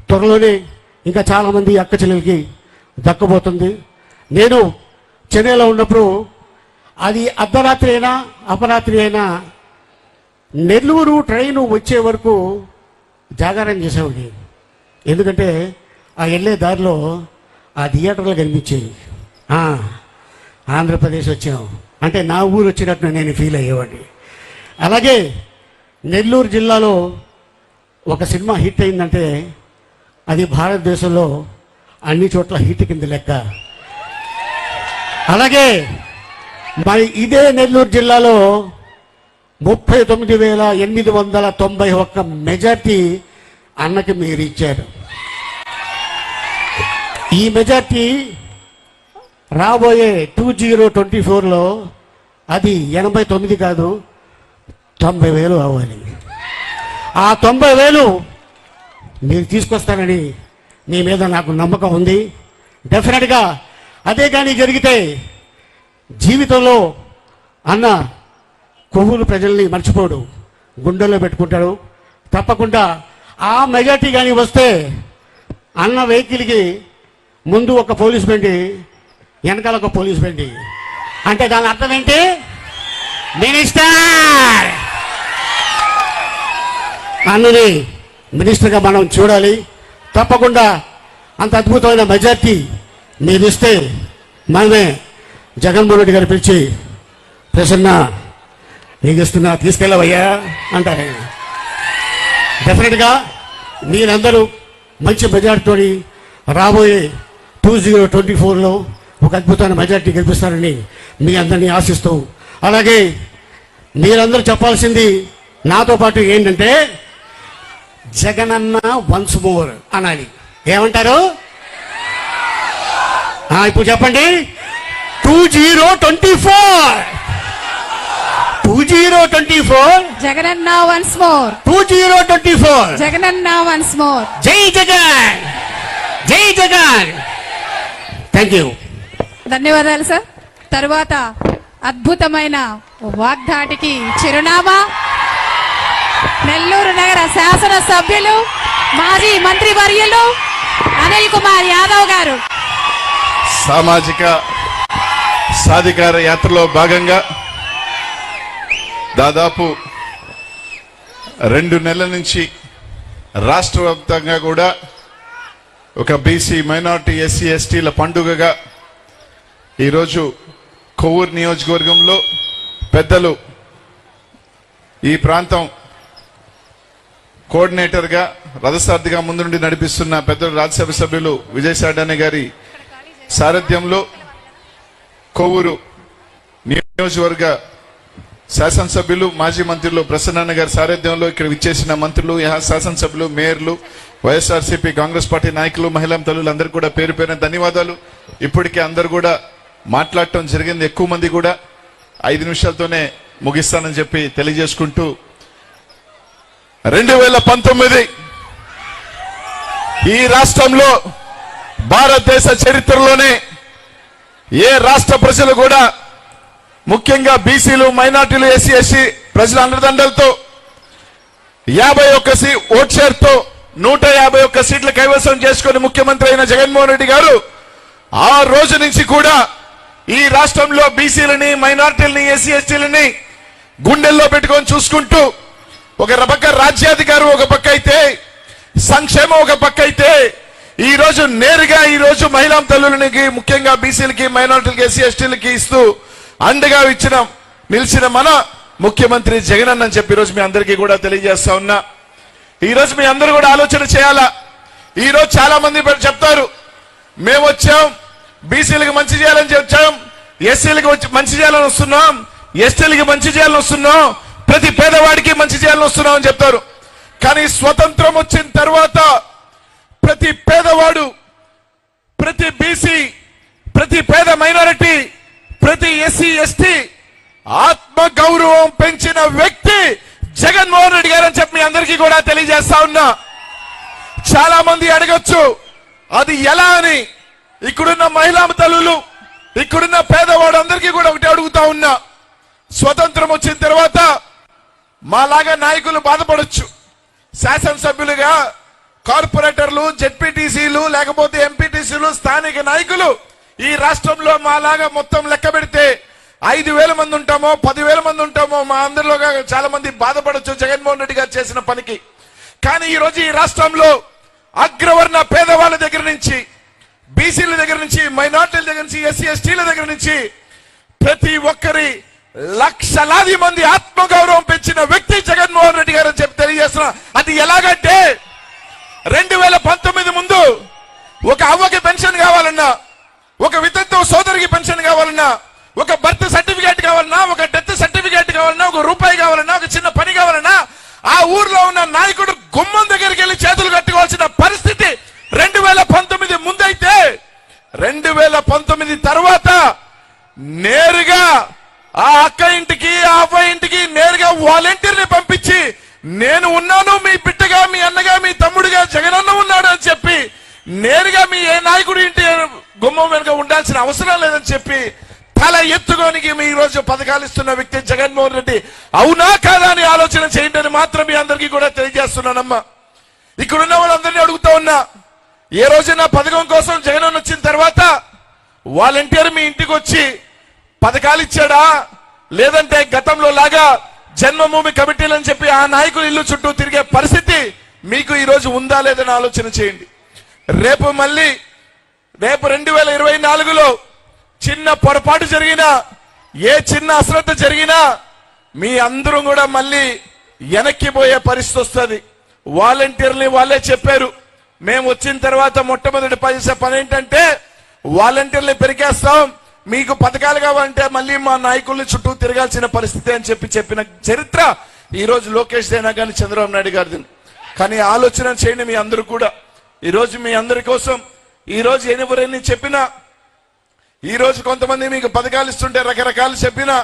త్వరలోనే ఇంకా చాలామంది అక్క చెల్లెలకి దక్కబోతుంది. నేను చెన్నైలో ఉన్నప్పుడు అది అర్ధరాత్రి అయినా అపరాత్రి అయినా నెల్లూరు ట్రైను వచ్చే వరకు జాగారం చేసేవాడి. ఎందుకంటే ఆ వెళ్ళే దారిలో ఆ థియేటర్లు కనిపించేవి. ఆంధ్రప్రదేశ్ వచ్చాం అంటే నా ఊరు వచ్చినట్టు నేను ఫీల్ అయ్యేవాడిని. అలాగే నెల్లూరు జిల్లాలో ఒక సినిమా హిట్ అయిందంటే అది భారతదేశంలో అన్ని చోట్ల హిట్ కింద లెక్క. అలాగే మరి ఇదే నెల్లూరు జిల్లాలో 39,891 మెజార్టీ అన్నకి మీరు ఇచ్చారు. ఈ మెజార్టీ రాబోయే 2024లో అది 89 కాదు 90,000 అవ్వాలి. ఆ 90,000 మీరు తీసుకొస్తారని మీ మీద నాకు నమ్మకం ఉంది. డెఫినెట్గా అదే కానీ జరిగితే జీవితంలో అన్న కొవ్వూరు ప్రజల్ని మర్చిపోడు, గుండెల్లో పెట్టుకుంటాడు. తప్పకుండా ఆ మెజార్టీ కానీ వస్తే అన్న వెహికల్కి ముందు ఒక పోలీస్ బండి, వెనకాల ఒక పోలీస్ బండి. అంటే దాని అర్థం ఏంటి? మినిస్టర్ అన్నని మినిస్టర్గా మనం చూడాలి. తప్పకుండా అంత అద్భుతమైన మెజార్టీ మీరు ఇస్తే మనమే జగన్మోహన్ రెడ్డి గారు పిలిచి ప్రసన్న నీకు ఇస్తున్నా తీసుకెళ్ళవయ్యా అంటారు. డెఫినెట్గా మీరందరూ మంచి మెజార్టీతో రాబోయే 2024లో ఒక అద్భుతమైన మెజార్టీ గెలిపిస్తారని మీ అందరినీ ఆశిస్తూ, అలాగే మీరందరూ చెప్పాల్సింది నాతో పాటు ఏంటంటే జగనన్న వన్స్ మోర్ అనాలి. ఏమంటారు? ఇప్పుడు చెప్పండి. 2024 Jaganna once more. 2024 Jaganna once more. జై జగన్, జై జగన్. Thank you. ధన్యవాదాలు సార్. తరువాత అద్భుతమైన వాగ్దాటికి చిరునామా నెల్లూరు నగర శాసన సభ్యులు మాజీ మంత్రి వర్యులు అనిల్ కుమార్ యాదవ్ గారు. సామాజిక సాధికార యాత్రలో భాగంగా దాదాపు 2 నెలల నుంచి రాష్ట్ర వ్యాప్తంగా కూడా ఒక బీసీ మైనారిటీ ఎస్సీ ఎస్టీల పండుగగా ఈరోజు కొవ్వూరు నియోజకవర్గంలో పెద్దలు ఈ ప్రాంతం కోఆర్డినేటర్గా రథసారథిగా ముందు నుండి నడిపిస్తున్న పెద్దలు రాజ్యసభ సభ్యులు విజయసాయి గారి సారథ్యంలో కొవ్వూరు నియోజకవర్గ శాసనసభ్యులు మాజీ మంత్రులు ప్రసన్న గారి సారథ్యంలో ఇక్కడ విచ్చేసిన మంత్రులు, శాసనసభ్యులు, మేయర్లు, వైఎస్ఆర్సీపీ కాంగ్రెస్ పార్టీ నాయకులు, మహిళా తల్లులు అందరూ కూడా పేరు పేరున ధన్యవాదాలు. ఇప్పటికే అందరూ కూడా మాట్లాడటం జరిగింది. ఎక్కువ మంది కూడా 5 నిమిషాలతోనే ముగిస్తానని చెప్పి తెలియజేసుకుంటూ 2019 ఈ రాష్ట్రంలో భారతదేశ చరిత్రలోనే ఏ రాష్ట్ర ప్రజలు కూడా ముఖ్యంగా బీసీలు, మైనార్టీలు, ఎస్సీ ఎస్టీ ప్రజల అండదండలతో 51 ఓట్ షేర్తో 151 సీట్లు కైవసం చేసుకుని ముఖ్యమంత్రి అయిన జగన్మోహన్ రెడ్డి గారు ఆ రోజు నుంచి కూడా ఈ రాష్ట్రంలో బీసీలని, మైనార్టీలని, ఎస్సీ ఎస్టీలని గుండెల్లో పెట్టుకొని చూసుకుంటూ ఒక పక్క రాజ్యాధికారం ఒక పక్క అయితే, సంక్షేమం ఒక పక్క అయితే, ఈ రోజు నేరుగా ఈ రోజు మహిళా తల్లులకి ముఖ్యంగా బీసీలకి, మైనార్టీలకి, ఎస్సీ ఎస్టీలకి ఇస్తూ అండగా నిలిచిన మన ముఖ్యమంత్రి జగన్ అని చెప్పి ఈరోజు మీ అందరికీ కూడా తెలియజేస్తా ఉన్నా. ఈ రోజు మీ అందరూ కూడా ఆలోచన చేయాలా. ఈ రోజు చాలా మంది చెప్తారు మేము వచ్చాం బీసీలకు మంచి చేయాలని వచ్చాం, ఎస్సీలకు మంచి చేయాలని వస్తున్నాం, ఎస్టీలకి మంచి చేయాలని వస్తున్నాం, ప్రతి పేదవాడికి మంచి చేయాలని వస్తున్నాం అని చెప్తారు. కానీ స్వతంత్రం వచ్చిన తర్వాత ప్రతి పేదవాడు, ప్రతి బీసీ, ప్రతి పేద మైనారిటీ, ప్రతి ఎస్సీ ఎస్టీ ఆత్మ గౌరవం పెంచిన వ్యక్తి జగన్మోహన్ రెడ్డి గారు అని చెప్పి మీ అందరికీ కూడా తెలియజేస్తా ఉన్నా. చాలా మంది అడగొచ్చు అది ఎలా అని. ఇక్కడున్న మహిళా తల్లులు, ఇక్కడున్న పేదవాడు అందరికీ కూడా ఒకటి అడుగుతా ఉన్నా. స్వతంత్రం వచ్చిన తర్వాత మాలాగా నాయకులు బాధపడొచ్చు. శాసనసభ్యులుగా కార్పొరేటర్లు, జెడ్పీటీసీలు, లేకపోతే ఎంపీటీసీలు, స్థానిక నాయకులు ఈ రాష్ట్రంలో మాలాగా మొత్తం లెక్క పెడితే 5,000 మంది ఉంటామో 10,000 మంది ఉంటామో, మా అందరిలో చాలా మంది బాధపడొచ్చు జగన్మోహన్ రెడ్డి గారు చేసిన పనికి. కానీ ఈ రోజు ఈ రాష్ట్రంలో అగ్రవర్ణ పేదవాళ్ళ దగ్గర నుంచి, బీసీల దగ్గర నుంచి, మైనార్టీల దగ్గర నుంచి, ఎస్సీ ఎస్టీల దగ్గర నుంచి ప్రతి ఒక్కరి లక్షలాది మంది ఆత్మగౌరవం పెంచిన వ్యక్తి జగన్మోహన్ రెడ్డి గారు అని చెప్పి తెలియజేస్తున్నా. అది ఎలాగంటే 2019 ముందు ఒక అవ్వకి పెన్షన్ కావాలన్నా, ఒక వితంతు సోదరికి పెన్షన్ కావాలన్నా, ఒక బర్త్ సర్టిఫికేట్ కావాలన్నా, ఒక డెత్ సర్టిఫికేట్ కావాలన్నా, ఒక రూపాయి కావాలన్నా, ఒక చిన్న పని కావాలన్నా ఆ ఊర్లో ఉన్న నాయకుడు గుమ్మం దగ్గరికి వెళ్ళి చేతులు కట్టుకోవాల్సిన పరిస్థితి 2019 ముందైతే 2019 తర్వాత నేరుగా ఆ అక్క ఇంటికి, ఆ అవ్వ ఇంటికి నేరుగా వాలంటీర్ని పంపించి నేను ఉన్నాను, మీ బిడ్డగా, మీ అన్నగా, మీ తమ్ముడిగా జగనన్న ఉన్నాడు అని చెప్పి నేరుగా మీ ఏ నాయకుడి ఇంటి గుమ్మం వెనుక ఉండాల్సిన అవసరం లేదని చెప్పి తల ఎత్తుకోనికి మీ రోజు పథకాలు ఇస్తున్న వ్యక్తి జగన్మోహన్ రెడ్డి. అవునా కాదా అని ఆలోచన చేయండి అని మాత్రం మీ అందరికీ కూడా తెలియజేస్తున్నానమ్మా. ఇక్కడున్న వాళ్ళందరినీ అడుగుతా ఉన్నా, ఏ రోజైనా పథకం కోసం జగన్ వచ్చిన తర్వాత వాలంటీర్ మీ ఇంటికి వచ్చి పథకాలు ఇచ్చాడా, లేదంటే గతంలో లాగా జన్మభూమి కమిటీలు అని చెప్పి ఆ నాయకులు ఇల్లు చుట్టూ తిరిగే పరిస్థితి మీకు ఈ రోజు ఉందా లేదని ఆలోచన చేయండి. రేపు 2024లో చిన్న పొరపాటు జరిగినా, ఏ చిన్న అశ్రద్ధ జరిగినా మీ అందరూ కూడా మళ్ళీ వెనక్కి పోయే పరిస్థితి వస్తుంది. వాలంటీర్ని వాళ్ళే చెప్పారు, మేము వచ్చిన తర్వాత మొట్టమొదటి చేసే పని ఏంటంటే వాలంటీర్లు పెరిగేస్తాం, మీకు పథకాలు కావాలంటే మళ్ళీ మా నాయకుల్ని చుట్టూ తిరగాల్సిన పరిస్థితి అని చెప్పిన చరిత్ర ఈ రోజు లోకేష్ అయినా కానీ చంద్రబాబు నాయుడు గారిది. కానీ ఆలోచన చేయండి మీ అందరూ కూడా. ఈ రోజు మీ అందరి కోసం ఈ రోజు ఎవరెన్ని చెప్పినా, ఈ రోజు కొంతమంది మీకు పథకాలు ఇస్తుంటే రకరకాలు చెప్పినా,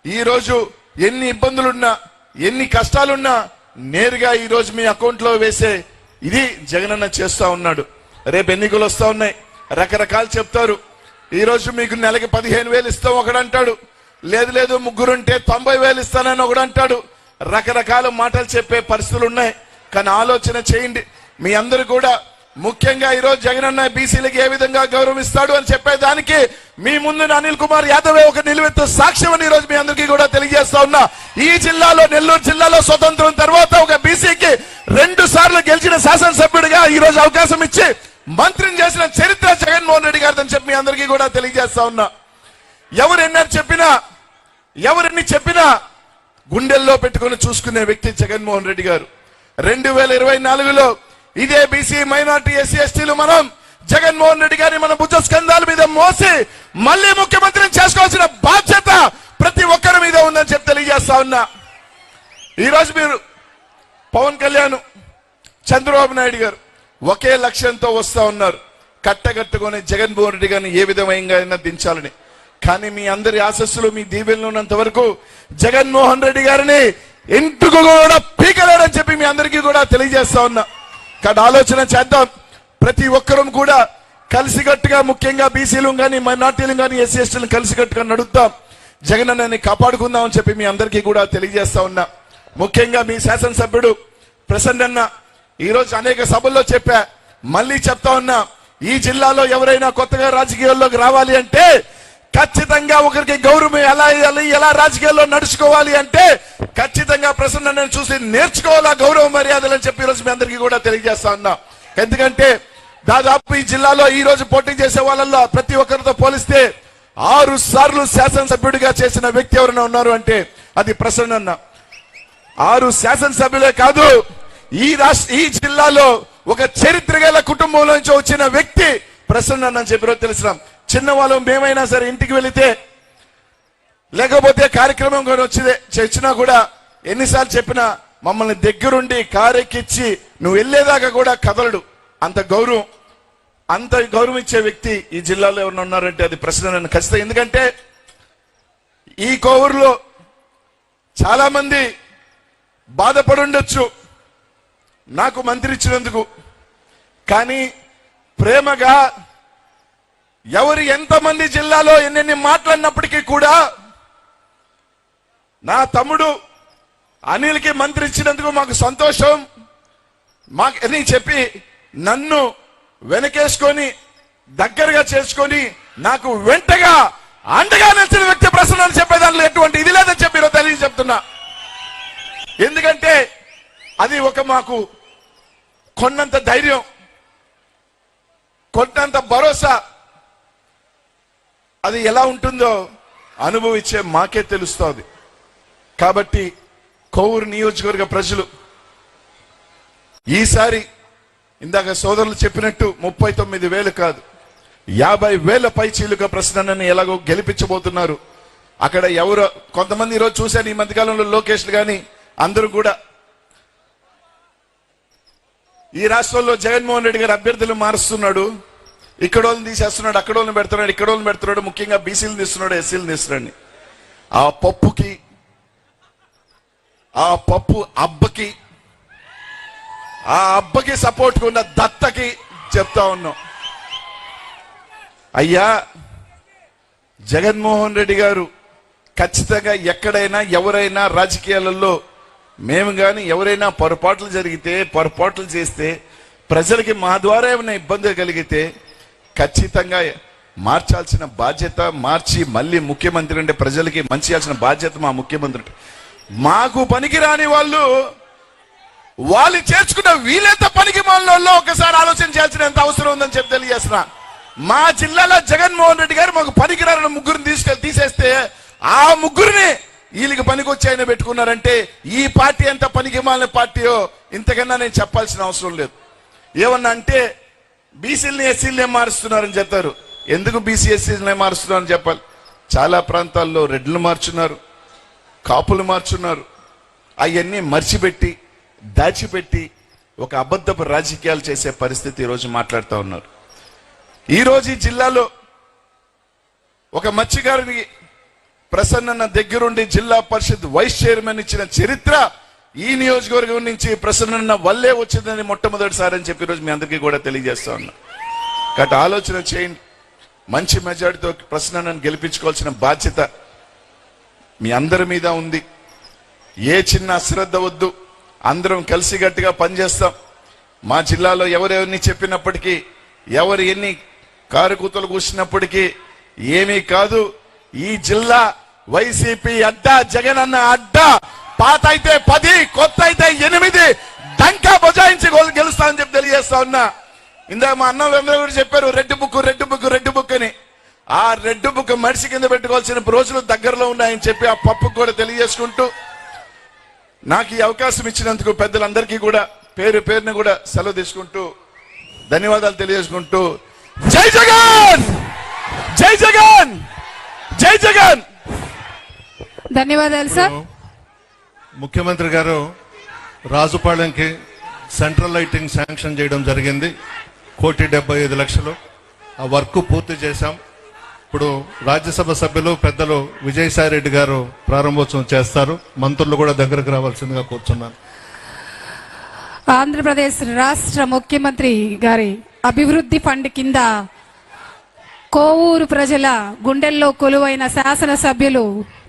ఈ రోజు ఎన్ని ఇబ్బందులున్నా, ఎన్ని కష్టాలున్నా నేరుగా ఈ రోజు మీ అకౌంట్ లో వేసే ఇది జగనన్న చేస్తా ఉన్నాడు. రేపు ఎన్నికలు వస్తా ఉన్నాయి, రకరకాలు చెప్తారు. ఈ రోజు మీకు నెలకి 15,000 ఇస్తాం ఒకడంటాడు, లేదు ముగ్గురుంటే 90,000 ఇస్తానని ఒకడంటాడు. రకరకాల మాటలు చెప్పే పరిస్థితులు ఉన్నాయి. కానీ ఆలోచన చేయండి మీ అందరూ కూడా. ముఖ్యంగా ఈ రోజు జగనన్న బీసీలకి ఏ విధంగా గౌరవిస్తాడు అని చెప్పేదానికి మీ ముందు అనిల్ కుమార్ యాదవ్ ఒక నిలువెత్తు సాక్ష్యం అని ఈ రోజు మీ అందరికీ కూడా తెలియజేస్తా ఉన్నా. ఈ జిల్లాలో, నెల్లూరు జిల్లాలో స్వతంత్రం తర్వాత ఒక బీసీకి 2 సార్లు గెలిచిన శాసనసభ్యుడిగా ఈ రోజు అవకాశం ఇచ్చి మంత్రిని చేసిన చరిత్ర జగన్మోహన్ రెడ్డి గారిని చెప్పి మీ అందరికీ కూడా తెలియజేస్తా ఉన్నా. ఎవరెన్ని చెప్పినా గుండెల్లో పెట్టుకుని చూసుకునే వ్యక్తి జగన్మోహన్ రెడ్డి గారు. 2024లో ఇదే బీసీ, మైనార్టీ, ఎస్సీ ఎస్టీలు మనం జగన్మోహన్ రెడ్డి గారిని మన భుజ స్కంధాల మీద మోసి మళ్ళీ ముఖ్యమంత్రిని చేసుకోవాల్సిన బాధ్యత ప్రతి ఒక్కరి మీద ఉందని చెప్పి తెలియజేస్తా ఉన్నా. ఈ రోజు మీరు పవన్ కళ్యాణ్, చంద్రబాబు నాయుడు గారు ఒకే లక్ష్యంతో వస్తా ఉన్నారు, కట్టగట్టుకొని జగన్మోహన్ రెడ్డి గారిని ఏ విధంగా దించాలని. కానీ మీ అందరి ఆశస్సులు, మీ దీవెనలు ఉన్నంత వరకు జగన్మోహన్ రెడ్డి గారిని ఇంటికి కూడా పీకలేడని చెప్పి మీ అందరికీ కూడా తెలియజేస్తా ఉన్నా. కానీ ఆలోచన చేద్దాం, ప్రతి ఒక్కరూ కూడా కలిసికట్టుగా, ముఖ్యంగా బీసీలు కానీ, మైనార్టీలు కానీ, ఎస్సీ ఎస్టీలు కలిసికట్టుగా నడుద్దాం, జగనన్నని కాపాడుకుందాం అని చెప్పి మీ అందరికీ కూడా తెలియజేస్తా ఉన్నా. ముఖ్యంగా మీ శాసనసభ్యుడు ప్రసన్న ఈ రోజు అనేక సభల్లో చెప్పా, మళ్ళీ చెప్తా ఉన్నా, ఈ జిల్లాలో ఎవరైనా కొత్తగా రాజకీయాల్లోకి రావాలి అంటే ఖచ్చితంగా ఒకరికి గౌరవం ఎలా రాజకీయాల్లో నడుచుకోవాలి అంటే ఖచ్చితంగా ప్రసన్నని చూసి నేర్చుకోవాలా గౌరవ మర్యాదలు అని చెప్పి ఈ రోజు మీ అందరికీ కూడా తెలియజేస్తా ఉన్నా. ఎందుకంటే దాదాపు ఈ జిల్లాలో ఈ రోజు పోటీ చేసే వాళ్ళల్లో ప్రతి ఒక్కరితో పోలిస్తే 6 సార్లు శాసనసభ్యుడిగా చేసిన వ్యక్తి ఎవరైనా ఉన్నారు అంటే అది ప్రసన్న. 6 శాసనసభ్యులే కాదు, ఈ జిల్లాలో ఒక చరిత్ర గల కుటుంబంలో నుంచి వచ్చిన వ్యక్తి ప్రసన్న అని చెప్పి తెలిసినాం. చిన్నవాళ్ళు మేమైనా సరే ఇంటికి వెళితే, లేకపోతే కార్యక్రమం కూడా వచ్చినా కూడా ఎన్నిసార్లు చెప్పినా మమ్మల్ని దగ్గరుండి కారెక్కిచ్చి నువ్వు వెళ్లేదాకా కూడా కదలడు. అంత గౌరవం ఇచ్చే వ్యక్తి ఈ జిల్లాలో ఎవరైనా ఉన్నారంటే అది ప్రసన్న ఖచ్చితంగా. ఎందుకంటే ఈ కోవూరులో చాలా మంది బాధపడుండొచ్చు నాకు మంత్రి ఇచ్చినందుకు, కానీ ప్రేమగా ఎవరు ఎంతమంది జిల్లాలో ఎన్నెన్ని మాట్లాడినప్పటికీ కూడా నా తమ్ముడు అనిల్కి మంత్రి ఇచ్చినందుకు మాకు సంతోషం అని చెప్పి నన్ను వెనకేసుకొని దగ్గరగా చేసుకొని నాకు వెంటగా అండగా నిలిచిన వ్యక్తి ప్రసన్న అని చెప్పే దాంట్లో ఎటువంటి ఇది లేదని చెప్పి ఈరోజు తెలియ చెప్తున్నా. ఎందుకంటే అది ఒక మాకు కొన్నంత ధైర్యం, కొన్నంత భరోసా. అది ఎలా ఉంటుందో అనుభవించే మాకే తెలుస్తోంది. కాబట్టి కోవూరు నియోజకవర్గ ప్రజలు ఈసారి ఇందాక సోదరులు చెప్పినట్టు 39,000 కాదు 50,000 పై చీలుక ప్రశ్నని ఎలాగో గెలిపించబోతున్నారు. అక్కడ ఎవరో కొంతమంది ఈరోజు చూశాను ఈ మధ్యకాలంలో లోకేష్లు కానీ అందరూ కూడా ఈ రాష్ట్రంలో జగన్మోహన్ రెడ్డి గారు అభ్యర్థులు మారుస్తున్నాడు, ఇక్కడ వాళ్ళని తీసేస్తున్నాడు, అక్కడ వాళ్ళని పెడుతున్నాడు, ఇక్కడ వాళ్ళని పెడుతున్నాడు, ముఖ్యంగా బీసీలు తీస్తున్నాడు, ఎస్సీలు తీస్తున్నాడు. ఆ పప్పు అబ్బకి, ఆ అబ్బకి సపోర్ట్ ఉన్న దత్తకి చెప్తా ఉన్నాం, అయ్యా జగన్మోహన్ రెడ్డి గారు ఖచ్చితంగా ఎక్కడైనా ఎవరైనా రాజకీయాలలో మేము కానీ ఎవరైనా పొరపాట్లు చేస్తే ప్రజలకి మా ద్వారా ఏమైనా ఇబ్బంది కలిగితే ఖచ్చితంగా మార్చాల్సిన బాధ్యత, మార్చి మళ్ళీ ముఖ్యమంత్రి అంటే ప్రజలకి మంచి చేయాల్సిన బాధ్యత మా ముఖ్యమంత్రి. మాకు పనికిరాని వాళ్ళు చేర్చుకున్న వీలైతే పనికి వాళ్ళలో ఒకసారి ఆలోచన చేయాల్సినంత అవసరం ఉందని చెప్పి తెలియజేస్తున్నా. మా జిల్లాలో జగన్మోహన్ రెడ్డి గారు మాకు పనికిరాని ముగ్గురిని తీసేస్తే ఆ ముగ్గురిని వీళ్ళకి పనికొచ్చి ఆయన పెట్టుకున్నారంటే ఈ పార్టీ ఎంత పనికి మాలిన పార్టీయో ఇంతకన్నా నేను చెప్పాల్సిన అవసరం లేదు. ఏమన్నా అంటే బీసీలని ఎస్సీలనే మారుస్తున్నారని చెప్తారు. ఎందుకు బీసీ ఎస్సీలనే మారుస్తున్నారని చెప్పాలి. చాలా ప్రాంతాల్లో రెడ్లు మార్చున్నారు, కాపులు మార్చున్నారు. అవన్నీ మర్చిపెట్టి దాచిపెట్టి ఒక అబద్ధపు రాజకీయాలు చేసే పరిస్థితి ఈరోజు మాట్లాడుతూ ఉన్నారు. ఈరోజు ఈ జిల్లాలో ఒక మత్స్యకారుని ప్రసన్న దగ్గరుండి జిల్లా పరిషత్ వైస్ చైర్మన్ ఇచ్చిన చరిత్ర ఈ నియోజకవర్గం నుంచి ప్రసన్న వల్లే వచ్చిందని మొట్టమొదటిసారి అని చెప్పి ఈరోజు మీ అందరికీ కూడా తెలియజేస్తా ఉన్నా. కాబట్టి ఆలోచన చేయండి. మంచి మెజారిటీతో ప్రసన్నను గెలిపించుకోవాల్సిన బాధ్యత మీ అందరి మీద ఉంది. ఏ చిన్న అశ్రద్ధ వద్దు, అందరం కలిసిగట్టుగా పనిచేస్తాం. మా జిల్లాలో ఎవరెవరిని చెప్పినప్పటికీ, ఎవరు ఎన్ని కారుకూతలు కూర్చున్నప్పటికీ ఏమీ కాదు. ఈ జిల్లా వైసీపీ అడ్డా, జగనన్న అడ్డా. పాత అయితే 10, కొత్త అయితే 8 డంకా బజాయించి గెలుస్తామని చెప్పి తెలియజేస్తా ఉన్నా. ఇందాక మా అన్నలందరూ కూడా చెప్పారు రెడ్ బుక్ అని. ఆ రెడ్ బుక్ మడిసి కింద పెట్టుకోవాల్సిన రోజులు దగ్గరలో ఉన్నాయని చెప్పి ఆ పప్పుకు కూడా తెలియజేసుకుంటూ, నాకు ఈ అవకాశం ఇచ్చినందుకు పెద్దలందరికీ కూడా పేరు పేరున కూడా సెలవు తీసుకుంటూ ధన్యవాదాలు తెలియజేసుకుంటూ, జై జగన్, జై జగన్, జై జగన్. ధన్యవాదాలు సార్. ముఖ్యమంత్రి గారు రాజుపాలెంకి సెంట్రల్ లైటింగ్ శాంక్షన్ చేయడం జరిగింది. 1,75,00,000 ఆ వర్క్ పూర్తి చేశాం. ఇప్పుడు రాజ్యసభ సభ్యులు పెద్దలు విజయసాయి రెడ్డి గారు ప్రారంభోత్సవం చేస్తారు. మంత్రులు కూడా దగ్గరకు రావాల్సిందిగా కూర్చున్నాను. ఆంధ్రప్రదేశ్ రాష్ట్ర ముఖ్యమంత్రి గారి అభివృద్ధి ఫండ్ కింద కోవూరు ప్రజల గుండెల్లో కొలువైన శాసనసభ్యులు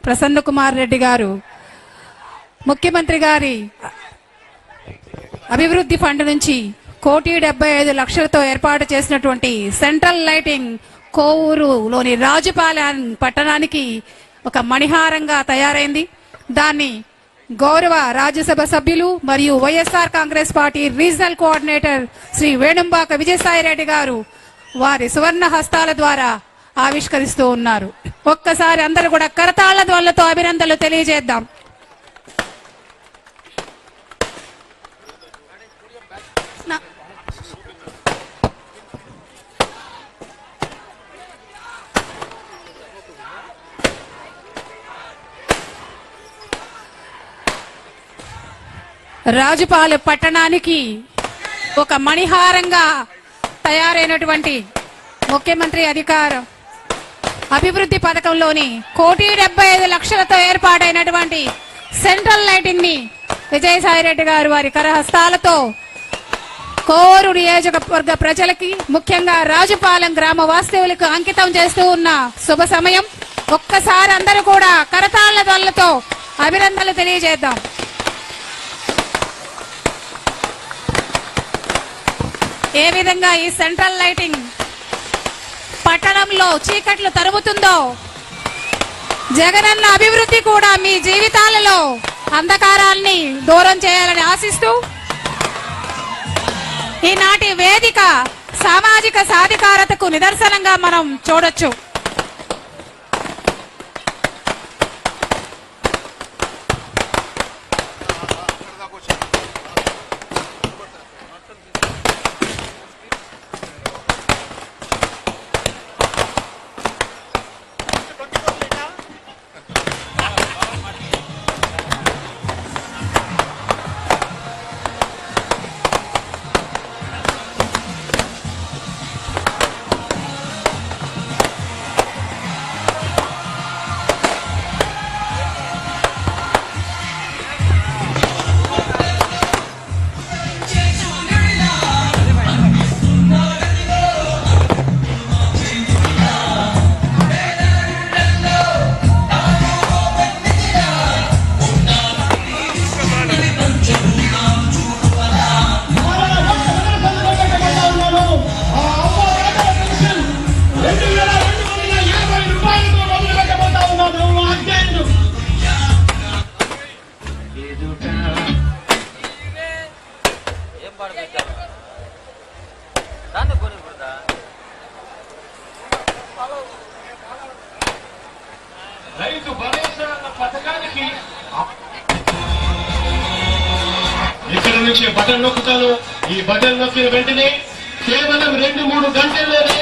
ప్రసన్న కుమార్ రెడ్డి గారు ముఖ్యమంత్రి గారి అభివృద్ధి ఫండ్ నుంచి 1,75,00,000తో ఏర్పాటు చేసినటువంటి సెంట్రల్ లైటింగ్ కోవూరులోని రాజుపాలెం పట్టణానికి ఒక మణిహారంగా తయారైంది. దాన్ని గౌరవ రాజ్యసభ సభ్యులు మరియు YSR Congress party regional coordinator Shri Venumbaka Vijayasai Reddy garu వారి సువర్ణ హస్తాల ద్వారా ఆవిష్కరిస్తూ ఉన్నారు. ఒక్కసారి అందరూ కూడా కరతాళ ధ్వనులతో అభినందనలు తెలియజేద్దాం. రాజుపాలెం పట్టణానికి ఒక మణిహారంగా తయారైనటువంటి ముఖ్యమంత్రి అభివృద్ధి పథకంలోని 1,75,00,000తో ఏర్పాటైనటువంటి సెంట్రల్ లైటింగ్ ని విజయసాయిరెడ్డి గారు వారి కరహస్తాలతో కోవూరు నియోజకవర్గ ప్రజలకి, ముఖ్యంగా రాజుపాలెం గ్రామ వాస్తవులకు అంకితం చేస్తూ ఉన్న శుభ సమయం. ఒక్కసారి అందరూ కూడా కరతాళ ధ్వనులతో అభినందనలు తెలియజేద్దాం. ఏ విధంగా ఈ సెంట్రల్ లైటింగ్ పట్టణంలో చీకట్లు తరుముతుందో, జగనన్న అభివృద్ధి కూడా మీ జీవితాలలో అంధకారాన్ని దూరం చేయాలని ఆశిస్తూ ఈనాటి వేదిక సామాజిక సాధికారతకు నిదర్శనంగా మనం చూడొచ్చు. రైతు భరోసా అన్న పథకానికి ఇక్కడ నుంచి బటన్ నొక్కుతాను. ఈ బటన్ నొక్కిన వెంటనే కేవలం 2-3 గంటల్లోనే